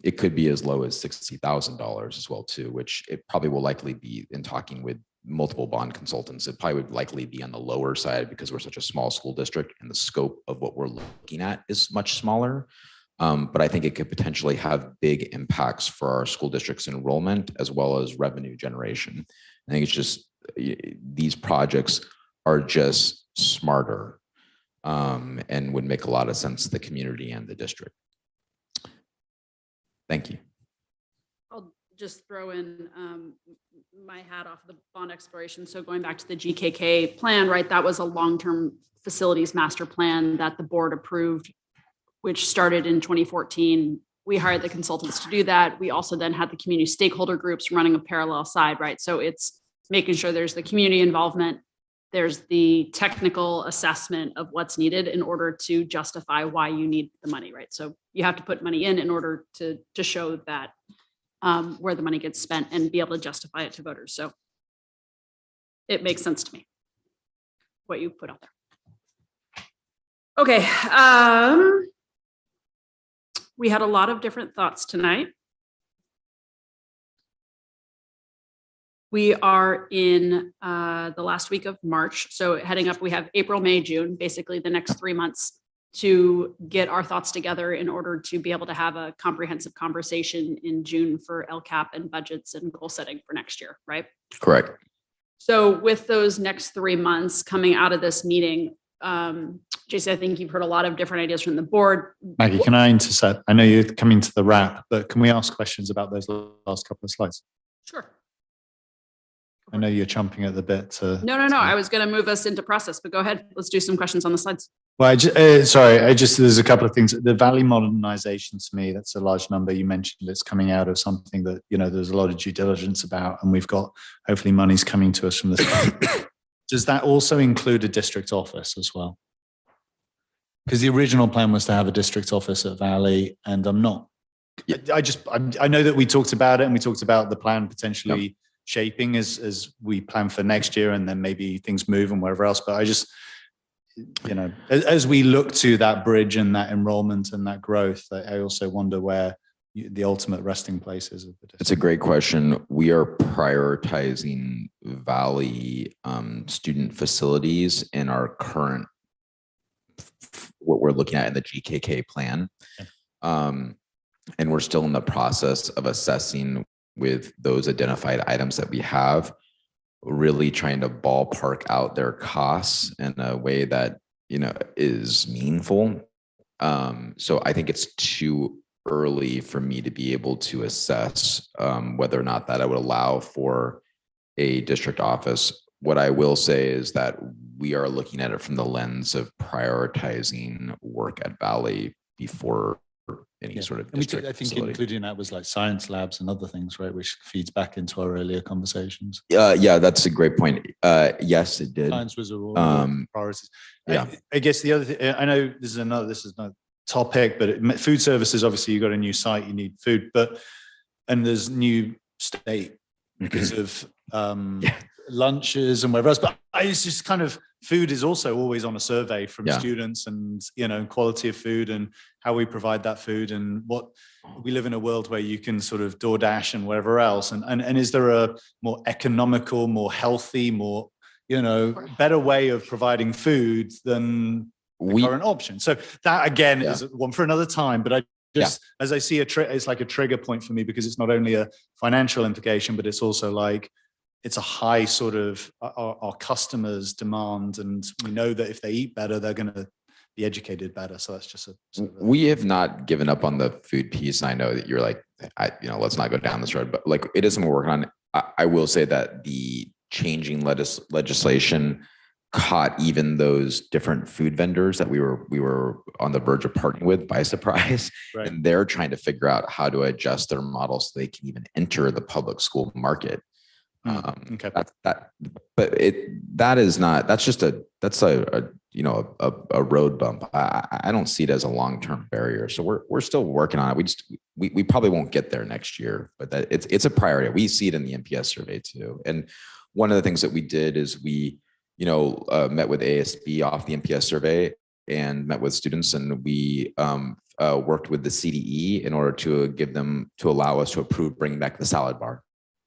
it could be as low as $60,000 as well too, which it probably will likely be. In talking with multiple bond consultants, it probably would likely be on the lower side because we're such a small school district and the scope of what we're looking at is much smaller. But I think it could potentially have big impacts for our school district's enrollment as well as revenue generation. I think it's just, these projects are just smarter and would make a lot of sense to the community and the district. Thank you. I'll just throw in my hat off the bond exploration. So going back to the GKK plan, right, that was a long-term facilities master plan that the board approved, which started in 2014. We hired the consultants to do that. We also then had the community stakeholder groups running a parallel side, right? So it's making sure there's the community involvement, there's the technical assessment of what's needed in order to justify why you need the money, right? So you have to put money in order to show that where the money gets spent and be able to justify it to voters. So it makes sense to me, what you put out there. Okay. We had a lot of different thoughts tonight. We are in the last week of March. So heading up, we have April, May, June, basically the next 3 months to get our thoughts together in order to be able to have a comprehensive conversation in June for LCAP and budgets and goal setting for next year, right? Correct. So with those next 3 months coming out of this meeting, JC, I think you've heard a lot of different ideas from the board. Maggie, can I intercept? I know you're coming to the wrap, but can we ask questions about those last couple of slides? Sure. I know you're chomping at the bit to. No. I was going to move us into process, but go ahead. Let's do some questions on the slides. Well, there's a couple of things. The Valley modernization, to me, that's a large number. You mentioned it's coming out of something that, there's a lot of due diligence about, and we've got hopefully monies coming to us from this. Does that also include a district office as well? Because the original plan was to have a district office at Valley, and I'm not. I know that we talked about it, and we talked about the plan potentially shaping as we plan for next year, and then maybe things move and wherever else. But I just, as we look to that bridge and that enrollment and that growth, I also wonder where the ultimate resting place is of the district. It's a great question. We are prioritizing Valley student facilities in our current, what we're looking at in the GKK plan. And we're still in the process of assessing with those identified items that we have, really trying to ballpark out their costs in a way that, is meaningful. So I think it's too early for me to be able to assess whether or not that I would allow for a district office. What I will say is that we are looking at it from the lens of prioritizing work at Valley before any sort of district I think facility. including that was like science labs and other things, right, which feeds back into our earlier conversations. Yeah, that's a great point. Yes, it did. Science was a priorities. Yeah. I guess the other thing, I know this is not topic, but food services, obviously you got a new site, you need food, and there's new state because of lunches and whatever else. But it's just kind of, food is also always on a survey from Yeah. students, and, you know, quality of food and how we provide that food, and what we live in a world where you can sort of DoorDash and whatever else. And is there a more economical, more healthy, more, you know, better way of providing food than the current option? So that again is one for another time, but I just, as I see it's like a trigger point for me, because it's not only a financial implication, but it's also like, it's a high sort of our customers demand, and we know that if they eat better, they're going to be educated better. So that's just we have not given up on the food piece. I know that you're like, let's not go down this road, but like, it is something we're working on. I will say that the changing legislation caught even those different food vendors that we were on the verge of partnering with by surprise. Right. And they're trying to figure out how to adjust their model so they can even enter the public school market. Okay. That's a road bump. I don't see it as a long-term barrier. So we're still working on it. We probably won't get there next year, but it's a priority. We see it in the NPS survey too. And one of the things that we did is we, met with ASB off the NPS survey and met with students, and we worked with the CDE in order to allow us to approve bringing back the salad bar,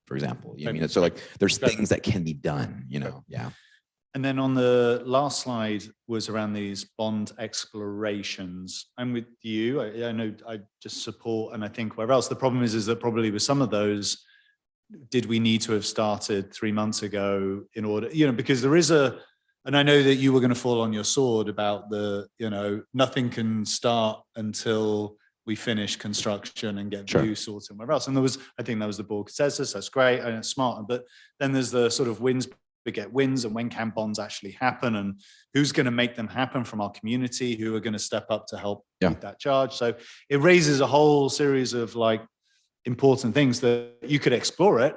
for example. I mean, so like there's things that can be done, yeah. And then on the last slide was around these bond explorations. I'm with you. I know I just support, and I think wherever else. The problem is that probably with some of those, did we need to have started 3 months ago in order, because there is and I know that you were going to fall on your sword about nothing can start until we finish construction and get view sorted and wherever else. And I think that was the board consensus. That's great and it's smart. But then there's the sort of wins beget wins, and when can bonds actually happen, and who's going to make them happen from our community, who are going to step up to help lead that charge. So it raises a whole series of important things that you could explore it,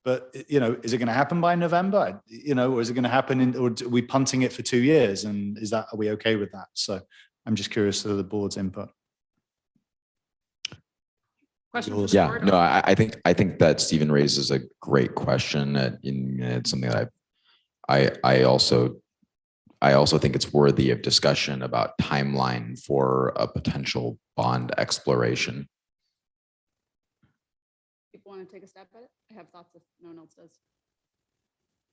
but is it going to happen by November? Or is it going to happen or are we punting it for 2 years? And are we okay with that? So I'm just curious to the board's input. I think that Stephen raises a great question. It's something that I also think it's worthy of discussion about timeline for a potential bond exploration. People want to take a stab at it? I have thoughts if no one else does.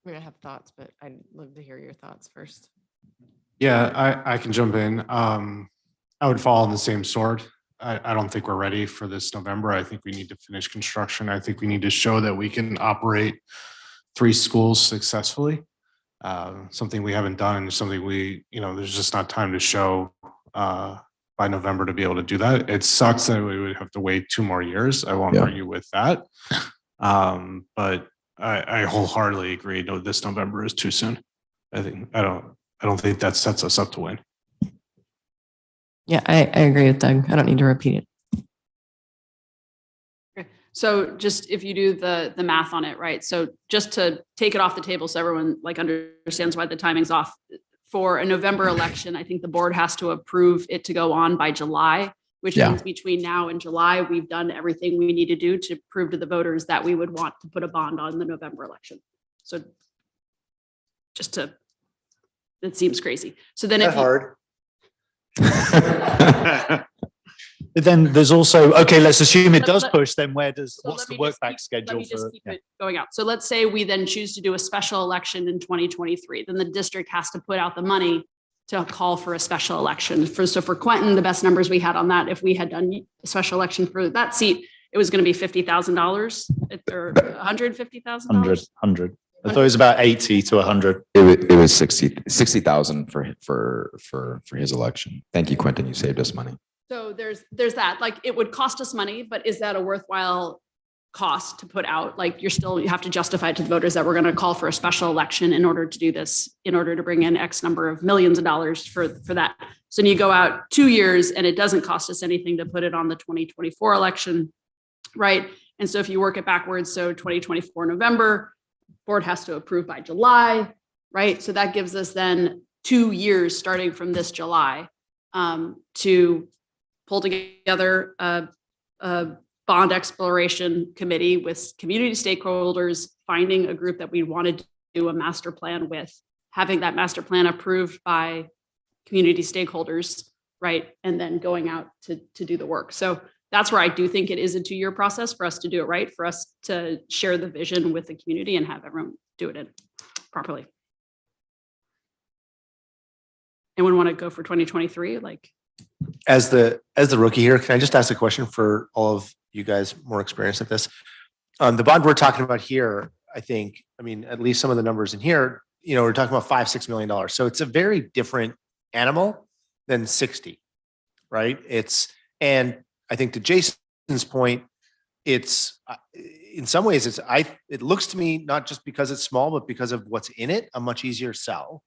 We're gonna have thoughts, but I'd love to hear your thoughts first. Yeah, I can jump in. I would fall on the same sword. I don't think we're ready for this November. I think we need to finish construction. I think we need to show that we can operate 3 schools successfully. Something we haven't done, something there's just not time to show by November to be able to do that. It sucks that we would have to wait 2 more years. I won't argue with that. But I wholeheartedly agree. No, this November is too soon. I don't think that sets us up to win. Yeah, I agree with Doug. I don't need to repeat it. Okay. So just if you do the math on it, right? So just to take it off the table so everyone understands why the timing's off. For a November election, I think the board has to approve it to go on by July, which means between now and July, we've done everything we need to do to prove to the voters that we would want to put a bond on the November election. So it seems crazy. So then But then there's also, let's assume it does push, then what's the work back schedule? Let me just keep it going out. So let's say we then choose to do a special election in 2023, then the district has to put out the money to call for a special election. So for Quentin, the best numbers we had on that, if we had done a special election for that seat, it was going to be $50,000 or $150,000. 100. I thought it was about 80 to 100. It was 60,000 for his election. Thank you, Quentin. You saved us money. So there's that. It would cost us money, but is that a worthwhile cost to put out? You have to justify to the voters that we're going to call for a special election in order to do this, in order to bring in X number of millions of dollars for that. So you go out 2 years and it doesn't cost us anything to put it on the 2024 election, right? And so if you work it backwards, so 2024 November, board has to approve by July, right? So that gives us then 2 years starting from this July to pull together a bond exploration committee with community stakeholders, finding a group that we wanted to do a master plan with, having that master plan approved by community stakeholders, right? And then going out to do the work. So that's where I do think it is a 2-year process for us to do it right, for us to share the vision with the community and have everyone do it properly. Anyone want to go for 2023? Like, As the rookie here, can I just ask a question for all of you guys more experienced at this? The bond we're talking about here, I think, I mean, at least some of the numbers in here, you know, we're talking about $5-6 million. So it's a very different animal than 60, right? And I think to Jason's point, it's in some ways it looks to me, not just because it's small, but because of what's in it, a much easier sell.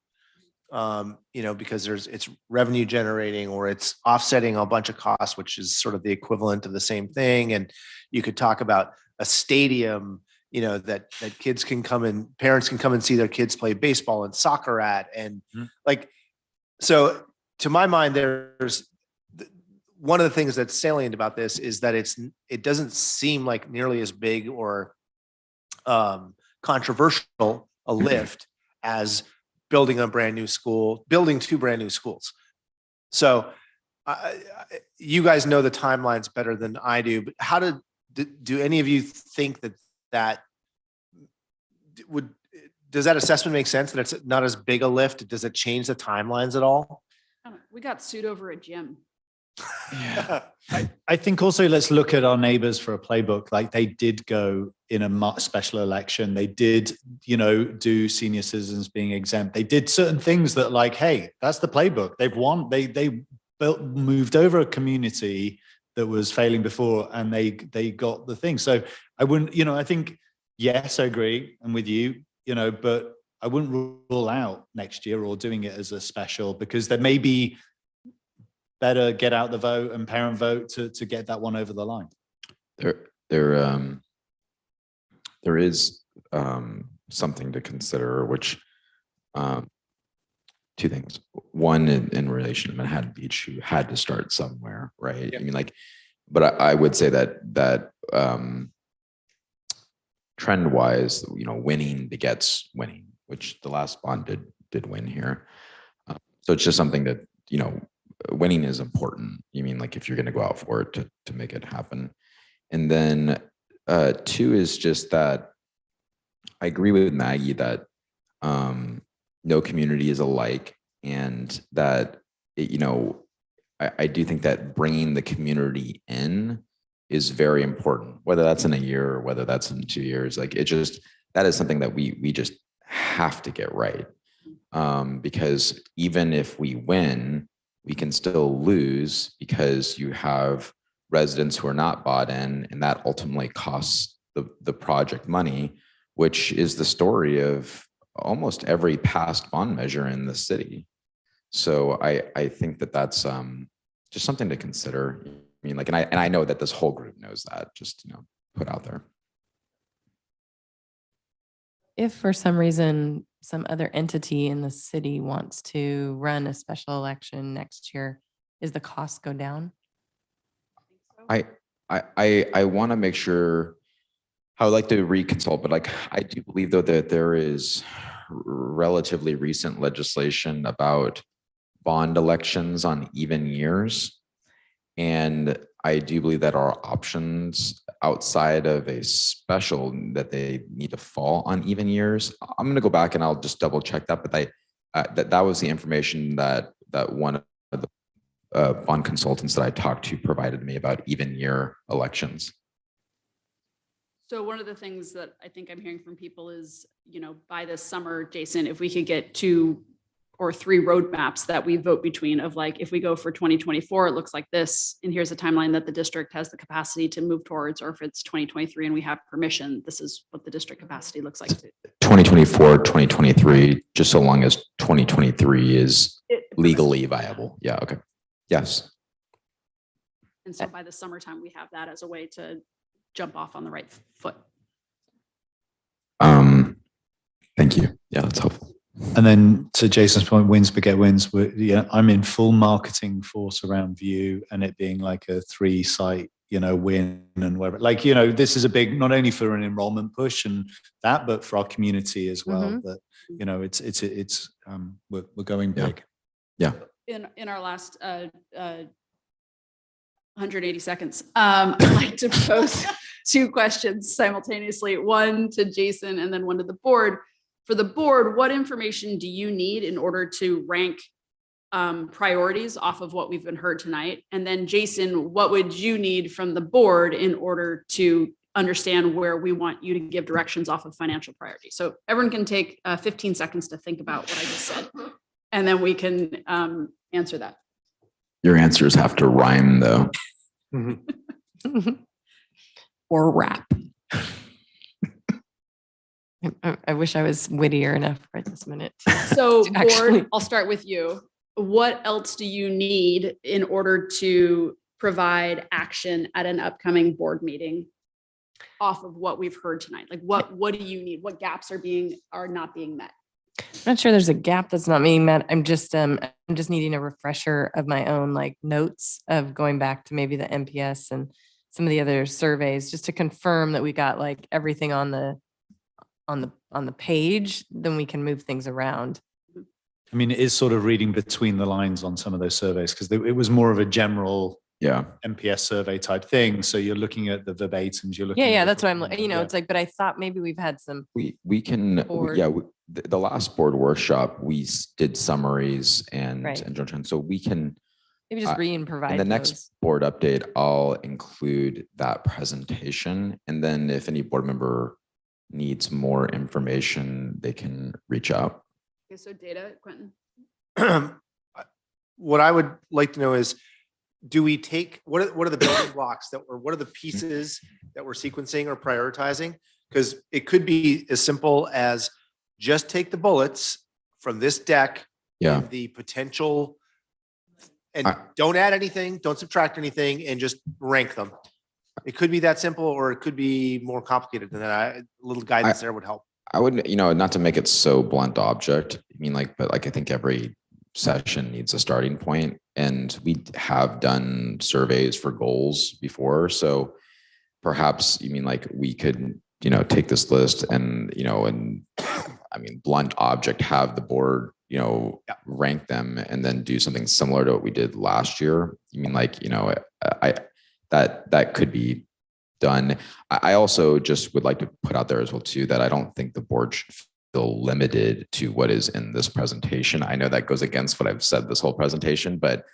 You know, because it's revenue generating or it's offsetting a bunch of costs, which is sort of the equivalent of the same thing. And you could talk about a stadium, you know, that kids can come and parents can come and see their kids play baseball and soccer at. And like, so to my mind, there's one of the things that's salient about this is that it doesn't seem like nearly as big or controversial a lift as building a brand new school, building 2 brand new schools. So you guys know the timelines better than I do, but how do any of you think that does that assessment make sense, that it's not as big a lift? Does it change the timelines at all? we got sued over a gym. Yeah. I think also let's look at our neighbors for a playbook. Like they did go in a special election. They did, do senior citizens being exempt. They did certain things that like, hey, that's the playbook. They've won. They moved over a community that was failing before and they got the thing. So I wouldn't, I think, yes, I agree. I'm with you, but I wouldn't rule out next year or doing it as a special, because there may be better get out the vote and parent vote to get that one over the line. There is something to consider, which two things. One, in relation to Manhattan Beach, who had to start somewhere, right? Yeah. I mean, but I would say that trend wise, winning begets winning, which the last bond did win here. So it's just something that, winning is important. You mean if you're going to go out for it to make it happen. And then two is just that I agree with Maggie that no community is alike, and that I do think that bringing the community in is very important, whether that's in a year or whether that's in 2 years. That is something that we just have to get right, because even if we win, we can still lose because you have residents who are not bought in, and that ultimately costs the project money, which is the story of almost every past bond measure in the city. So I think that's just something to consider. I mean, and I know that this whole group knows that, just put out there. If for some reason some other entity in the city wants to run a special election next year, is the cost go down? I want to make sure. I would like to reconsult, but I do believe though that there is relatively recent legislation about bond elections on even years. And I do believe that our options outside of a special, that they need to fall on even years. I'm going to go back and I'll just double check that, but that was the information that one of the bond consultants that I talked to provided me about even year elections. So one of the things that I think I'm hearing from people is, by this summer, Jason, if we could get 2 or 3 roadmaps that we vote between of if we go for 2024, it looks like this, and here's a timeline that the district has the capacity to move towards, or if it's 2023 and we have permission, this is what the district capacity looks like. 2024, 2023, just so long as 2023 is legally viable. Yeah. Okay. Yes. And so by the summertime, we have that as a way to jump off on the right foot. Thank you. Yeah, that's helpful. And then to Jason's point, wins beget wins. I'm in full marketing force around View and it being like a 3-site, win and whatever. Like, this is a big, not only for an enrollment push and that, but for our community as well. That, we're going big. Yeah. In our last 180 seconds, I'd like to pose two questions simultaneously, one to Jason and then one to the board. For the board, what information do you need in order to rank priorities off of what we've been heard tonight? And then Jason, what would you need from the board in order to understand where we want you to give directions off of financial priorities? So everyone can take 15 seconds to think about what I just said, and then we can answer that. Your answers have to rhyme though. Or rap. I wish I was wittier enough right this minute. So Actually- board, I'll start with you. What else do you need in order to provide action at an upcoming board meeting off of what we've heard tonight? Like what do you need? What gaps are not being met? I'm not sure there's a gap that's not being met. I'm just needing a refresher of my own like notes of going back to maybe the MPS and some of the other surveys, just to confirm that we got like everything on the page, then we can move things around. I mean, it is sort of reading between the lines on some of those surveys, because it was more of a general MPS survey type thing. So you're looking at the verbatims, you're looking. Yeah, that's what I'm, it's like, but I thought maybe we've had some. We can, the last board workshop, we did summaries and junction. So we can maybe just read and provide. In the next board update, I'll include that presentation. And then if any board member needs more information, they can reach out. Okay, so data, Quentin. What I would like to know is, do we take, what are the building blocks what are the pieces that we're sequencing or prioritizing? Because it could be as simple as just take the bullets from this deck, and the potential, and don't add anything, don't subtract anything, and just rank them. It could be that simple, or it could be more complicated than that. A little guidance there would help. I wouldn't, not to make it so blunt object. I mean, but I think every session needs a starting point, and we have done surveys for goals before. So perhaps we could, take this list and, blunt object, have the board, rank them, and then do something similar to what we did last year. That could be done. I also just would like to put out there as well too, that I don't think the board should feel limited to what is in this presentation. I know that goes against what I've said this whole presentation, but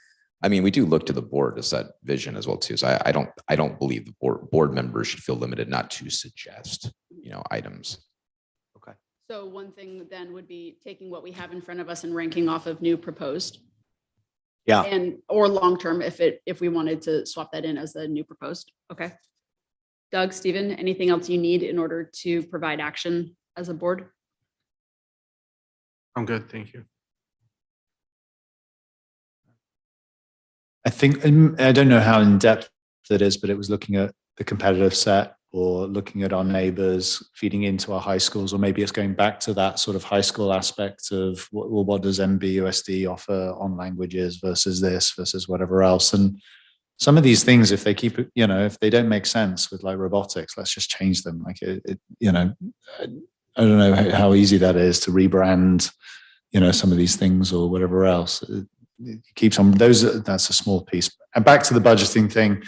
we do look to the board to set vision as well too. So I don't believe the board members should feel limited not to suggest, items. Okay. So one thing then would be taking what we have in front of us and ranking off of new proposed. Yeah. Or long-term if we wanted to swap that in as a new proposed. Okay. Doug, Stephen, anything else you need in order to provide action as a board? I'm good. Thank you. I think, I don't know how in depth it is, but it was looking at the competitive set, or looking at our neighbors, feeding into our high schools, or maybe it's going back to that sort of high school aspect of what does MBUSD offer on languages versus this versus whatever else. And some of these things, if they keep it, if they don't make sense with like robotics, let's just change them. Like I don't know how easy that is to rebrand, some of these things or whatever else. It keeps on that's a small piece. And back to the budgeting thing.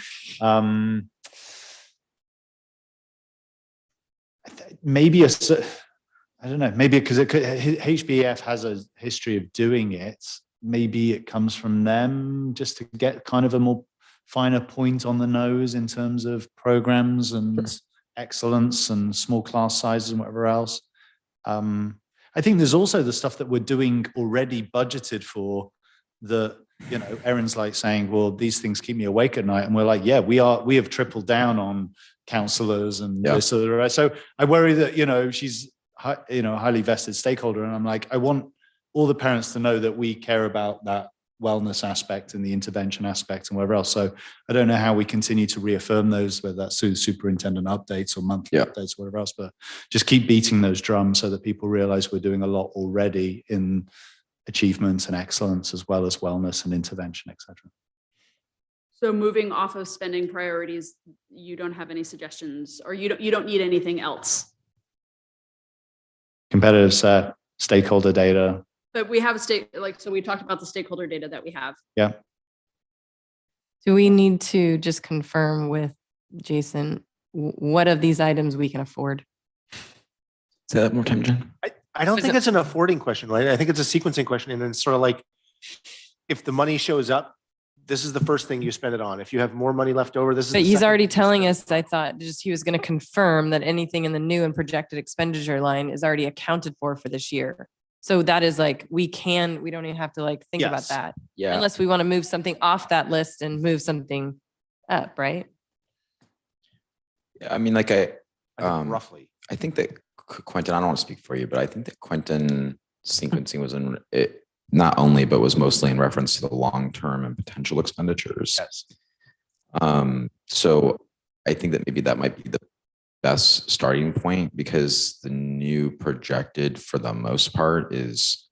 Maybe I don't know, maybe because HBF has a history of doing it. Maybe it comes from them, just to get kind of a more finer point on the nose in terms of programs and excellence and small class sizes and whatever else. I think there's also the stuff that we're doing already budgeted for, that, Erin's like saying, well, these things keep me awake at night. And we're like, yeah, we have tripled down on counselors and this. So I worry that, she's, a highly vested stakeholder. And I'm like, I want all the parents to know that we care about that wellness aspect and the intervention aspect and whatever else. So I don't know how we continue to reaffirm those, whether that's through superintendent updates or monthly updates, or whatever else, but just keep beating those drums so that people realize we're doing a lot already in achievements and excellence, as well as wellness and intervention, etc. So moving off of spending priorities, you don't have any suggestions, or you don't need anything else. Competitive set, stakeholder data. But we have so we talked about the stakeholder data that we have. Yeah. Do we need to just confirm with Jason what of these items we can afford? Say that more time, Jen. I don't think it's an affording question, right? I think it's a sequencing question. And then sort of like, if the money shows up, this is the first thing you spend it on. If you have more money left over, this is. But the he's second already thing you telling spend us, I thought just he was going to confirm that anything in the new and projected expenditure line is already accounted for this year. So that is like, we don't even have to like think about Yes. that. Yeah. Unless we want to move something off that list and move something up, right? I mean, like I think roughly. I think that Quentin, I don't want to speak for you, but I think that Quentin sequencing was in it, not only, but was mostly in reference to the long-term and potential expenditures. Yes. So I think that maybe that might be the best starting point, because the new projected for the most part is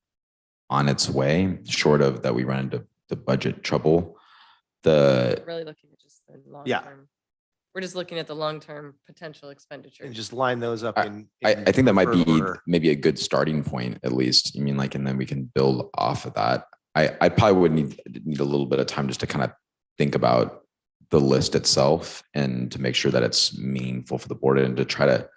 on its way, short of that we run into the budget trouble. We're really looking at just the long Yeah. term. We're just looking at the long-term potential expenditures. And just line those up in. I think that might be preferred order. maybe a good starting point, at least. I mean, like, and then we can build off of that. I probably would need a little bit of time just to kind of think about the list itself and to make sure that it's meaningful for the board, and to try to,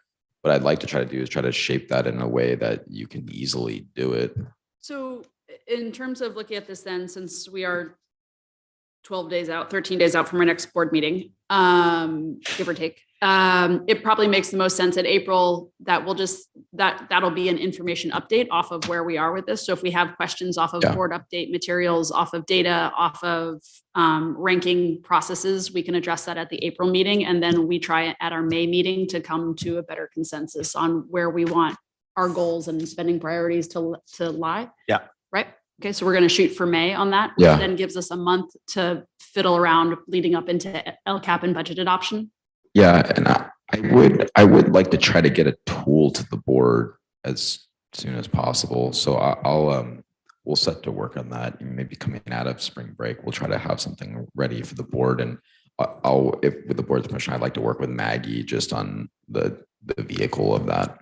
what I'd like to try to do is try to shape that in a way that you can easily do it. So in terms of looking at this then, since we are 12 days out, 13 days out from our next board meeting, give or take, it probably makes the most sense in April that that'll be an information update off of where we are with this. So if we have questions off of board update materials, off of data, off of ranking processes, we can address that at the April meeting. And then we try at our May meeting to come to a better consensus on where we want our goals and spending priorities to lie. Yeah. Right. Okay. So we're going to shoot for May on that, which then gives us a month to fiddle around leading up into LCAP and budget adoption. Yeah, and I would like to try to get a tool to the board as soon as possible. So we'll set to work on that. Maybe coming out of spring break, we'll try to have something ready for the board. And if with the board's permission, I'd like to work with Maggie just on the vehicle of that.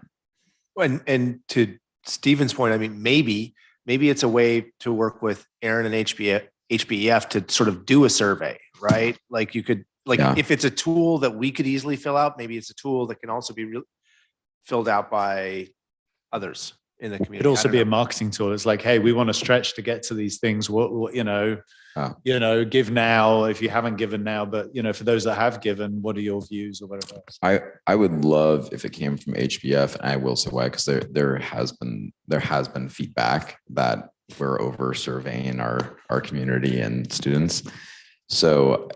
And to Stephen's point, I mean, maybe it's a way to work with Aaron and HBEF to sort of do a survey, right? Like you could. If it's a tool that we could easily fill out, maybe it's a tool that can also be filled out by others in the community. It'd also be a marketing tool. It's like, hey, we want to stretch to get to these things. What give now if you haven't given now, but for those that have given, what are your views or whatever? I would love if it came from HBF, and I will say why, because there has been feedback that we're over surveying our community and students. So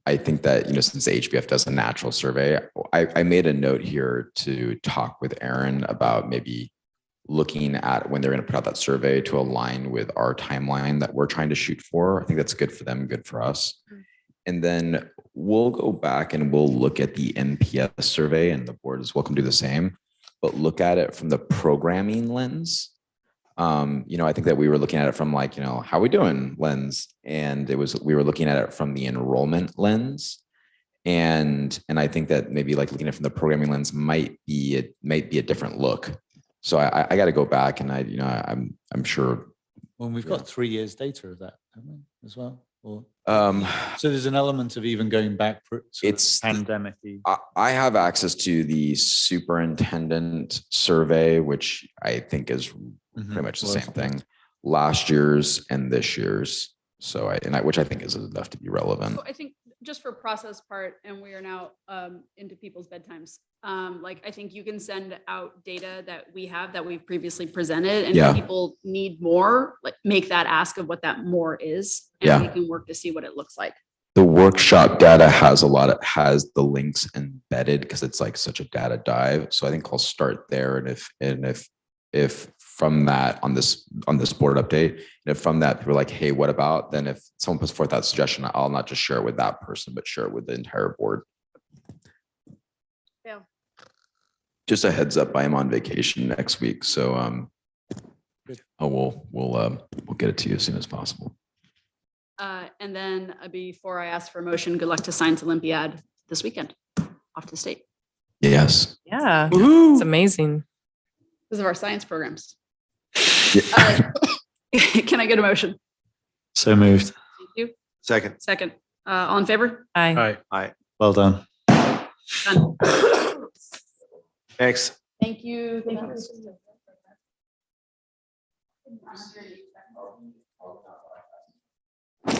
I think that, since the HBF does a natural survey, I made a note here to talk with Aaron about maybe looking at when they're going to put out that survey to align with our timeline that we're trying to shoot for. I think that's good for them, good for us. And then we'll go back and we'll look at the NPS survey, and the board is welcome to do the same, but look at it from the programming lens. I think that we were looking at it from like, how we doing lens, and we were looking at it from the enrollment lens. And I think that maybe like looking at it from the programming lens might be a different look. So I got to go back, and I'm sure. Well, we've got 3 years data of that, haven't we, as well? So there's an element of even going back. It's pandemic-y. I have access to the superintendent survey, which I think is pretty much the same thing, last year's and this year's. So which I think is enough to be relevant. So I think just for process part, and we are now into people's bedtimes. I think you can send out data that we've previously presented, and if people need more, make that ask of what that more is, and we can work to see what it looks like. The workshop data has the links embedded because it's like such a data dive. So I think I'll start there, and if from that on this board update, and if from that people are like, hey, what about, then if someone puts forth that suggestion, I'll not just share it with that person, but share it with the entire board. Yeah. Just a heads up, I am on vacation next week, so we'll get it to you as soon as possible. And then before I ask for a motion, good luck to Science Olympiad this weekend, off to state, Yes. Yeah, it's amazing. because of our science programs. Can I get a motion? So moved. Thank you. Second. Second. All in favor? Hi. Well done. Done. Thanks. Thank you. Thank you.